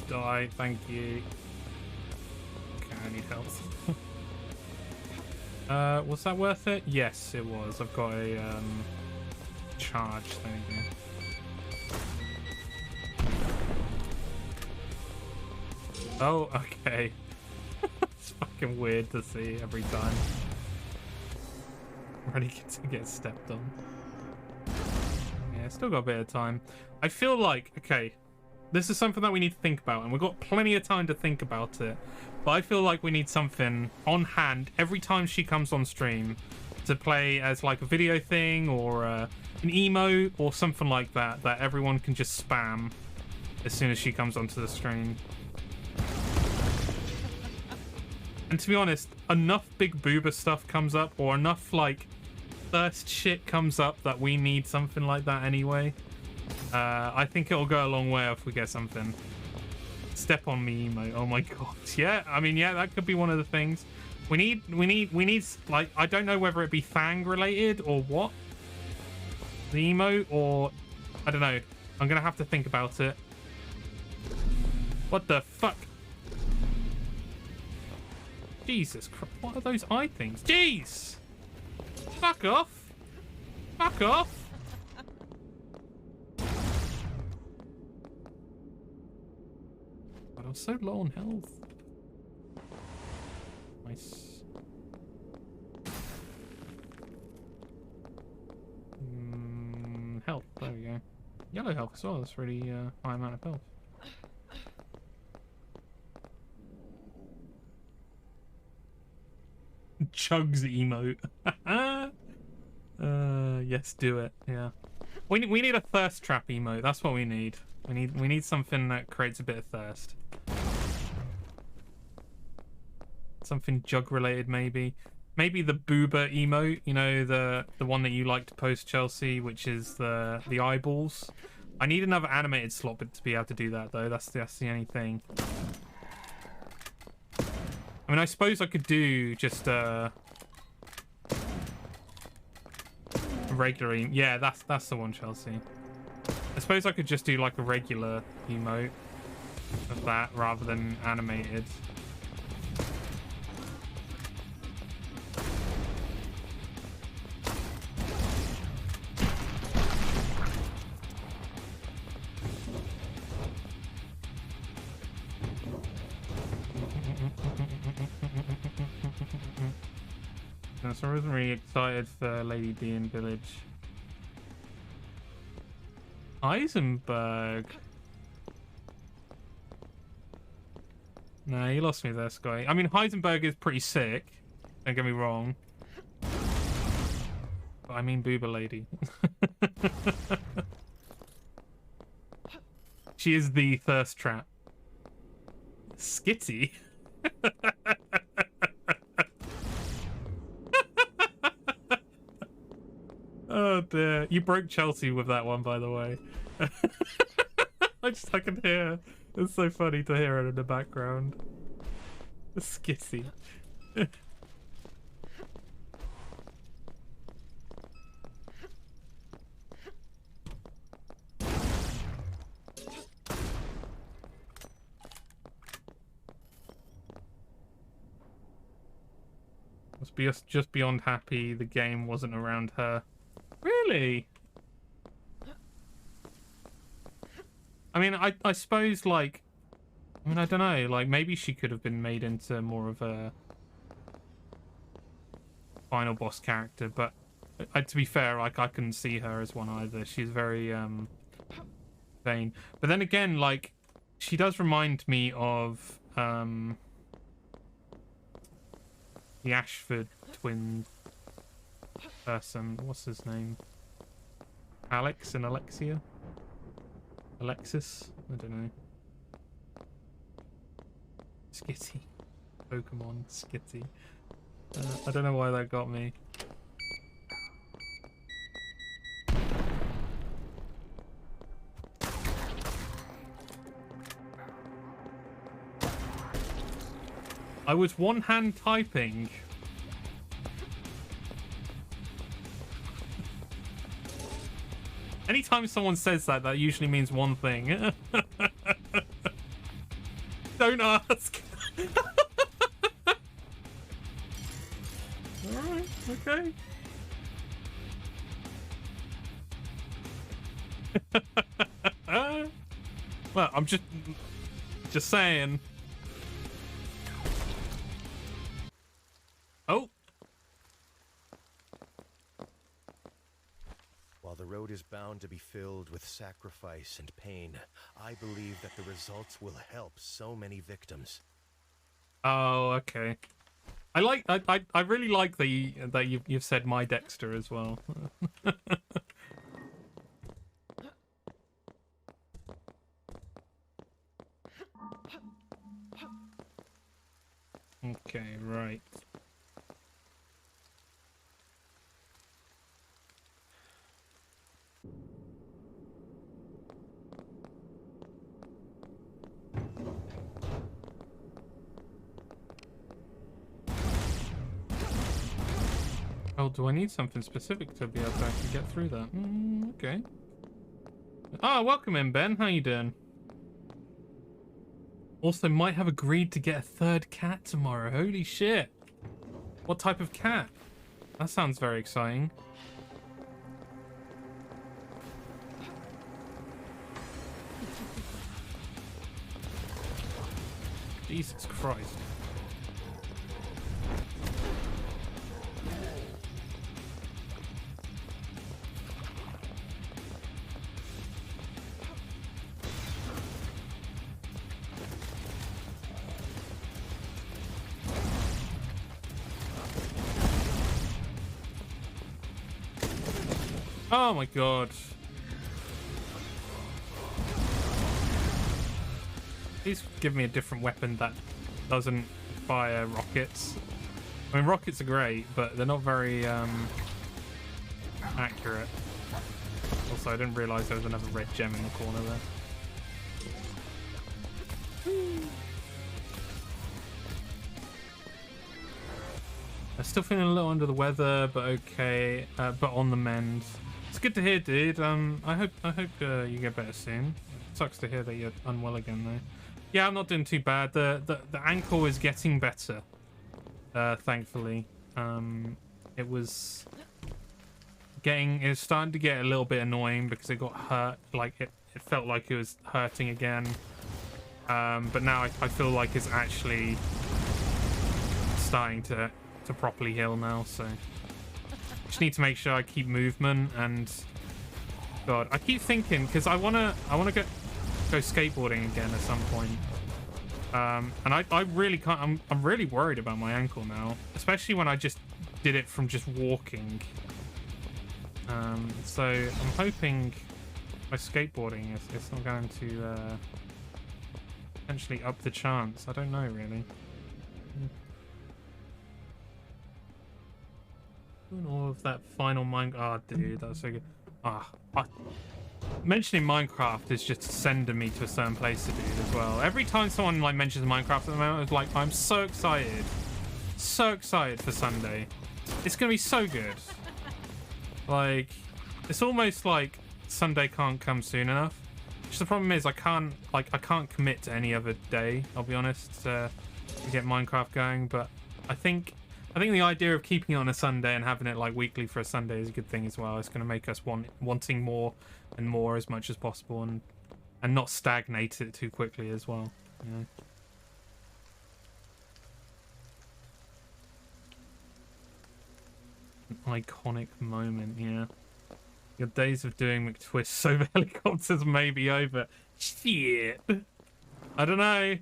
Die, thank you. Okay, I need health. Was that worth it? Yes, it was. I've got a charge. There you go. Oh, okay. It's fucking weird to see every time. Ready to get stepped on. Yeah, still got a bit of time. I feel like, okay, this is something that we need to think about, and we've got plenty of time to think about it. But I feel like we need something on hand every time she comes on stream to play as like a video thing or an emote or something like that that everyone can just spam as soon as she comes onto the stream. And to be honest, enough big boober stuff comes up, or enough like thirst shit comes up, that we need something like that anyway. I think it'll go a long way if we get something. Step on me emote. Oh my god. Yeah, I mean, yeah, that could be one of the things. We need like, I don't know whether it be Fang related or what. The emote, or I don't know. I'm gonna have to think about it. What the fuck? Jesus Christ. What are those eye things? Jeez! Fuck off! Fuck off! I was so low on health. Nice. Health, there we go. Yellow health as well, that's really high amount of health. Chugs emote. Yes, do it. Yeah. We need a thirst trap emote. That's what we need. We need something that creates a bit of thirst. Something jug related, maybe. Maybe the boober emote, you know, the one that you like to post, Chelsea, which is the eyeballs. I need another animated slot to be able to do that, though. That's the only thing. I mean, I suppose I could do just regular emote. Yeah, that's the one, Chelsea. I suppose I could just do like a regular emote of that rather than animated. So I wasn't really excited for Lady D in Village. Heisenberg. Nah, you lost me there, Sky. I mean, Heisenberg is pretty sick. Don't get me wrong. But I mean Boober Lady. She is the thirst trap. Skitty. Oh dear. You broke Chelsea with that one, by the way. I can hear. It's so funny to hear it in the background. Skitty. was just beyond happy the game wasn't around her. Really? I mean, I suppose, like, I mean, I don't know, like, maybe she could have been made into more of a final boss character, but to be fair, like, I couldn't see her as one either. She's very vain. But then again, like, she does remind me of the Ashford twin person. What's his name? Alex and Alexia? Alexis? I don't know. Skitty. Pokemon Skitty. I don't know why that got me. I was one-hand typing. Anytime someone says that, that usually means one thing. Don't ask. Alright, okay. Well, I'm just saying. Oh. While the road is bound to be filled with sacrifice and pain, I believe that the results will help so many victims. Oh, okay. I really like that you've said my Dexter as well. Okay, right. Oh, do I need something specific to be able to actually get through that? Okay. Ah, welcome in, Ben. How you doing? Also, might have agreed to get a third cat tomorrow. Holy shit. What type of cat? That sounds very exciting. Jesus Christ. Oh my god. Please give me a different weapon that doesn't fire rockets. I mean, rockets are great, but they're not very accurate. Also, I didn't realise there was another red gem in the corner there. I'm still feeling a little under the weather, but okay. But on the mend. It's good to hear, dude. I hope you get better soon. It sucks to hear that you're unwell again, though. Yeah, I'm not doing too bad. The ankle is getting better, thankfully. It was starting to get a little bit annoying because it got hurt. Like it felt like it was hurting again. But now I feel like it's actually starting to properly heal now. So just need to make sure I keep movement. And God, I keep thinking because I wanna go skateboarding again at some point. And I really can't. I'm really worried about my ankle now, especially when I just did it from just walking. So I'm hoping my skateboarding is not going to potentially up the chance. I don't know really. Doing all of that final Minecraft. Oh, dude, that was so good. Mentioning Minecraft is just sending me to a certain place to do it as well. Every time someone like mentions Minecraft at the moment, it's like I'm so excited for Sunday. It's gonna be so good. Like, it's almost like Sunday can't come soon enough. Which the problem is I can't commit to any other day. I'll be honest to get Minecraft going. But I think I think the idea of keeping it on a Sunday and having it like weekly for a Sunday is a good thing as well. It's going to make us wanting more and more as much as possible, and not stagnate it too quickly as well. You know? An iconic moment, yeah. Your days of doing McTwists over helicopters may be over. Shit. I don't know.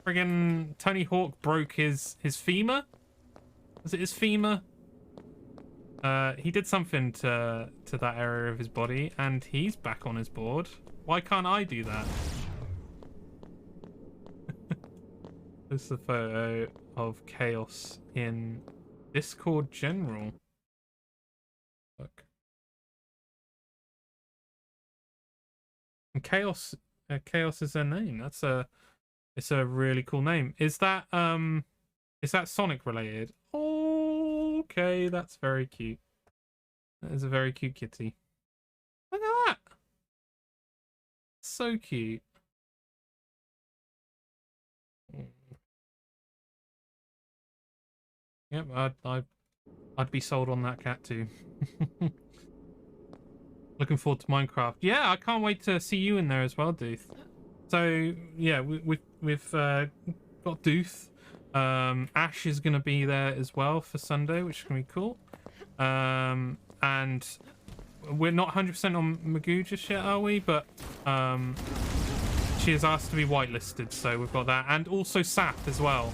Friggin' Tony Hawk broke his femur? Was it his femur? He did something to that area of his body, and he's back on his board. Why can't I do that? This is a photo of Chaos in Discord General. Look. And Chaos is their name. It's a really cool name. Is that Sonic related? Okay, that's very cute. That is a very cute kitty. Look at that. So cute. Yep, I'd be sold on that cat too. Looking forward to Minecraft. Yeah, I can't wait to see you in there as well, Dooth. So yeah, we've got Dooth. Ash is gonna be there as well for Sunday, which is gonna be cool. And we're not 100% on Magoo just yet, are we? But she has asked to be whitelisted, so we've got that, and also Sap as well.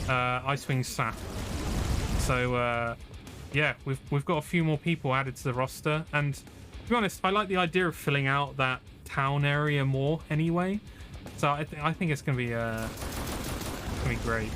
Icewing Sap. So yeah, we've got a few more people added to the roster, and to be honest, I like the idea of filling out that town area more anyway. So I think it's gonna be great.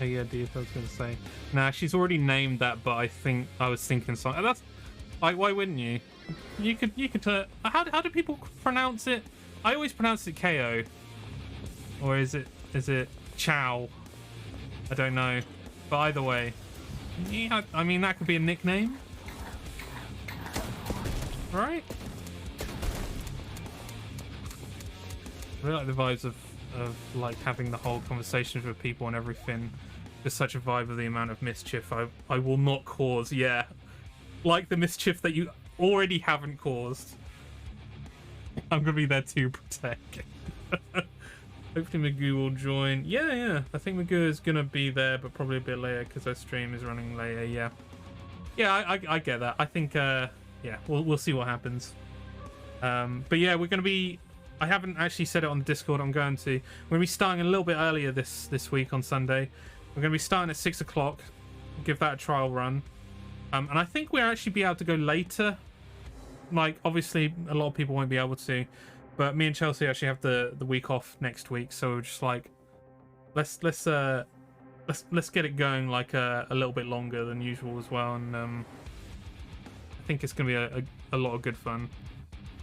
Yeah, Deep, I was gonna say. Nah, she's already named that, but I was thinking something. That's like, why wouldn't you? You could. How do people pronounce it? I always pronounce it KO, or is it Chow? I don't know, but either way, yeah. I mean, that could be a nickname, right? I really like the vibes of like having the whole conversations with people and everything. There's such a vibe of the amount of mischief I will not cause. Yeah, like the mischief that you already haven't caused. I'm gonna be there to protect. Hopefully Magoo will join. Yeah, I think Magoo is gonna be there, but probably a bit later because her stream is running later. Yeah, I get that. I think yeah, we'll see what happens. But yeah, we're gonna be. I haven't actually said it on the Discord. We're going to be starting a little bit earlier this week on Sunday. We're going to be starting at 6 o'clock. Give that a trial run. And I think we'll actually be able to go later. Like, obviously, a lot of people won't be able to. But me and Chelsea actually have the week off next week. So we're just like, let's get it going like a little bit longer than usual as well. And I think it's going to be a lot of good fun.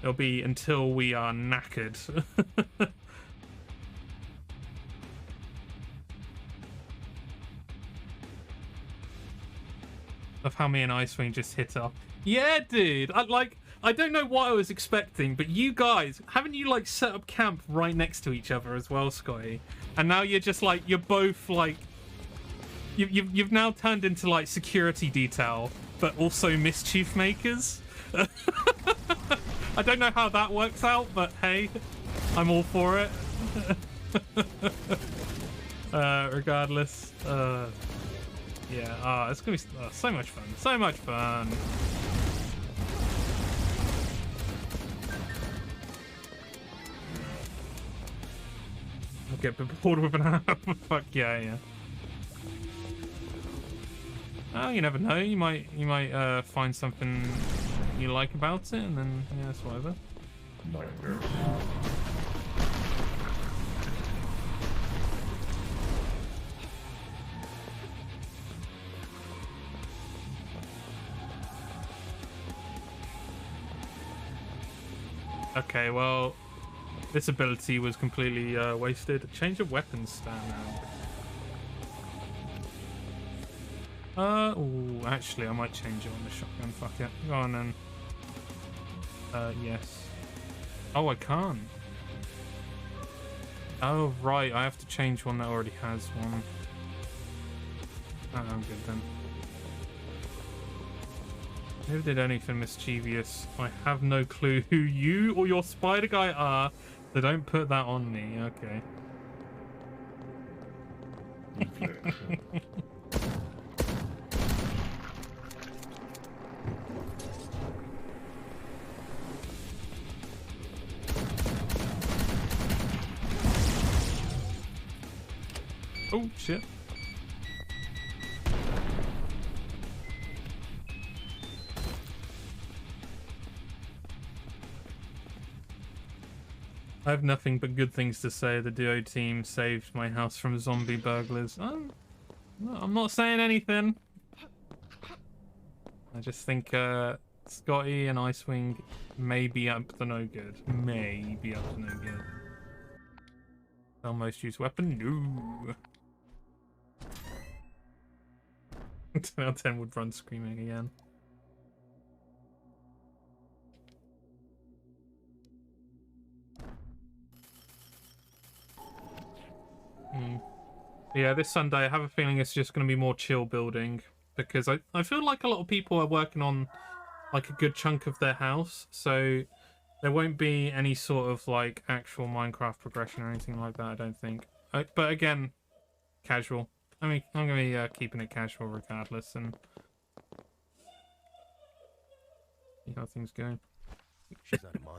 It'll be until we are knackered. Of how me and Icewing just hit up. Yeah, dude. I don't know what I was expecting, but you guys, haven't you like set up camp right next to each other as well, Scotty? And now you're just like, you're both like, you've now turned into like security detail, but also mischief makers. I don't know how that works out, but hey, I'm all for it. Regardless, yeah, it's gonna be so much fun. So much fun. I'll get bored with an hour. Fuck yeah. Oh, you never know. You might find something you like about it, and then yeah, it's whatever. Okay, well, this ability was completely wasted. Change of weapons stand now. Ooh, actually, I might change it on the shotgun. Fuck it. Go on then. Yes. Oh, I can't. Oh, right. I have to change one that already has one. Oh, I'm good then. Who did anything mischievous? I have no clue who you or your spider guy are, so don't put that on me. Okay. Oh, shit. I have nothing but good things to say. The Duo team saved my house from zombie burglars. I'm not saying anything. I just think Scotty and Icewing may be up to no good. May be up to no good. Almost use weapon? No. 10 out of 10 would run screaming again. Yeah, this Sunday I have a feeling it's just going to be more chill building, because I feel like a lot of people are working on like a good chunk of their house, so there won't be any sort of like actual Minecraft progression or anything like that, I don't think. But again, casual. I mean, I'm going to be keeping it casual regardless, and see how things go.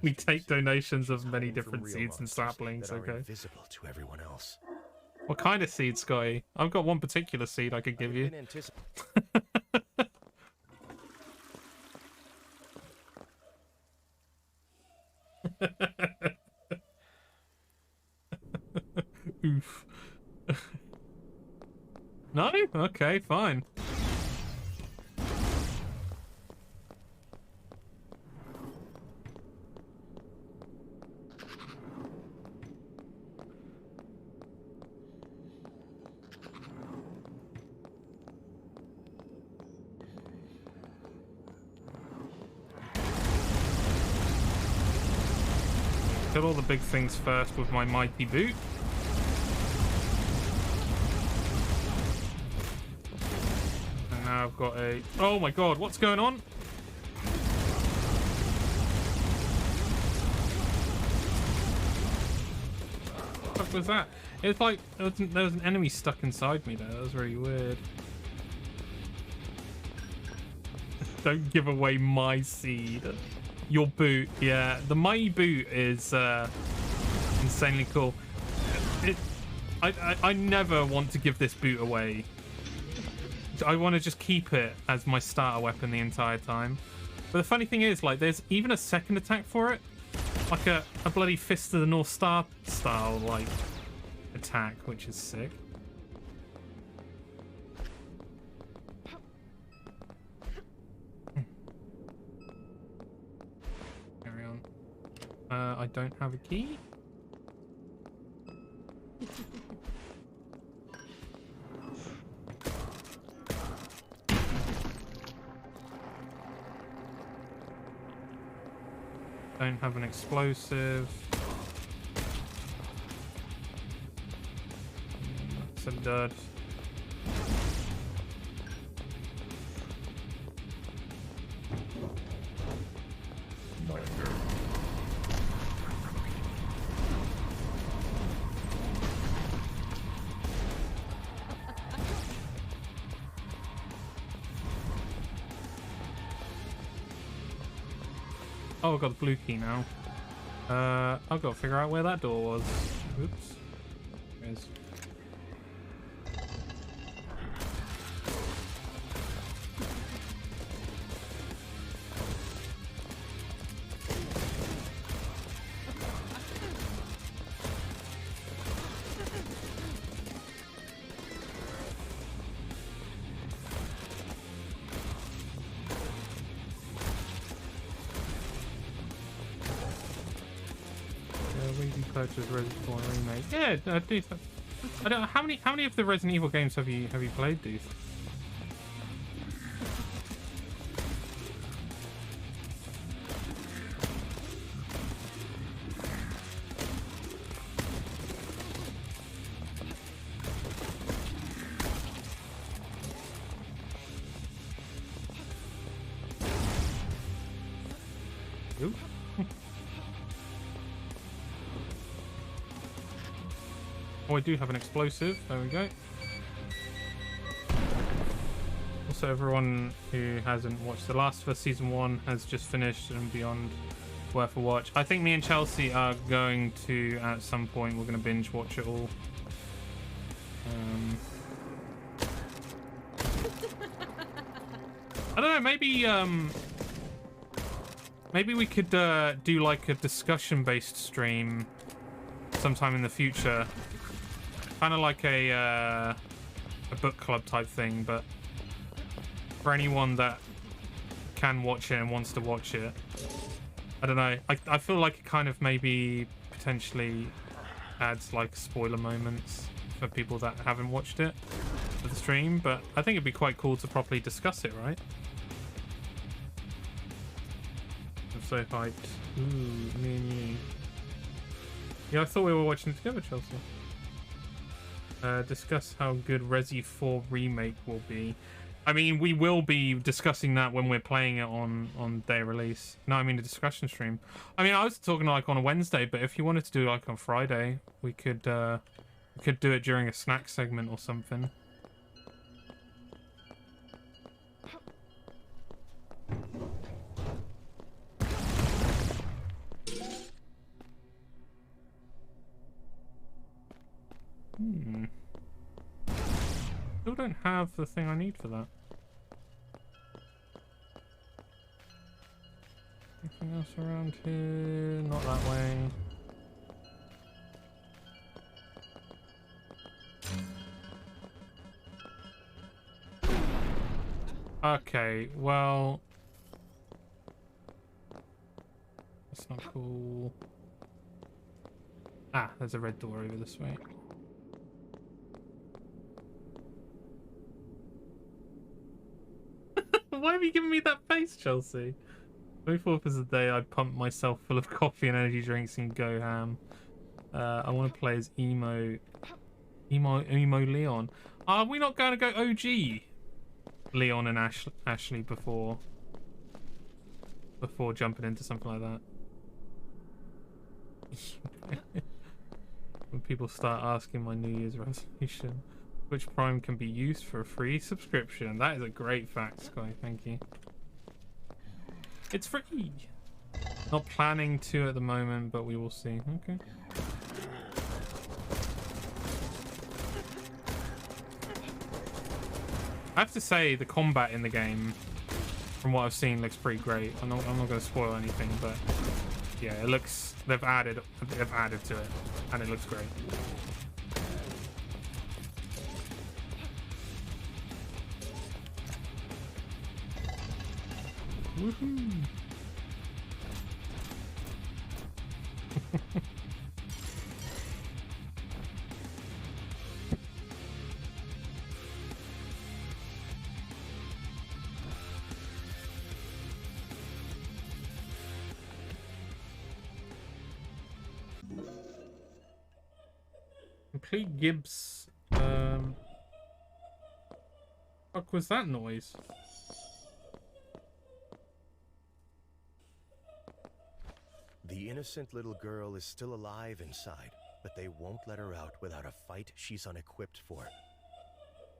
We take donations of many different seeds and saplings, okay? Invisible to everyone else. What kind of seed, Scotty? I've got one particular seed I could give you. Oof. No? Okay, fine. Kill all the big things first with my mighty boot. And now I've got a... Oh my god, what's going on? What the fuck was that? It's like there was an enemy stuck inside me there. That was really weird. Don't give away my seed. Your boot, yeah. The mighty boot is insanely cool. I never want to give this boot away. I want to just keep it as my starter weapon the entire time. But the funny thing is, like, there's even a second attack for it, like a bloody Fist of the North Star style like attack, which is sick. I don't have a key. Don't have an explosive. That's a dud. Oh, I've got the blue key now. I've got to figure out where that door was. Oops. There's... will you purchase Resident Evil Remake? Yeah, Deuce. I don't. How many of the Resident Evil games have you played, Deuce? Ooh. Oh, I do have an explosive. There we go. Also, everyone who hasn't watched The Last of Us Season 1 has just finished and beyond worth a watch. I think me and Chelsea are going to, at some point, we're going to binge watch it all. I don't know, maybe we could do like a discussion-based stream sometime in the future. Kind of like a book club type thing, but for anyone that can watch it and wants to watch it. I don't know. I feel like it kind of maybe potentially adds like spoiler moments for people that haven't watched it for the stream, but I think it'd be quite cool to properly discuss it, right? I'm so hyped. Ooh, me and you. Yeah, I thought we were watching it together, Chelsea. Discuss how good Resi 4 Remake will be. I mean, we will be discussing that when we're playing it on day of release. No, I mean a discussion stream. I mean, I was talking like on a Wednesday, but if you wanted to do like on Friday, we could do it during a snack segment or something. Still don't have the thing I need for that. Anything else around here? Not that way. Okay, well, that's not cool. Ah, there's a red door over this way. Why have you given me that face, Chelsea? 24th is the day I pump myself full of coffee and energy drinks and go ham. I want to play as emo Leon. Are we not going to go OG Leon and Ashley before jumping into something like that? When people start asking my New Year's resolution, which Prime can be used for a free subscription. That is a great fact, Sky. Thank you. It's free. Not planning to at the moment, but we will see. Okay. I have to say, the combat in the game, from what I've seen, looks pretty great. I'm not going to spoil anything, but yeah, it looks. They've added to it, and it looks great. Woohoo! Complete Gibbs. Fuck was that noise? The innocent little girl is still alive inside, but they won't let her out without a fight she's unequipped for.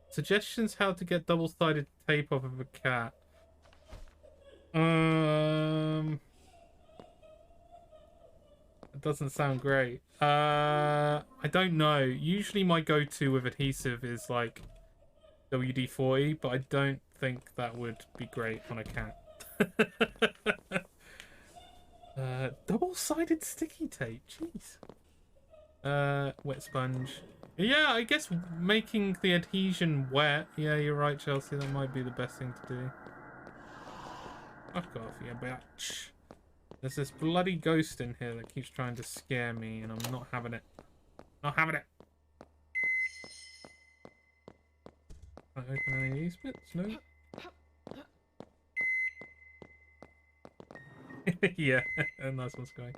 Suggestions how to get double-sided tape off of a cat. It doesn't sound great. I don't know. Usually my go-to with adhesive is like WD-40, but I don't think that would be great on a cat. Double-sided sticky tape. Jeez. Wet sponge. Yeah, I guess making the adhesion wet. Yeah, you're right, Chelsea. That might be the best thing to do. Fuck off, yeah, bitch. There's this bloody ghost in here that keeps trying to scare me, and I'm not having it. Not having it. Can I open any of these bits? No. Yeah, nice one, Sky.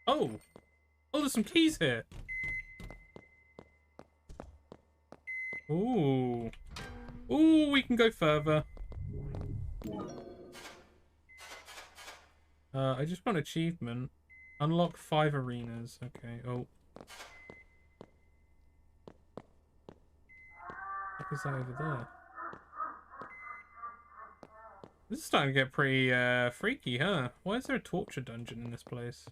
Oh! Oh, there's some keys here! Ooh. Ooh, we can go further. I just got an achievement. Unlock 5 arenas. Okay, oh. What is that over there? This is starting to get pretty freaky, huh? Why is there a torture dungeon in this place?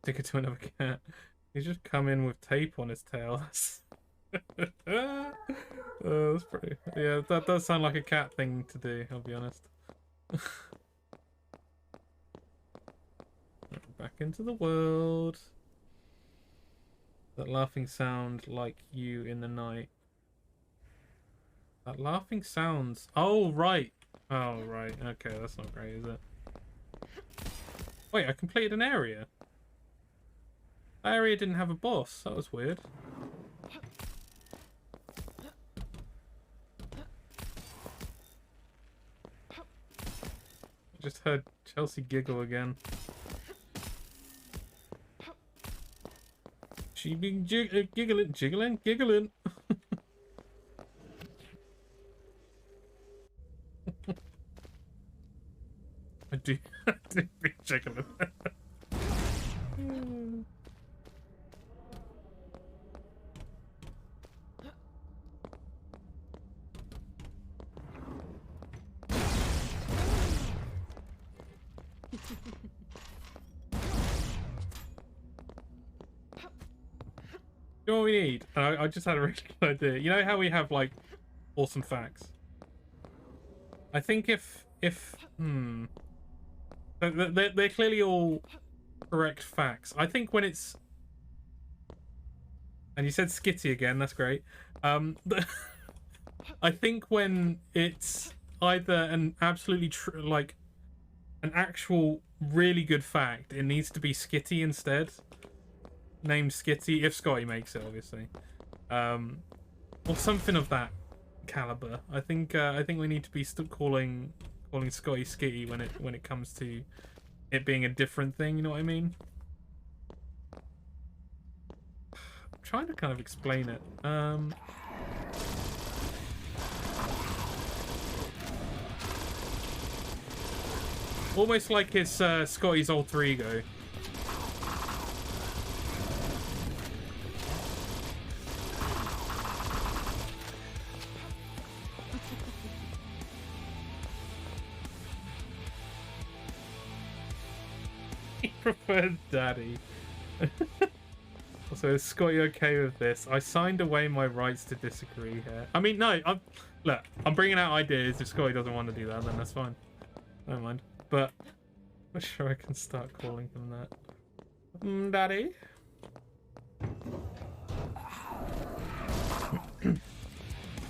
Stick it to another cat. He's just come in with tape on his tail. Oh, that's pretty. Yeah, that does sound like a cat thing to do, I'll be honest. Back into the world. That laughing sound like you in the night. That laughing sounds. Oh, right. Oh, right. Okay, that's not great, is it? Wait, I completed an area. That area didn't have a boss. That was weird. I just heard Chelsea giggle again. She been giggling, giggling. I do be jiggling. You know what we need? I just had a really good idea. You know how we have like awesome facts? I think if they're clearly all correct facts. I think when it's, and you said skitty again, that's great. I think when it's either an absolutely like an actual really good fact, it needs to be skitty instead. Named Skitty, if Scotty makes it, obviously, or something of that caliber. I think we need to be calling Scotty Skitty when it comes to it being a different thing. You know what I mean? I'm trying to kind of explain it. Almost like it's Scotty's alter ego. Preferred daddy. So is Scotty okay with this? I signed away my rights to disagree here. I mean, no, look, I'm bringing out ideas. If Scotty doesn't want to do that, then that's fine. Don't mind. But I'm sure I can start calling him that. Daddy.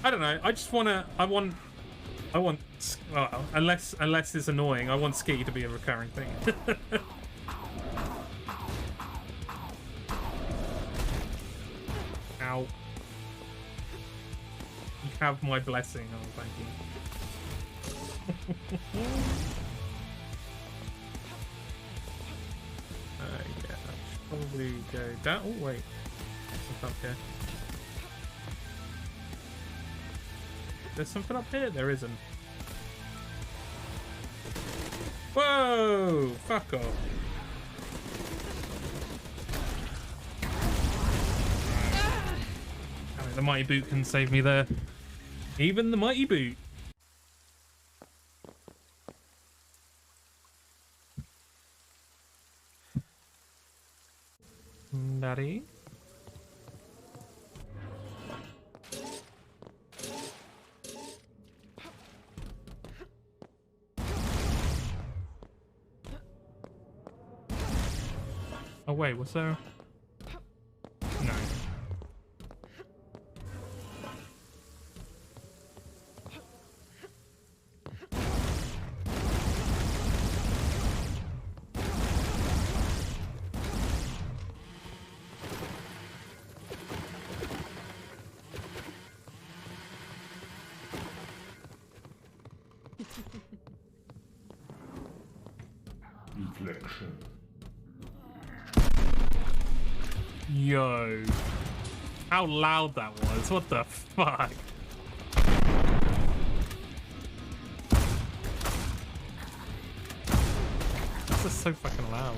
I don't know. I just wanna. I want. Unless it's annoying, I want Skitty to be a recurring thing. Ow. You have my blessing. Oh, thank you. Yeah, I should probably go down. Oh, wait. What's up here? There's something up here? There isn't. Whoa! Fuck off. The mighty boot can save me there. Even the mighty boot. Daddy. Oh wait, was there? No. Reflection. Yo. How loud that was. What the fuck? This is so fucking loud.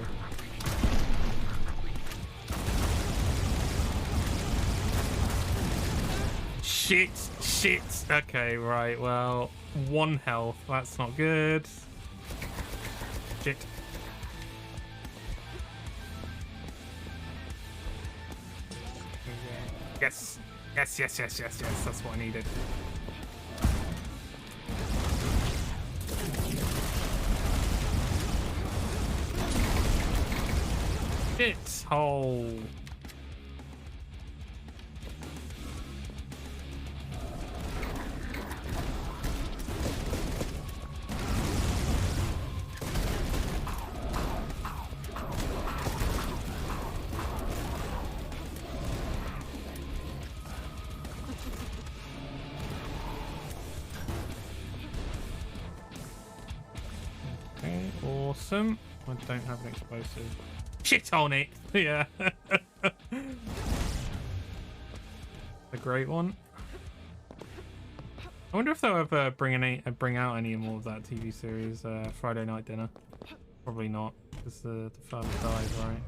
Shit. Shit. Okay, right. Well, 1 health. That's not good. Shit. Yes. Yes, yes, yes, yes, yes. That's what I needed. Shit hole. Awesome. I don't have an explosive. Shit on it! Yeah. A great one. I wonder if they'll ever bring out any more of that TV series, Friday Night Dinner. Probably not, because the father died, right?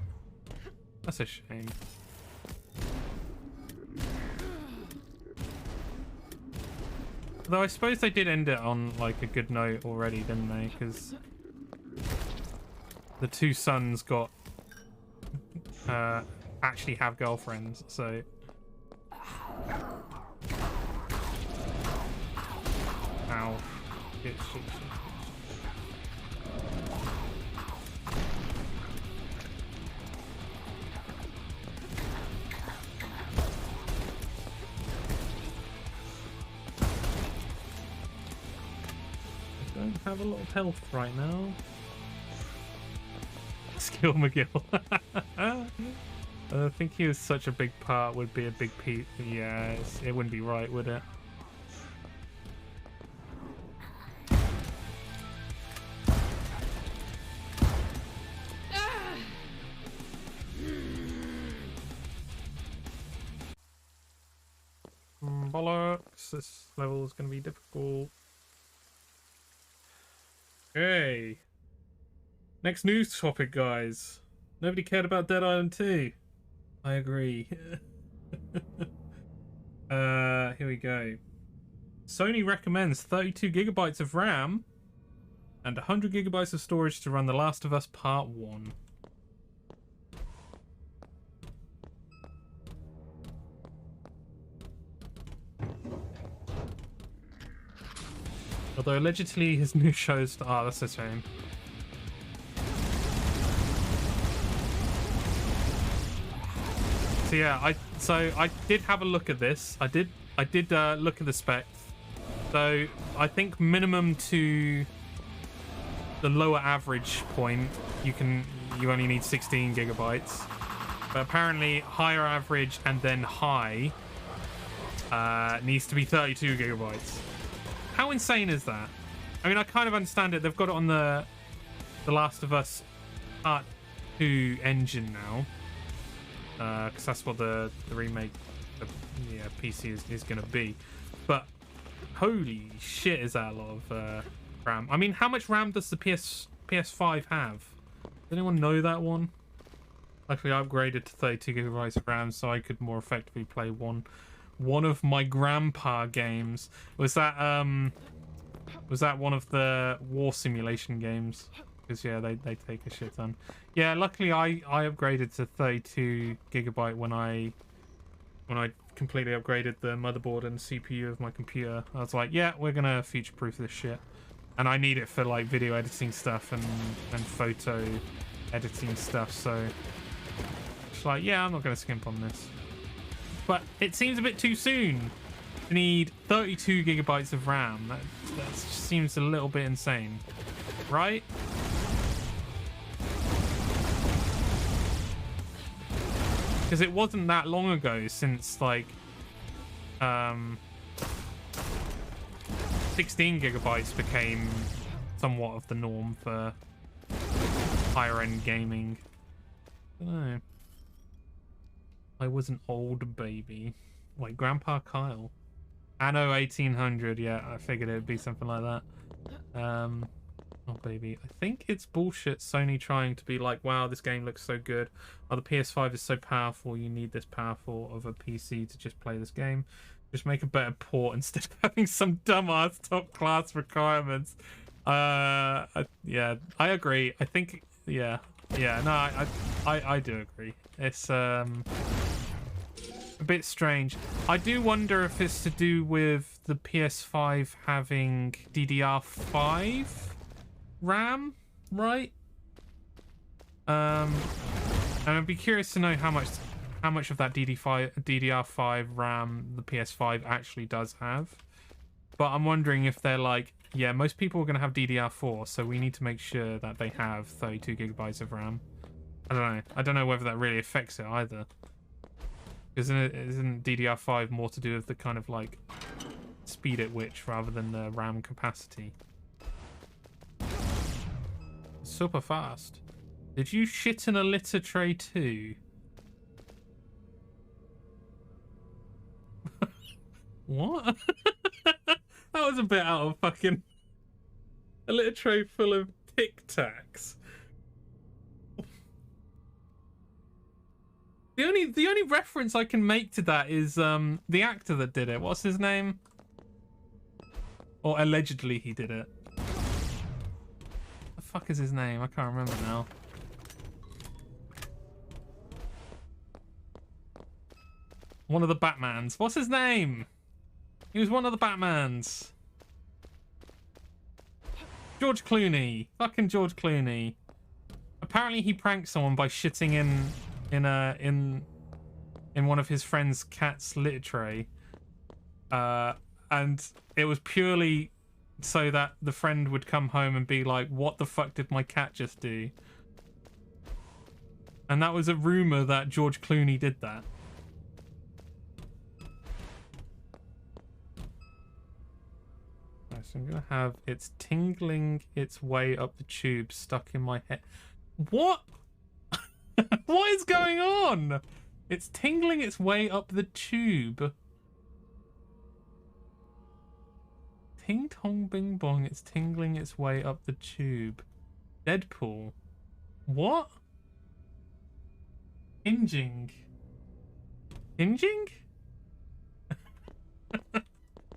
That's a shame. Though I suppose they did end it on like a good note already, didn't they? Because the 2 sons got actually have girlfriends, so ow. Shit, shit, shit. I don't have a lot of health right now. Skill McGill. I think he was such a big part, would be a big piece. Yeah, it wouldn't be right, would it? Bollocks. This level is going to be difficult. Okay. Next news topic, guys. Nobody cared about Dead Island 2. I agree. Here we go. Sony recommends 32 gigabytes of RAM and 100 gigabytes of storage to run The Last of Us Part 1. Although allegedly his new shows... Oh, that's a shame. So yeah, I did have a look at this. I did look at the specs. So I think minimum to the lower average point, you only need 16 gigabytes. But apparently higher average and then high needs to be 32 gigabytes. How insane is that? I mean, I kind of understand it. They've got it on the Last of Us Part 2 engine now. Because that's what the remake, PC is going to be. But holy shit, is that a lot of RAM? I mean, how much RAM does the PS5 have? Does anyone know that one? Luckily, I upgraded to 32 gigabytes of RAM, so I could more effectively play one one of my grandpa games. Was that one of the war simulation games? Because yeah, they take a shit ton. Yeah, luckily I upgraded to 32 gigabyte when I completely upgraded the motherboard and CPU of my computer. I was like, yeah, we're gonna future-proof this shit, and I need it for like video editing stuff and photo editing stuff. So it's like, yeah, I'm not gonna skimp on this. But it seems a bit too soon to need 32 gigabytes of RAM. That just seems a little bit insane, right? Because it wasn't that long ago since like 16 gigabytes became somewhat of the norm for higher end gaming. I don't know. I was an old baby. Like Grandpa Kyle. Anno 1800, yeah, I figured it would be something like that. Oh baby, I think it's bullshit Sony trying to be like, wow, this game looks so good. Oh, the PS5 is so powerful, you need this powerful of a PC to just play this game. Just make a better port instead of having some dumbass top class requirements. Yeah, I agree. I think, yeah, no, I do agree. It's a bit strange. I do wonder if it's to do with the PS5 having DDR5 RAM, right? And I'd be curious to know how much of that DDR5 RAM the PS5 actually does have. But I'm wondering if they're like, yeah, most people are going to have DDR4, so we need to make sure that they have 32 gigabytes of RAM. I don't know. I don't know whether that really affects it either. Isn't DDR5 more to do with the kind of like speed at which rather than the RAM capacity? Super fast. Did you shit in a litter tray too? What? That was a bit out of fucking... A litter tray full of Tic Tacs. The only reference I can make to that is the actor that did it. What's his name? Or allegedly he did it. The fuck is his name? I can't remember now. One of the Batmans. What's his name? He was one of the Batmans. George Clooney. Fucking George Clooney. Apparently he pranked someone by shitting in one of his friend's cat's litter tray. And it was purely so that the friend would come home and be like, what the fuck did my cat just do? And that was a rumor that George Clooney did that. So I'm gonna have it's tingling its way up the tube stuck in my head. What? What is going on? It's tingling its way up the tube. Ting tong bing bong, it's tingling its way up the tube. Deadpool. What? Hinging. Hinging?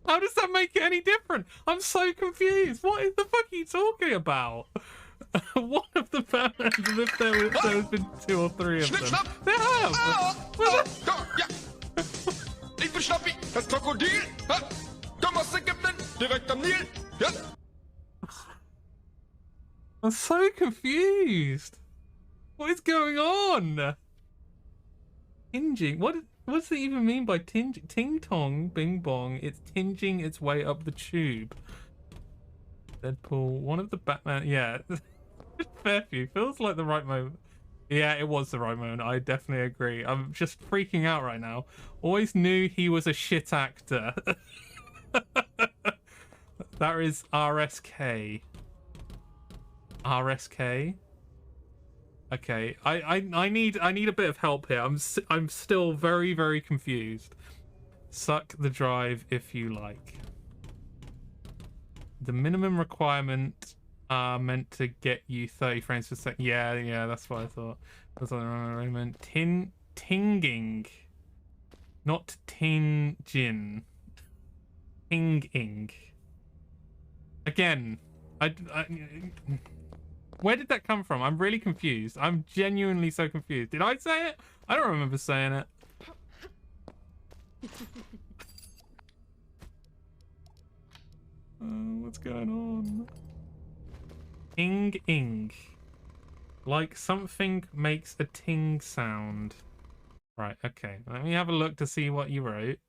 How does that make it any different? I'm so confused. What the fuck are you talking about? One of the Batmans, if there's been 2 or 3 of them. There have! Ich bin Schnappi, das Krokodil! Thomas Ägypten, direkt am Nil! I'm so confused. What is going on? Hinging? What does it even mean by ting tong bing bong? It's tinging its way up the tube. Deadpool, one of the Batman. Yeah, Fairview feels like the right moment. Yeah, it was the right moment. I definitely agree. I'm just freaking out right now. Always knew he was a shit actor. That is RSK. RSK. Okay, I need a bit of help here. I'm still very, very confused. Suck the drive if you like. The minimum requirement are meant to get you 30 frames per second. Yeah, that's what I thought. That's what I meant. Tinging. Not Ting Jin. Ting Ing. Again, where did that come from? I'm really confused. I'm genuinely so confused. Did I say it? I don't remember saying it. What's going on? Ing ing. Like something makes a ting sound. Right, okay. Let me have a look to see what you wrote.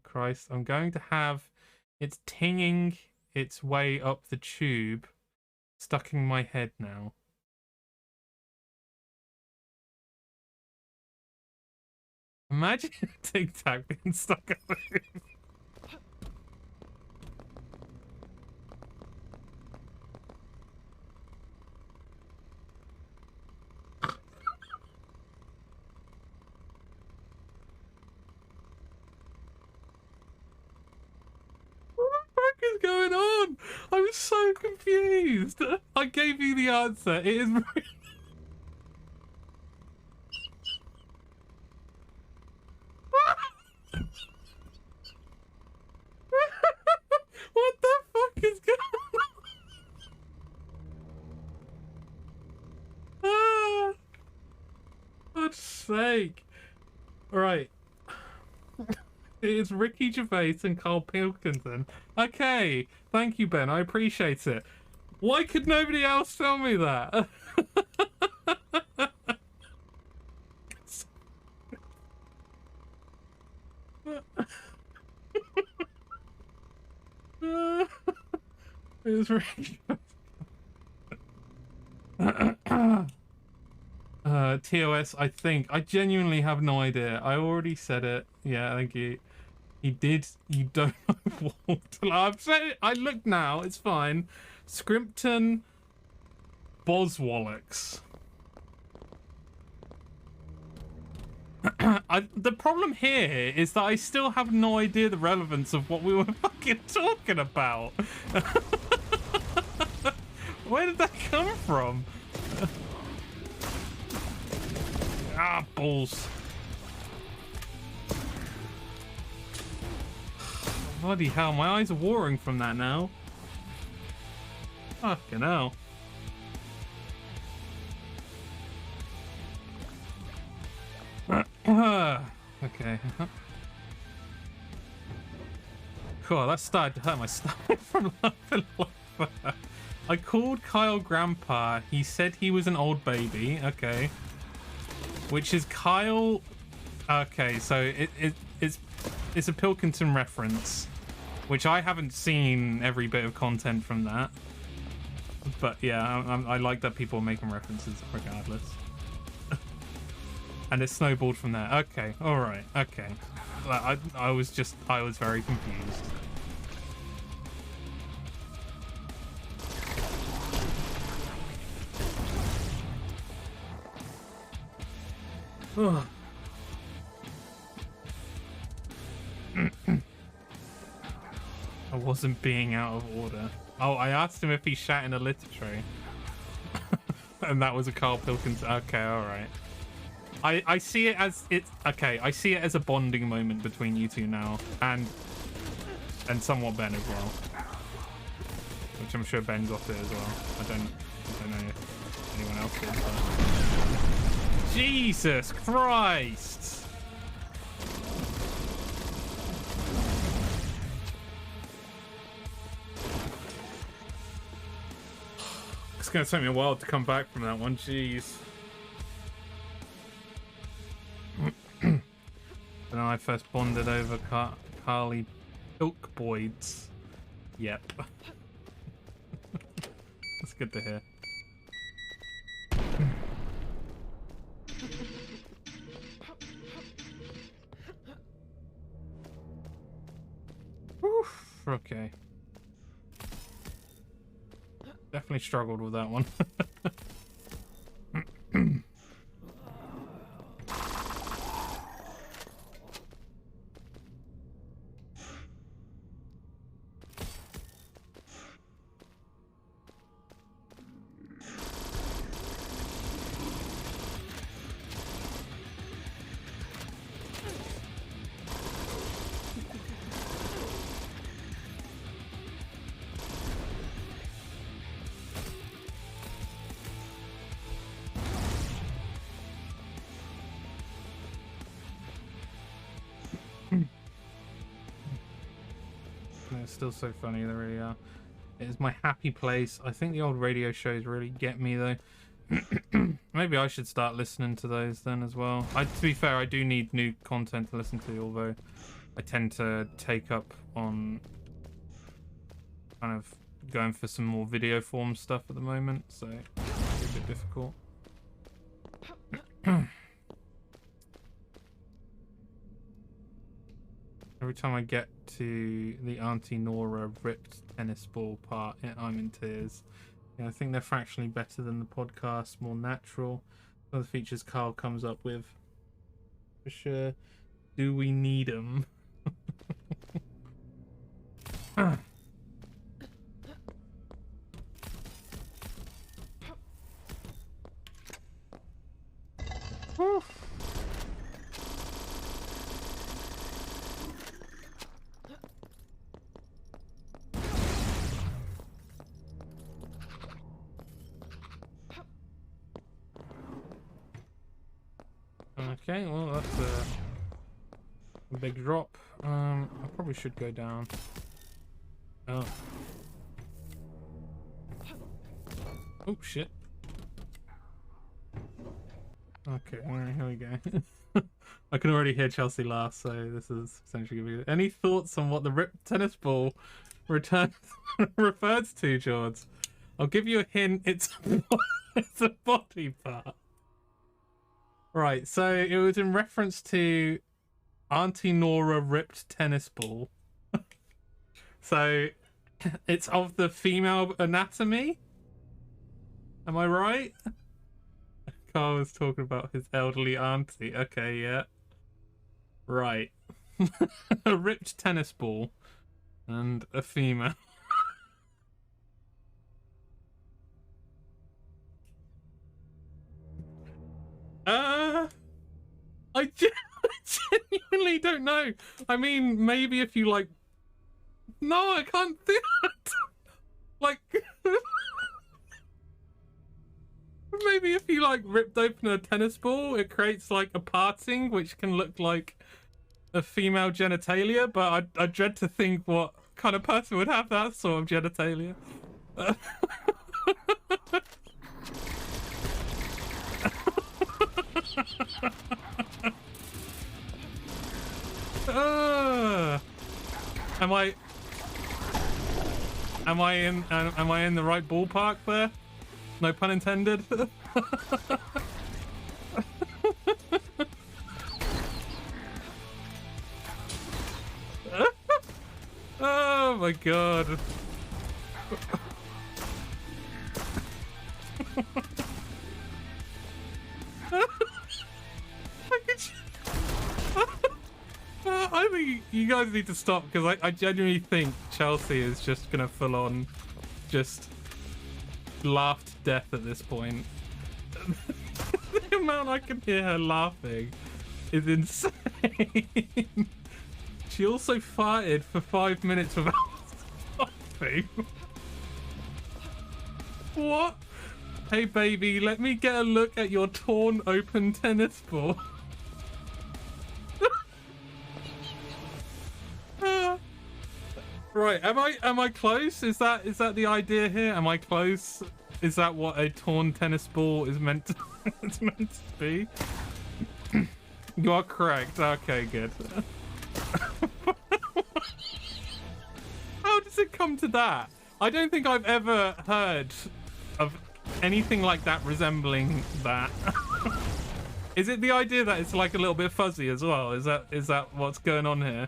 Christ, I'm going to have it's tinging its way up the tube, stuck in my head now. Imagine a Tic Tac being stuck up the tube. Is going on? I'm so confused. I gave you the answer. It is really... What the fuck is going on? Ah, God's sake. Right. It's Ricky Gervais and Carl Pilkington. Okay, thank you, Ben. I appreciate it. Why could nobody else tell me that? It's Ricky. TOS, I think. I genuinely have no idea. I already said it. Yeah, thank you. He did. You don't know what. I've said it. I looked now. It's fine. Scrimpton Boswallocks. The problem here is that I still have no idea the relevance of what we were fucking talking about. Where did that come from? Ah, balls. Bloody hell, my eyes are watering from that now. Fucking hell. Okay. Cool, that started to hurt my stomach from laughing. I called Kyle Grandpa. He said he was an old baby. Okay. Which is Kyle... Okay, so it's a Pilkington reference. Which I haven't seen every bit of content from that. But yeah, I like that people are making references regardless. And it snowballed from there. Okay, alright, okay. I was very confused. I wasn't being out of order. Oh, I asked him if he shat in a litter tray. And that was a Carl Pilkington. Okay, alright. I see it as okay, I see it as a bonding moment between you two now, and somewhat Ben as well. Which I'm sure Ben got it as well. I don't know if anyone else did, but... Jesus Christ! It's gonna take me a while to come back from that one, jeez. And I first bonded over Carly Pilk Boyds. Yep. That's good to hear. Oof, okay. Definitely struggled with that one. They're still so funny, they really are. It is my happy place. I think the old radio shows really get me though. Maybe I should start listening to those then as well. To be fair, I do need new content to listen to, although I tend to take up on kind of going for some more video form stuff at the moment, so it's a bit difficult. Every time I get to the Auntie Nora ripped tennis ball part, I'm in tears. Yeah, I think they're fractionally better than the podcast, more natural. Some of the features Carl comes up with, for sure. Do we need them? Okay, well that's a big drop. I probably should go down. Oh. Oh shit. Okay, alright, here we go. I can already hear Chelsea laugh, so this is essentially gonna be. Any thoughts on what the ripped tennis ball refers to, George? I'll give you a hint. It's a body part. Right, so it was in reference to Auntie Nora ripped tennis ball. So it's of the female anatomy. Am I right? Carl was talking about his elderly auntie. Okay, yeah. Right. A ripped tennis ball and a female. I genuinely don't know. I mean, maybe if you like. No, I can't do that. Like, maybe if you like ripped open a tennis ball, it creates like a parting, which can look like a female genitalia. But I dread to think what kind of person would have that sort of genitalia. Am I in the right ballpark there? No pun intended. Oh my god. I think you guys need to stop, because I genuinely think Chelsea is just gonna full on just laugh to death at this point. The amount I can hear her laughing is insane. She also farted for 5 minutes without stopping. What? Hey baby, let me get a look at your torn open tennis ball. Right, am I close? Is that the idea here? Am I close? Is that what a torn tennis ball is meant to it's meant to be? You are correct. Okay, good. How does it come to that? I don't think I've ever heard of anything like that resembling that. Is it the idea that it's like a little bit fuzzy as well? Is that what's going on here?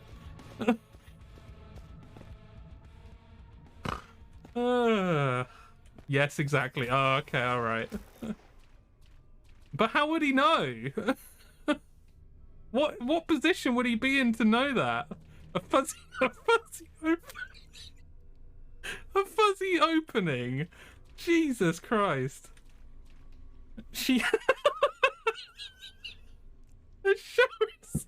Yes, exactly. Oh, okay, all right. But how would he know? What position would he be in to know that? A fuzzy opening. Jesus Christ. She. The show is.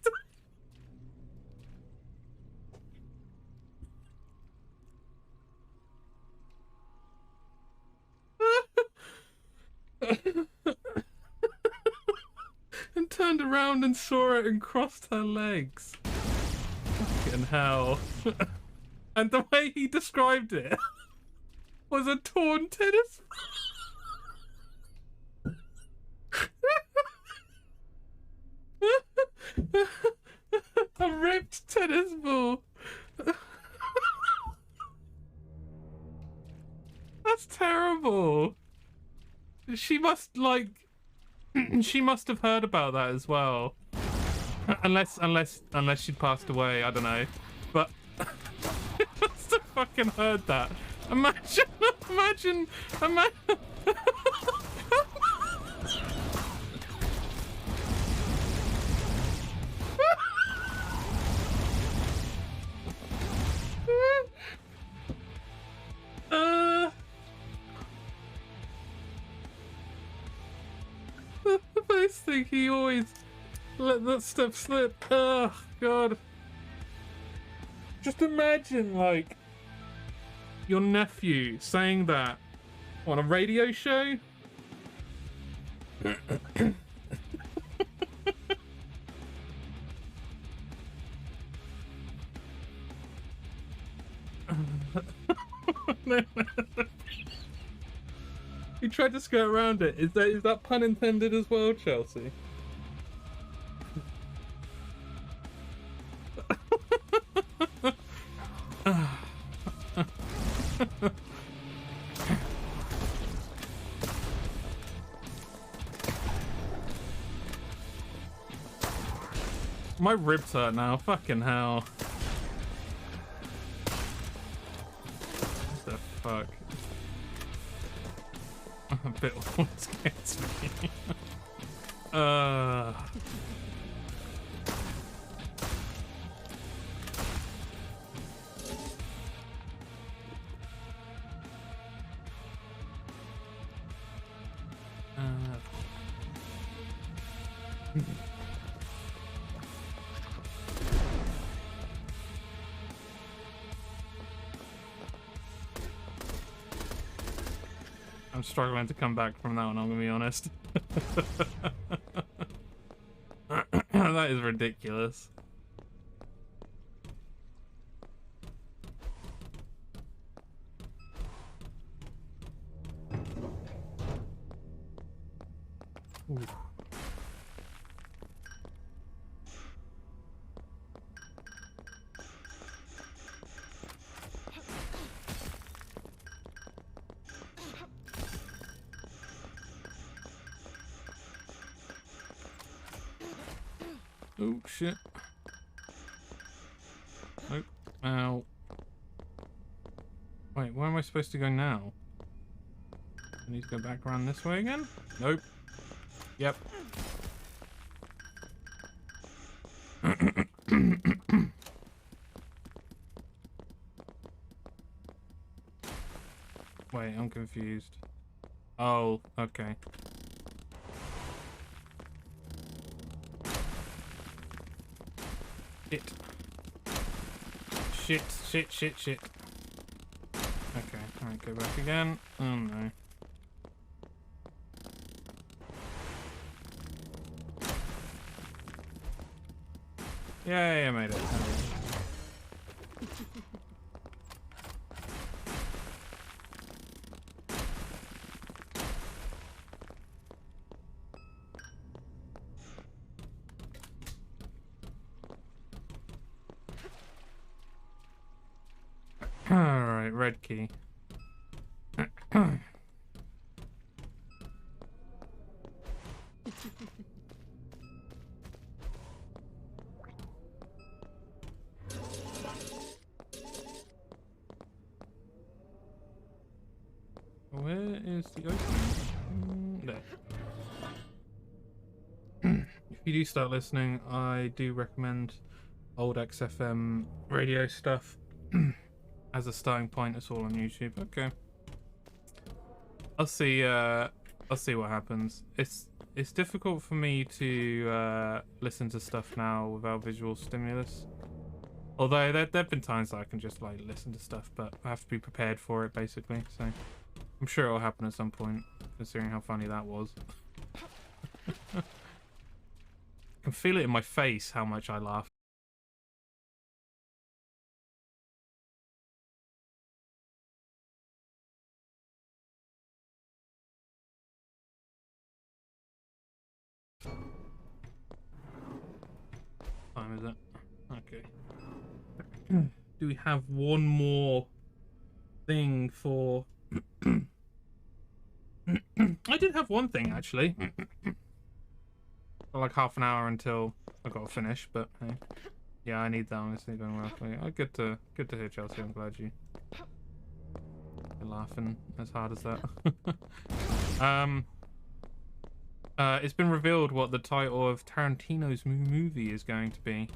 And turned around and saw it and crossed her legs. Fucking hell. And the way he described it was a torn tennis. A ripped tennis ball. That's terrible. She must she must have heard about that as well. Unless she'd passed away, I don't know. But she must have fucking heard that. Imagine. The best thing, he always let that stuff slip. Oh god. Just imagine like your nephew saying that on a radio show. He tried to skirt around it. Is that pun intended as well, Chelsea? My ribs hurt now. Fucking hell. What the fuck? A bit always gets me. I'm struggling to come back from that one, I'm gonna be honest. That is ridiculous. Ooh. Oh shit. Nope. Ow. Wait, where am I supposed to go now? I need to go back around this way again? Nope. Yep. Wait, I'm confused. Oh, okay. Shit. Okay, alright, go back again. Oh no. Yay, I made it. Alright, red key. Where is the opening? There. If you do start listening, I do recommend old XFM radio stuff as a starting point. It's all on YouTube. Okay. I'll see what happens. It's difficult for me to listen to stuff now without visual stimulus. Although there've been times that I can just like listen to stuff, but I have to be prepared for it basically. So I'm sure it'll happen at some point, considering how funny that was. I can feel it in my face how much I laughed. time is it? Okay. Do we have one more thing for... I did have one thing, actually. For like half an hour until I got to finish, but hey. Yeah, I need that, honestly, going well for you. Oh, good to hear, Chelsea. I'm glad you're laughing as hard as that. It's been revealed what the title of Tarantino's movie is going to be.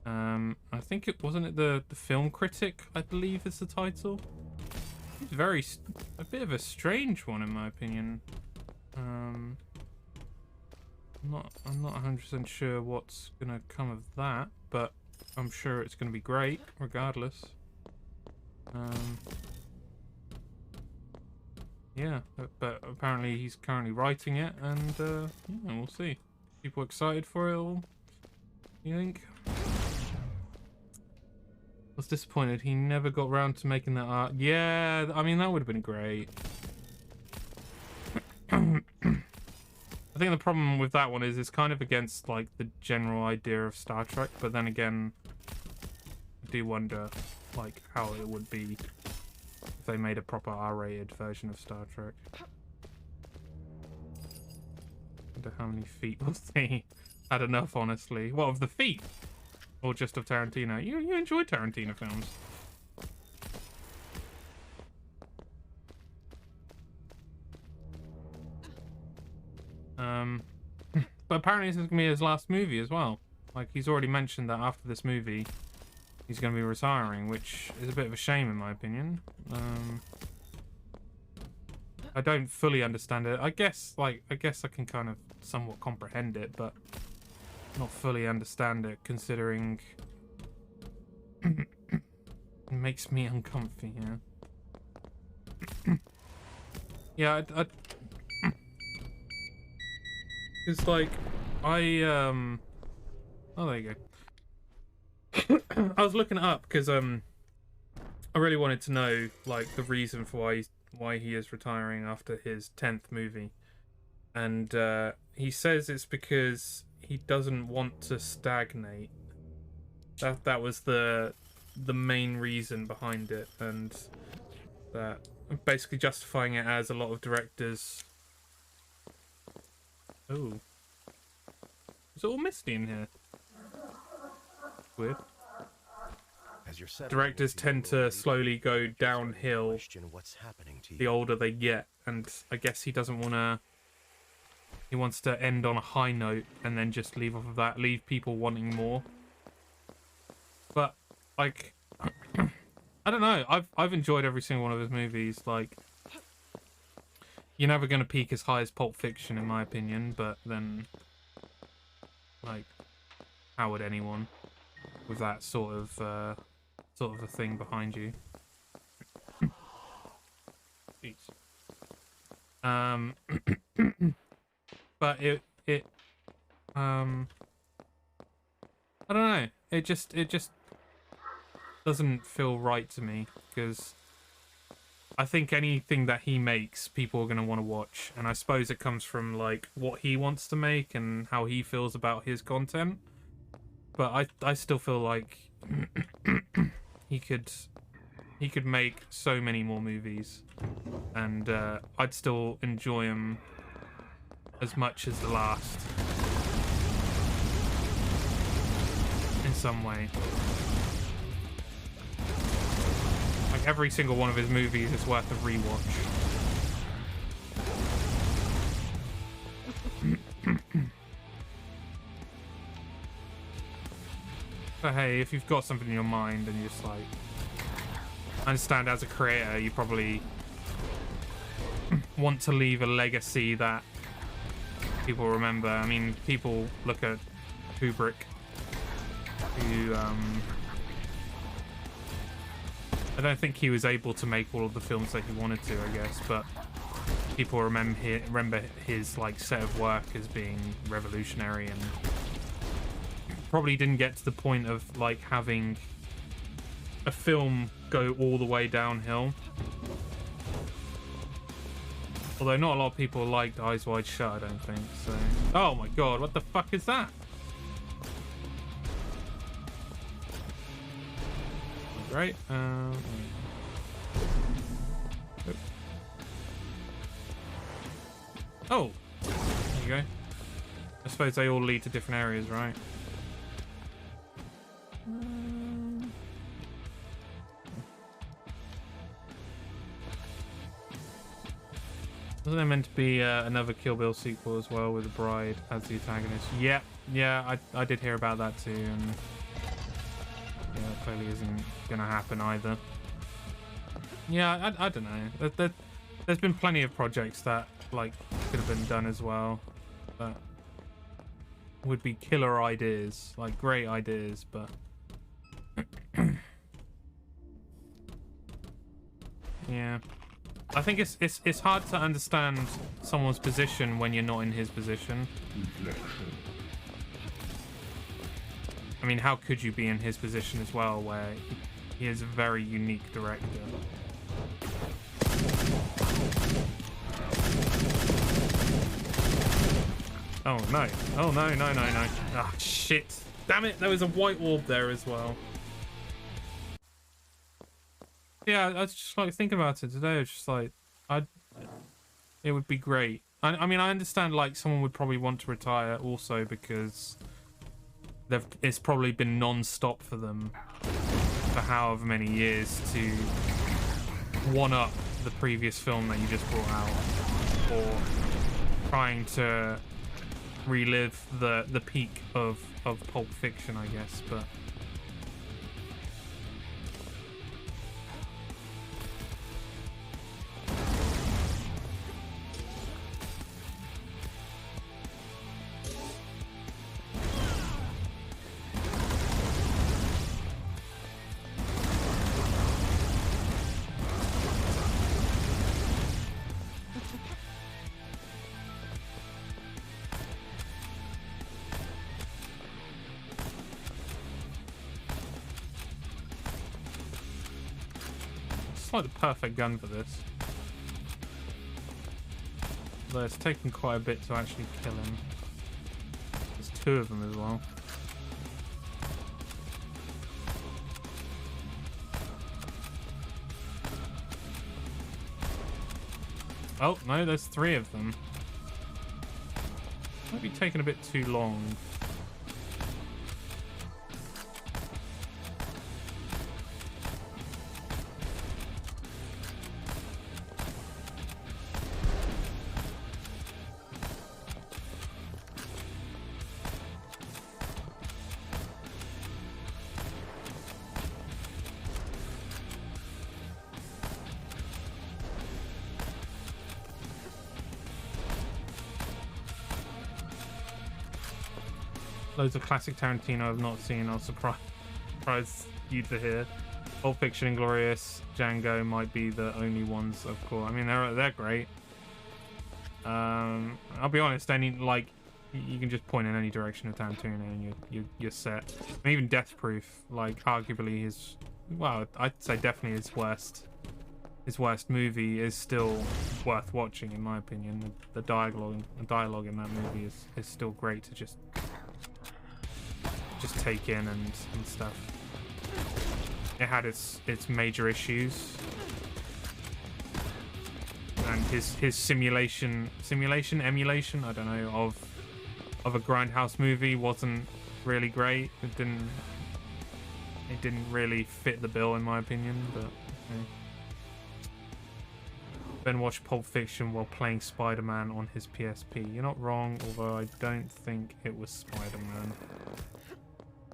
I think it wasn't the film critic, I believe is the title. It's a bit of a strange one in my opinion. I'm not 100% sure what's gonna come of that, but I'm sure it's gonna be great regardless. Yeah, but apparently he's currently writing it, and yeah, we'll see. People excited for it all? You think? I was disappointed he never got round to making that art. Yeah, I mean, that would have been great. I think the problem with that one is it's kind of against, like, the general idea of Star Trek, but then again, I do wonder, like, how it would be if they made a proper R-rated version of Star Trek. I wonder how many feet was they had enough, honestly. What, of the feet? Or just of Tarantino? You enjoy Tarantino films. But apparently this is gonna be his last movie as well. Like, he's already mentioned that after this movie he's gonna be retiring, which is a bit of a shame in my opinion. I don't fully understand it. I guess I can kind of somewhat comprehend it, but not fully understand it, considering it makes me uncomfy, yeah. Yeah, it's like, oh, there you go. I was looking it up because I really wanted to know, like, the reason for why he is retiring after his 10th movie, and he says it's because he doesn't want to stagnate. That was the main reason behind it, and that basically justifying it as a lot of directors. Oh, is it all misty in here? Weird. Directors tend to slowly go downhill the older they get, and I guess he doesn't want to. He wants to end on a high note and then just leave off of that, leave people wanting more. But, like, I don't know. I've enjoyed every single one of his movies. Like, you're never going to peak as high as Pulp Fiction, in my opinion. But then, like, how would anyone with that sort of a thing behind you? Jeez. But I don't know. It just doesn't feel right to me, because I think anything that he makes, people are going to want to watch, and I suppose it comes from, like, what he wants to make and how he feels about his content. But I still feel like he could make so many more movies, and I'd still enjoy him as much as the last, in some way. Like, every single one of his movies is worth a rewatch. But hey, if you've got something in your mind and you're just like, I understand as a creator you probably want to leave a legacy that people remember. I mean, people look at Kubrick, who I don't think he was able to make all of the films that he wanted to, I guess, but people remember his, like, set of work as being revolutionary, and probably didn't get to the point of, like, having a film go all the way downhill. Although not a lot of people liked Eyes Wide Shut, I don't think, so... Oh my god, what the fuck is that? Right. Oh, there you go. I suppose they all lead to different areas, right? Wasn't there meant to be another Kill Bill sequel as well with the bride as the antagonist? Yeah, I did hear about that too, and yeah, that clearly isn't gonna happen either. Yeah, I don't know. There's been plenty of projects that like could have been done as well, that would be killer ideas, like great ideas, but yeah. I think it's hard to understand someone's position when you're not in his position. Reflection. I mean, how could you be in his position as well, where he is a very unique director? Oh no! Oh no! No! Ah, shit! Damn it! There was a white orb there as well. Yeah, I was just like thinking about it today. I was just like, it would be great. I mean, I understand like someone would probably want to retire also because it's probably been non-stop for them for however many years to one up the previous film that you just brought out, or trying to relive the peak of Pulp Fiction, I guess, but. Like the perfect gun for this. Though it's taken quite a bit to actually kill him. There's two of them as well. Oh no, there's three of them. Might be taking a bit too long. Loads of classic Tarantino I've not seen. I'll surprise you to hear. Pulp Fiction, Inglourious, Django might be the only ones, of course. I mean, they're great. I'll be honest. You can just point in any direction of Tarantino and you're set. And even Death Proof, like arguably I'd say definitely his worst movie is still worth watching in my opinion. The dialogue in that movie is still great to just take in and stuff. It had its major issues, and his emulation, I don't know, of a grindhouse movie wasn't really great. It didn't really fit the bill in my opinion, but okay. Ben watched Pulp Fiction while playing Spider-Man on his PSP. You're not wrong, although I don't think it was Spider-Man.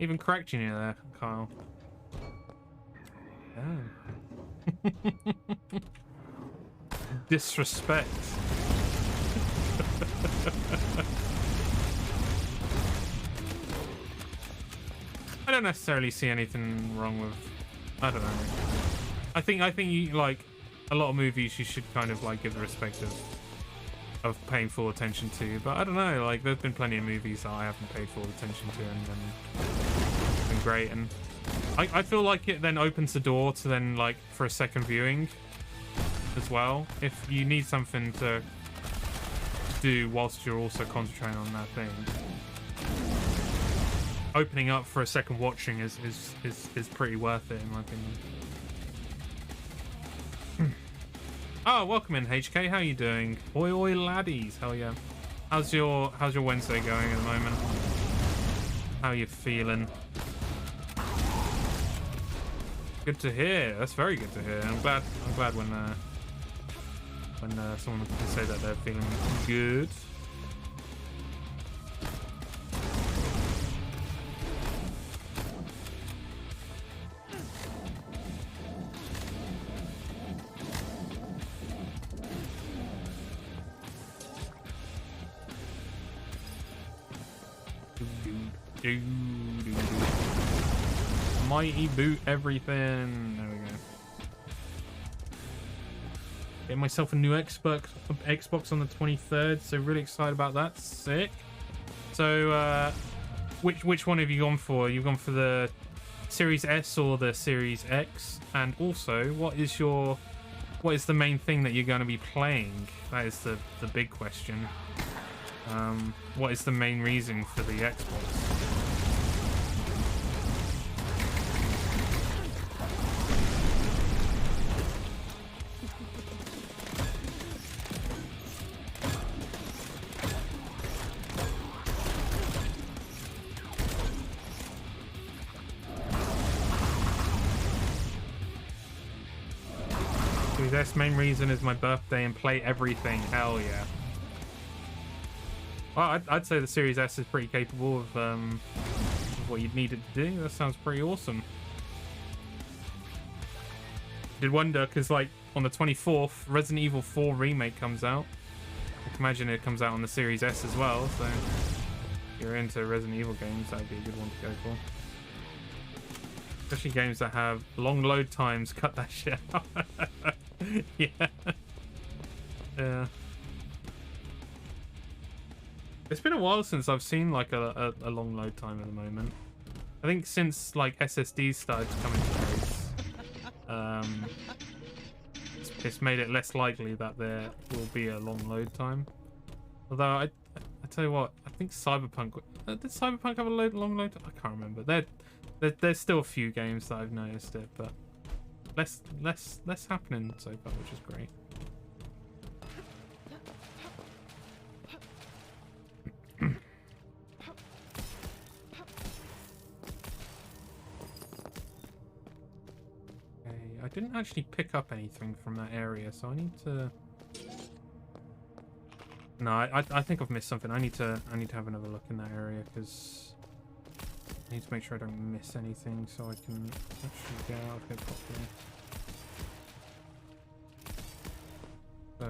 Even correcting you there, Kyle. Damn. Disrespect. I don't necessarily see anything wrong with. I don't know. I think you like a lot of movies. You should kind of like give the respect of paying full attention to, but I don't know, like there's been plenty of movies that I haven't paid full attention to and been great, and I feel like it then opens the door to then like for a second viewing as well, if you need something to do whilst you're also concentrating on that thing. opening up for a second watching is pretty worth it in my opinion. Oh, welcome in, HK. How you doing? Oi, oi, laddies. Hell yeah. How's your Wednesday going at the moment? How you feeling? Good to hear. That's very good to hear. I'm glad when someone can say that they're feeling good. Mighty boot everything. There we go. Get myself a new Xbox on the 23rd, so really excited about that. Sick. So which one have you gone for? You've gone for the Series S or the Series X? And also, what is the main thing that you're going to be playing? That is the big question. What is the main reason for the Xbox? This main reason is my birthday and play everything. Hell yeah. Well, I'd say the Series S is pretty capable of what you'd need it to do. That sounds pretty awesome. Did wonder because like on the 24th, Resident Evil 4 remake comes out. I can imagine it comes out on the Series S as well. So if you're into Resident Evil games, that'd be a good one to go for. Especially games that have long load times. Cut that shit out. Yeah. Yeah. It's been a while since I've seen like a long load time at the moment. I think since like SSDs started to come into place, it's made it less likely that there will be a long load time. Although I tell you what, I think Cyberpunk did Cyberpunk have a long load time? I can't remember. There's still a few games that I've noticed it, but less happening so far, which is great. Okay, I didn't actually pick up anything from that area, so I need to. No, I think I've missed something. I need to have another look in that area because I need to make sure I don't miss anything so I can actually get out of here properly. So,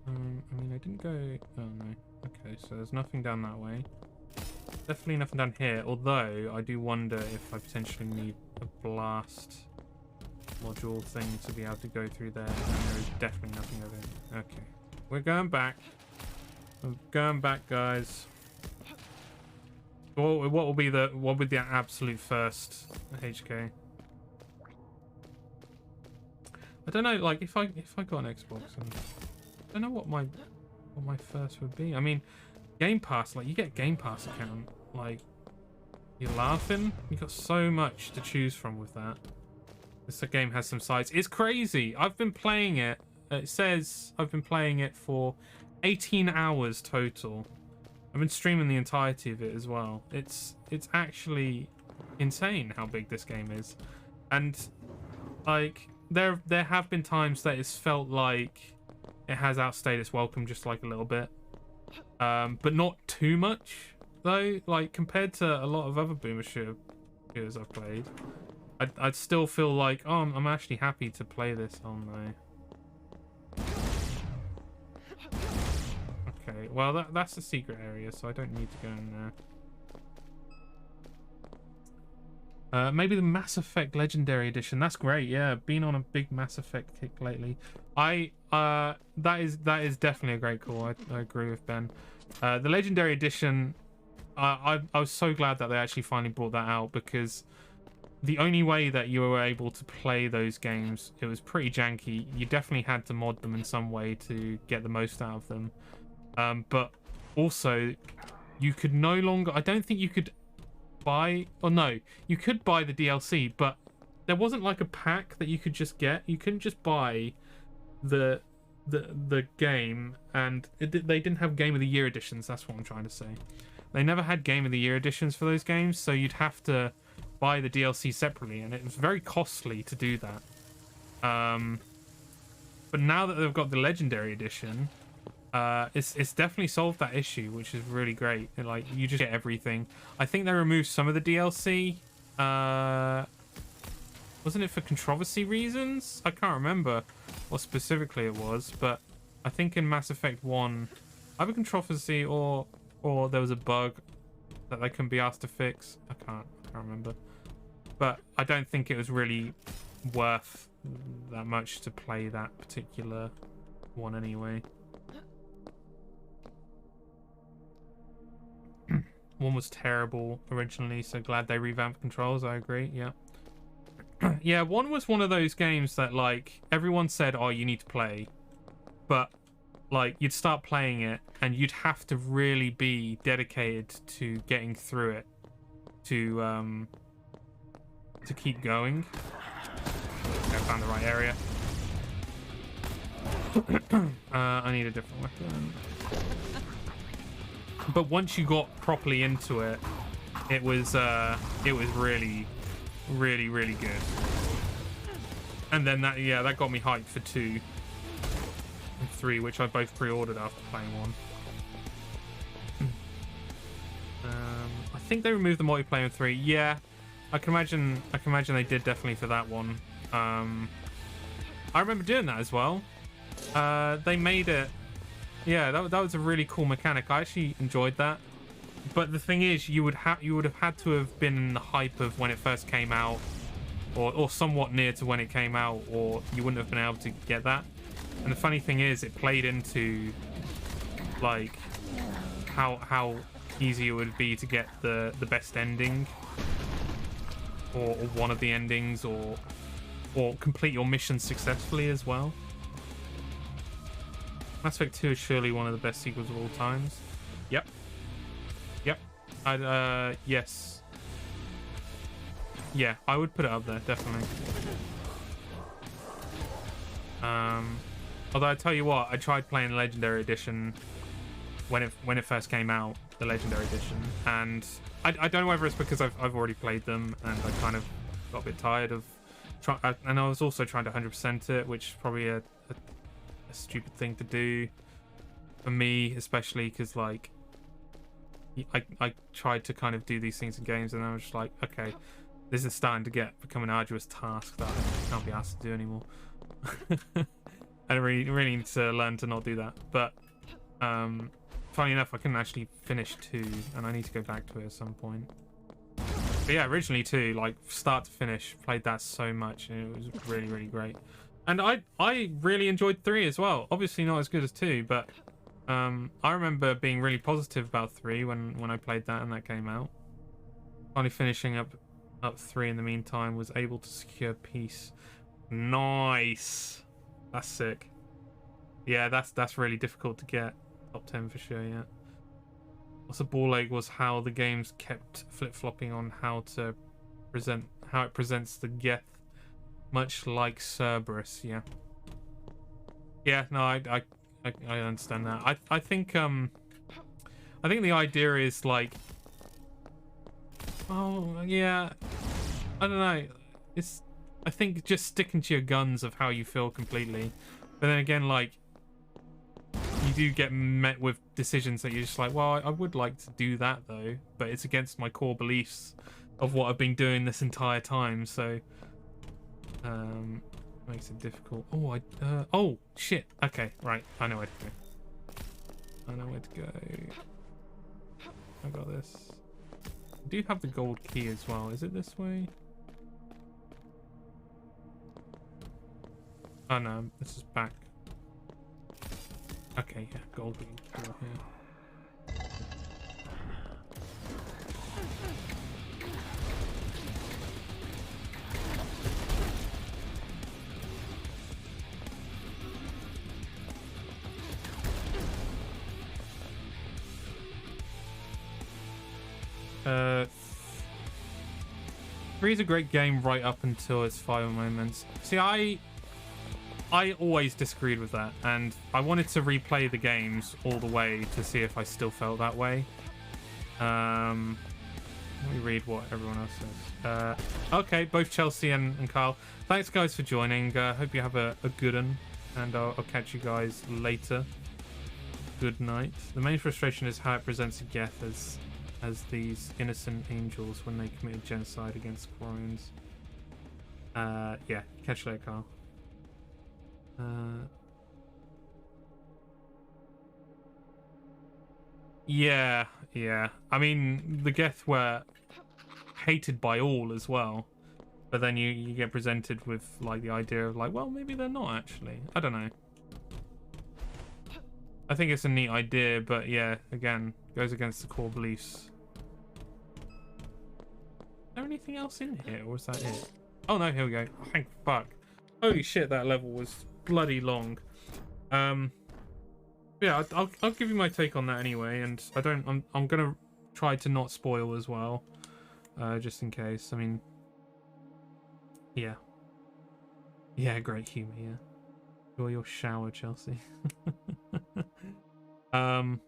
I mean, I didn't go. Oh no. Okay, so there's nothing down that way. Definitely nothing down here. Although I do wonder if I potentially need a blast module thing to be able to go through there. And there is definitely nothing over here. Okay, we're going back. We're going back, guys. What will be the absolute first HK? I don't know. Like if I got an Xbox, I don't know what my first would be. I mean, Game Pass. Like you get a Game Pass account. Like you're laughing. You got so much to choose from with that. This game has some sides. It's crazy. I've been playing it. It says I've been playing it for 18 hours total. I've been streaming the entirety of it as well. It's actually insane how big this game is, and like there have been times that it's felt like it has outstayed its welcome just like a little bit, but not too much though. Like compared to a lot of other boomer shooters I've played, I'd still feel like I'm actually happy to play this on though. Okay, well that's a secret area, so I don't need to go in there. Maybe the Mass Effect Legendary Edition. That's great. Yeah, been on a big Mass Effect kick lately. That is definitely a great call. I agree with Ben. The Legendary Edition. I was so glad that they actually finally brought that out because the only way that you were able to play those games, it was pretty janky. You definitely had to mod them in some way to get the most out of them. But also you could no longer, I don't think you could buy, or no, you could buy the DLC, but there wasn't like a pack that you could just get. You couldn't just buy the game, and they didn't have Game of the Year editions. That's what I'm trying to say. They never had Game of the Year editions for those games, so you'd have to buy the DLC separately, and it was very costly to do that. But now that they've got the Legendary edition, it's definitely solved that issue, which is really great. And, like, you just get everything. I think they removed some of the DLC. Wasn't it for controversy reasons? I can't remember what specifically it was, but I think in Mass Effect 1, either controversy or there was a bug that they couldn't be asked to fix. I can't remember. But I don't think it was really worth that much to play that particular one anyway. One was terrible originally, so glad they revamped controls. I agree. Yeah. Yeah, one was one of those games that, like, everyone said, oh, you need to play, but like you'd start playing it and you'd have to really be dedicated to getting through it to keep going. Okay, I found the right area. I need a different weapon. But once you got properly into it, it was really, really, really good. And then that got me hyped for 2 and 3, which I both pre-ordered after playing 1. I think they removed the multiplayer in 3. Yeah, I can imagine they did definitely for that one. I remember doing that as well. They made it. Yeah, that was a really cool mechanic. I actually enjoyed that. But the thing is, you would have had to have been in the hype of when it first came out, or somewhat near to when it came out, or you wouldn't have been able to get that. And the funny thing is, it played into like how easy it would be to get the best ending, or one of the endings, or complete your mission successfully as well. Mass Effect 2 is surely one of the best sequels of all times. Yep. Yes. Yeah, I would put it up there, definitely. Although I tell you what, I tried playing the Legendary Edition when it first came out, the Legendary Edition, and I don't know whether it's because I've already played them and I kind of got a bit tired of and I was also trying to 100% it, which is probably a stupid thing to do for me, especially because like I tried to kind of do these things in games and I was just like, okay, this is starting to become an arduous task that I can't be asked to do anymore. I really need to learn to not do that. But funny enough, I couldn't actually finish 2 and I need to go back to it at some point. But yeah, originally 2, like start to finish, played that so much and it was really, really great. And I really enjoyed 3 as well. Obviously not as good as 2, but I remember being really positive about 3 when I played that and that came out. Finally finishing up 3 in the meantime, was able to secure peace. Nice. That's sick. Yeah, that's really difficult to get. Top 10 for sure, yeah. What's a ball ache was how the games kept flip-flopping on how it presents the Geth, much like Cerberus, yeah. Yeah, no, I understand that. I think the idea is like, oh yeah, I don't know. I think just sticking to your guns of how you feel completely. But then again, like, you do get met with decisions that you're just like, well, I would like to do that though, but it's against my core beliefs of what I've been doing this entire time. So makes it difficult. Oh shit. Okay, right. I know where to go. I got this. I do have the gold key as well. Is it this way? Oh no, this is back. Okay, yeah, gold key here. 3 is a great game right up until its final moments. See, I always disagreed with that, and I wanted to replay the games all the way to see if I still felt that way. Let me read what everyone else says. Okay, both Chelsea and Carl. Thanks, guys, for joining. Hope you have a good one, and I'll catch you guys later. Good night. The main frustration is how it presents Geth as these innocent angels when they committed genocide against Quarians. Yeah, catch you later, Carl. Yeah. I mean, the Geth were hated by all as well, but then you get presented with like the idea of like, well, maybe they're not actually. I don't know. I think it's a neat idea, but yeah, again, goes against the core beliefs. Is there anything else in here, or is that it? Oh no, here we go. Thank fuck. Holy shit, that level was bloody long. Yeah, I'll give you my take on that anyway, and I'm gonna try to not spoil as well, just in case. I mean, yeah, great humor. Yeah, enjoy your shower, Chelsea. What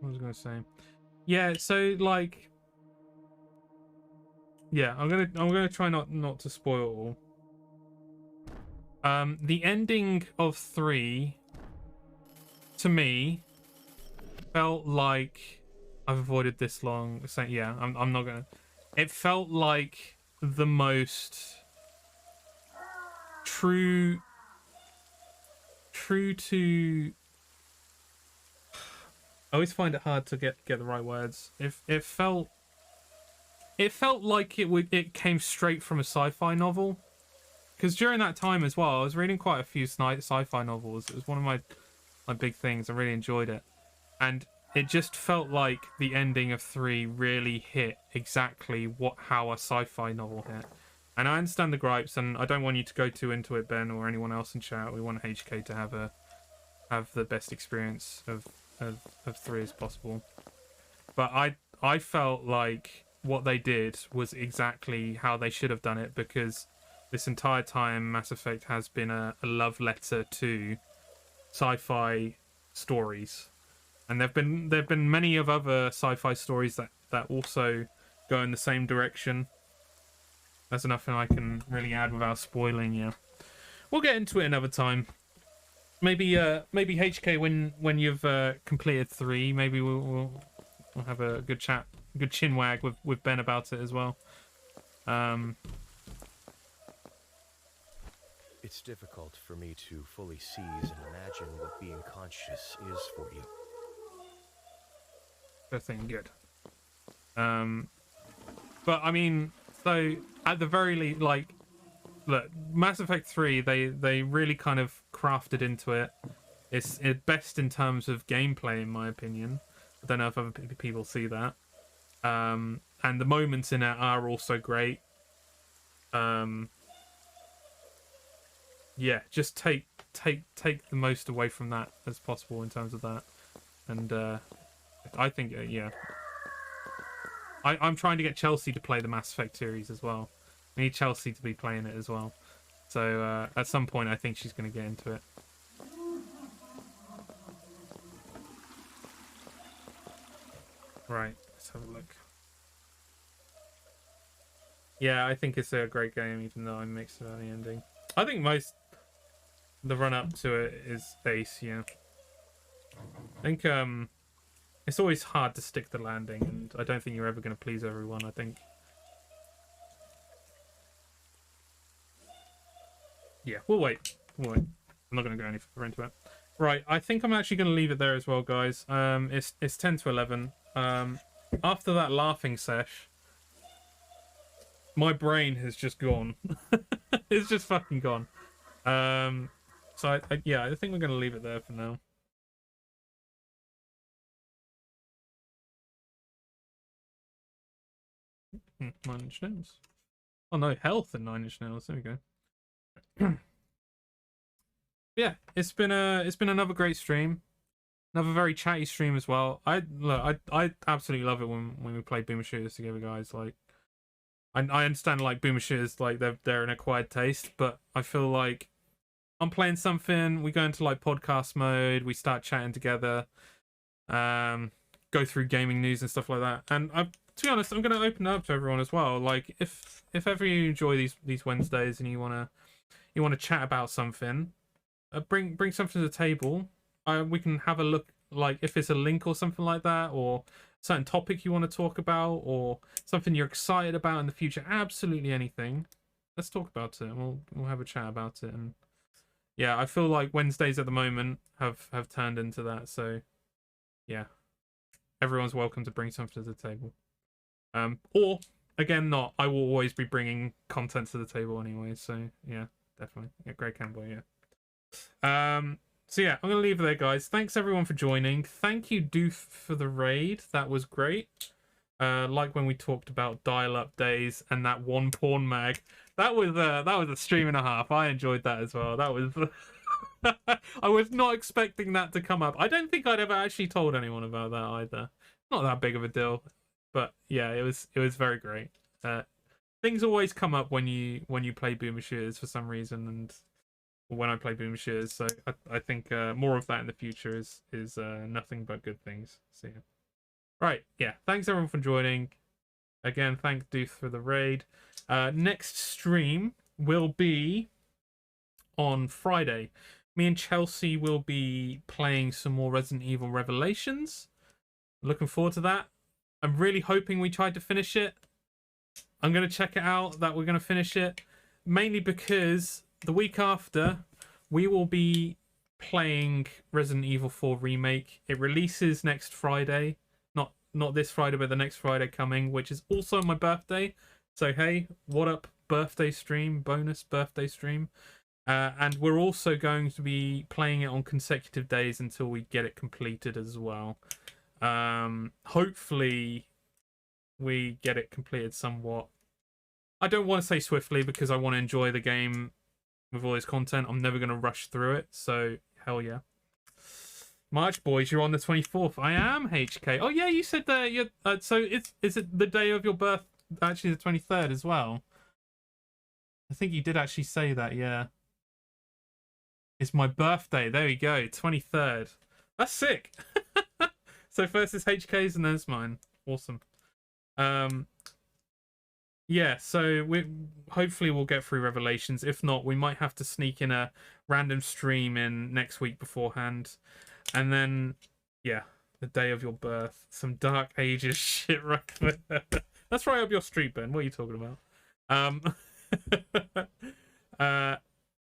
was I gonna say? Yeah, so like, yeah, I'm gonna try not to spoil all. The ending of 3 to me felt like I've avoided this long. So yeah, I'm not gonna. It felt like the most true to. I always find it hard to get the right words. It felt like it came straight from a sci-fi novel. Because during that time as well, I was reading quite a few sci-fi novels. It was one of my big things. I really enjoyed it. And it just felt like the ending of 3 really hit exactly how a sci-fi novel hit. And I understand the gripes, and I don't want you to go too into it, Ben, or anyone else in chat. We want HK to have the best experience of 3 as possible. But I felt like what they did was exactly how they should have done it, because this entire time Mass Effect has been a love letter to sci-fi stories, and there've been many of other sci-fi stories that also go in the same direction. That's nothing I can really add without spoiling. Yeah, we'll get into it another time. Maybe HK, when you've completed 3, maybe we'll have a good chat, good chinwag with Ben about it as well. It's difficult for me to fully seize and imagine what being conscious is for you. Good thing, good. But I mean, so at the very least, like, look, Mass Effect 3, they really kind of crafted into it. It's best in terms of gameplay, in my opinion. I don't know if other people see that. And the moments in it are also great. Yeah, just take the most away from that as possible in terms of that. And I think, yeah. I'm trying to get Chelsea to play the Mass Effect series as well. We need Chelsea to be playing it as well. So at some point, I think she's going to get into it. Right, let's have a look. Yeah, I think it's a great game, even though I'm mixed about the ending. I think the run-up to it is ace, yeah. I think it's always hard to stick the landing, and I don't think you're ever going to please everyone, I think. Yeah, we'll wait. I'm not going to go any further into it. Right, I think I'm actually going to leave it there as well, guys. It's 10 to 11. After that laughing sesh, my brain has just gone. It's just fucking gone. So yeah, I think we're going to leave it there for now. Nine Inch Nails. Oh no, health and 9 Inch Nails. There we go. Yeah, it's been another great stream. Another very chatty stream as well. I absolutely love it when we play Boomer Shooters together, guys. Like, I understand like Boomer Shooters, like they're an acquired taste, but I feel like I'm playing something, we go into like podcast mode, we start chatting together, go through gaming news and stuff like that. And to be honest, I'm gonna open it up to everyone as well. Like, if ever you enjoy these Wednesdays and you wanna chat about something, bring something to the table. We can have a look, like if it's a link or something like that, or certain topic you want to talk about, or something you're excited about in the future. Absolutely anything. Let's talk about it. We'll have a chat about it. And yeah, I feel like Wednesdays at the moment have turned into that. So yeah, everyone's welcome to bring something to the table. Or again, not. I will always be bringing content to the table anyway. So yeah, definitely. Yeah, Greg Campbell. Yeah. So yeah, I'm gonna leave it there, guys. Thanks everyone for joining. Thank you, Doof, for the raid. That was great. Like when we talked about dial-up days and that one porn mag. That was a stream and a half. I enjoyed that as well. That was I was not expecting that to come up. I don't think I'd ever actually told anyone about that either. Not that big of a deal, but yeah, it was very great. Things always come up when you play Boomer Shooters for some reason, and when I play Boomer Shooters, so I think more of that in the future is nothing but good things. So yeah. Right, yeah. Thanks everyone for joining. Again, thank Doof for the raid. Next stream will be on Friday. Me and Chelsea will be playing some more Resident Evil Revelations. Looking forward to that. I'm really hoping we tried to finish it. I'm going to check it out, that we're going to finish it. Mainly because the week after, we will be playing Resident Evil 4 Remake. It releases next Friday. Not this Friday, but the next Friday coming, which is also my birthday. So hey, what up, birthday stream, bonus birthday stream. And we're also going to be playing it on consecutive days until we get it completed as well. Hopefully we get it completed somewhat. I don't want to say swiftly because I want to enjoy the game with all this content. I'm never going to rush through it, so hell yeah. March boys, you're on the 24th. I am HK. Oh yeah, you said that you're so is it the day of your birth, actually the 23rd as well? I think you did actually say that, yeah. It's my birthday. There we go. 23rd. That's sick. So first is HK's and then it's mine. Awesome. Yeah, so hopefully we'll get through Revelations. If not, we might have to sneak in a random stream in next week beforehand. And then, yeah, the day of your birth. Some Dark Ages shit right there. That's right up your street, Ben. What are you talking about?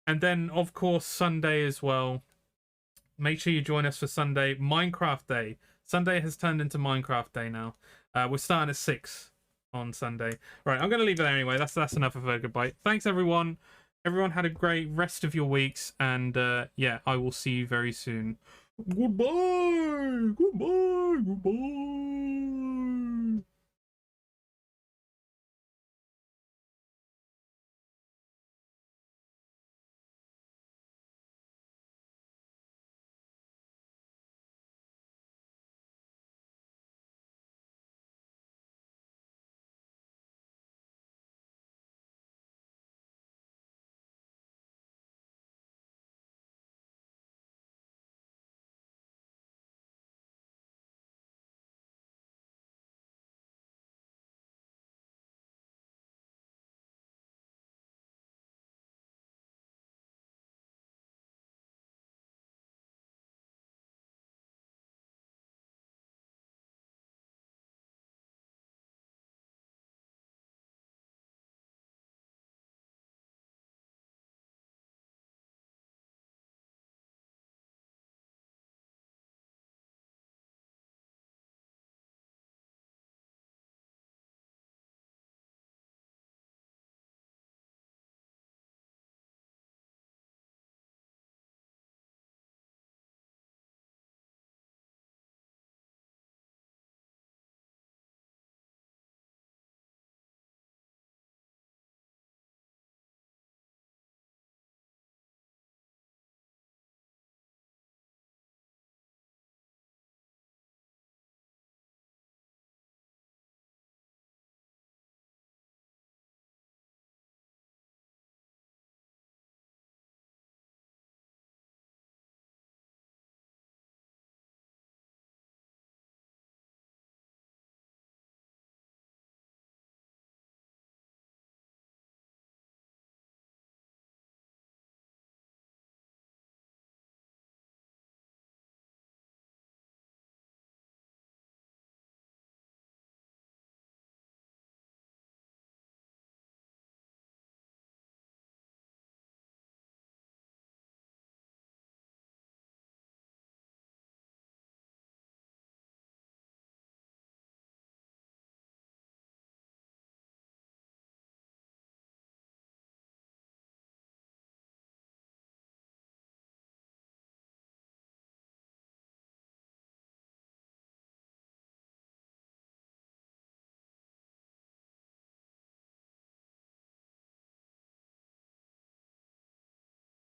And then, of course, Sunday as well. Make sure you join us for Sunday. Minecraft Day. Sunday has turned into Minecraft Day now. We're starting at 6 on Sunday. Right, I'm going to leave it there anyway. That's enough of a goodbye. Thanks, everyone. Everyone had a great rest of your weeks. And, yeah, I will see you very soon. Goodbye. Goodbye. Goodbye.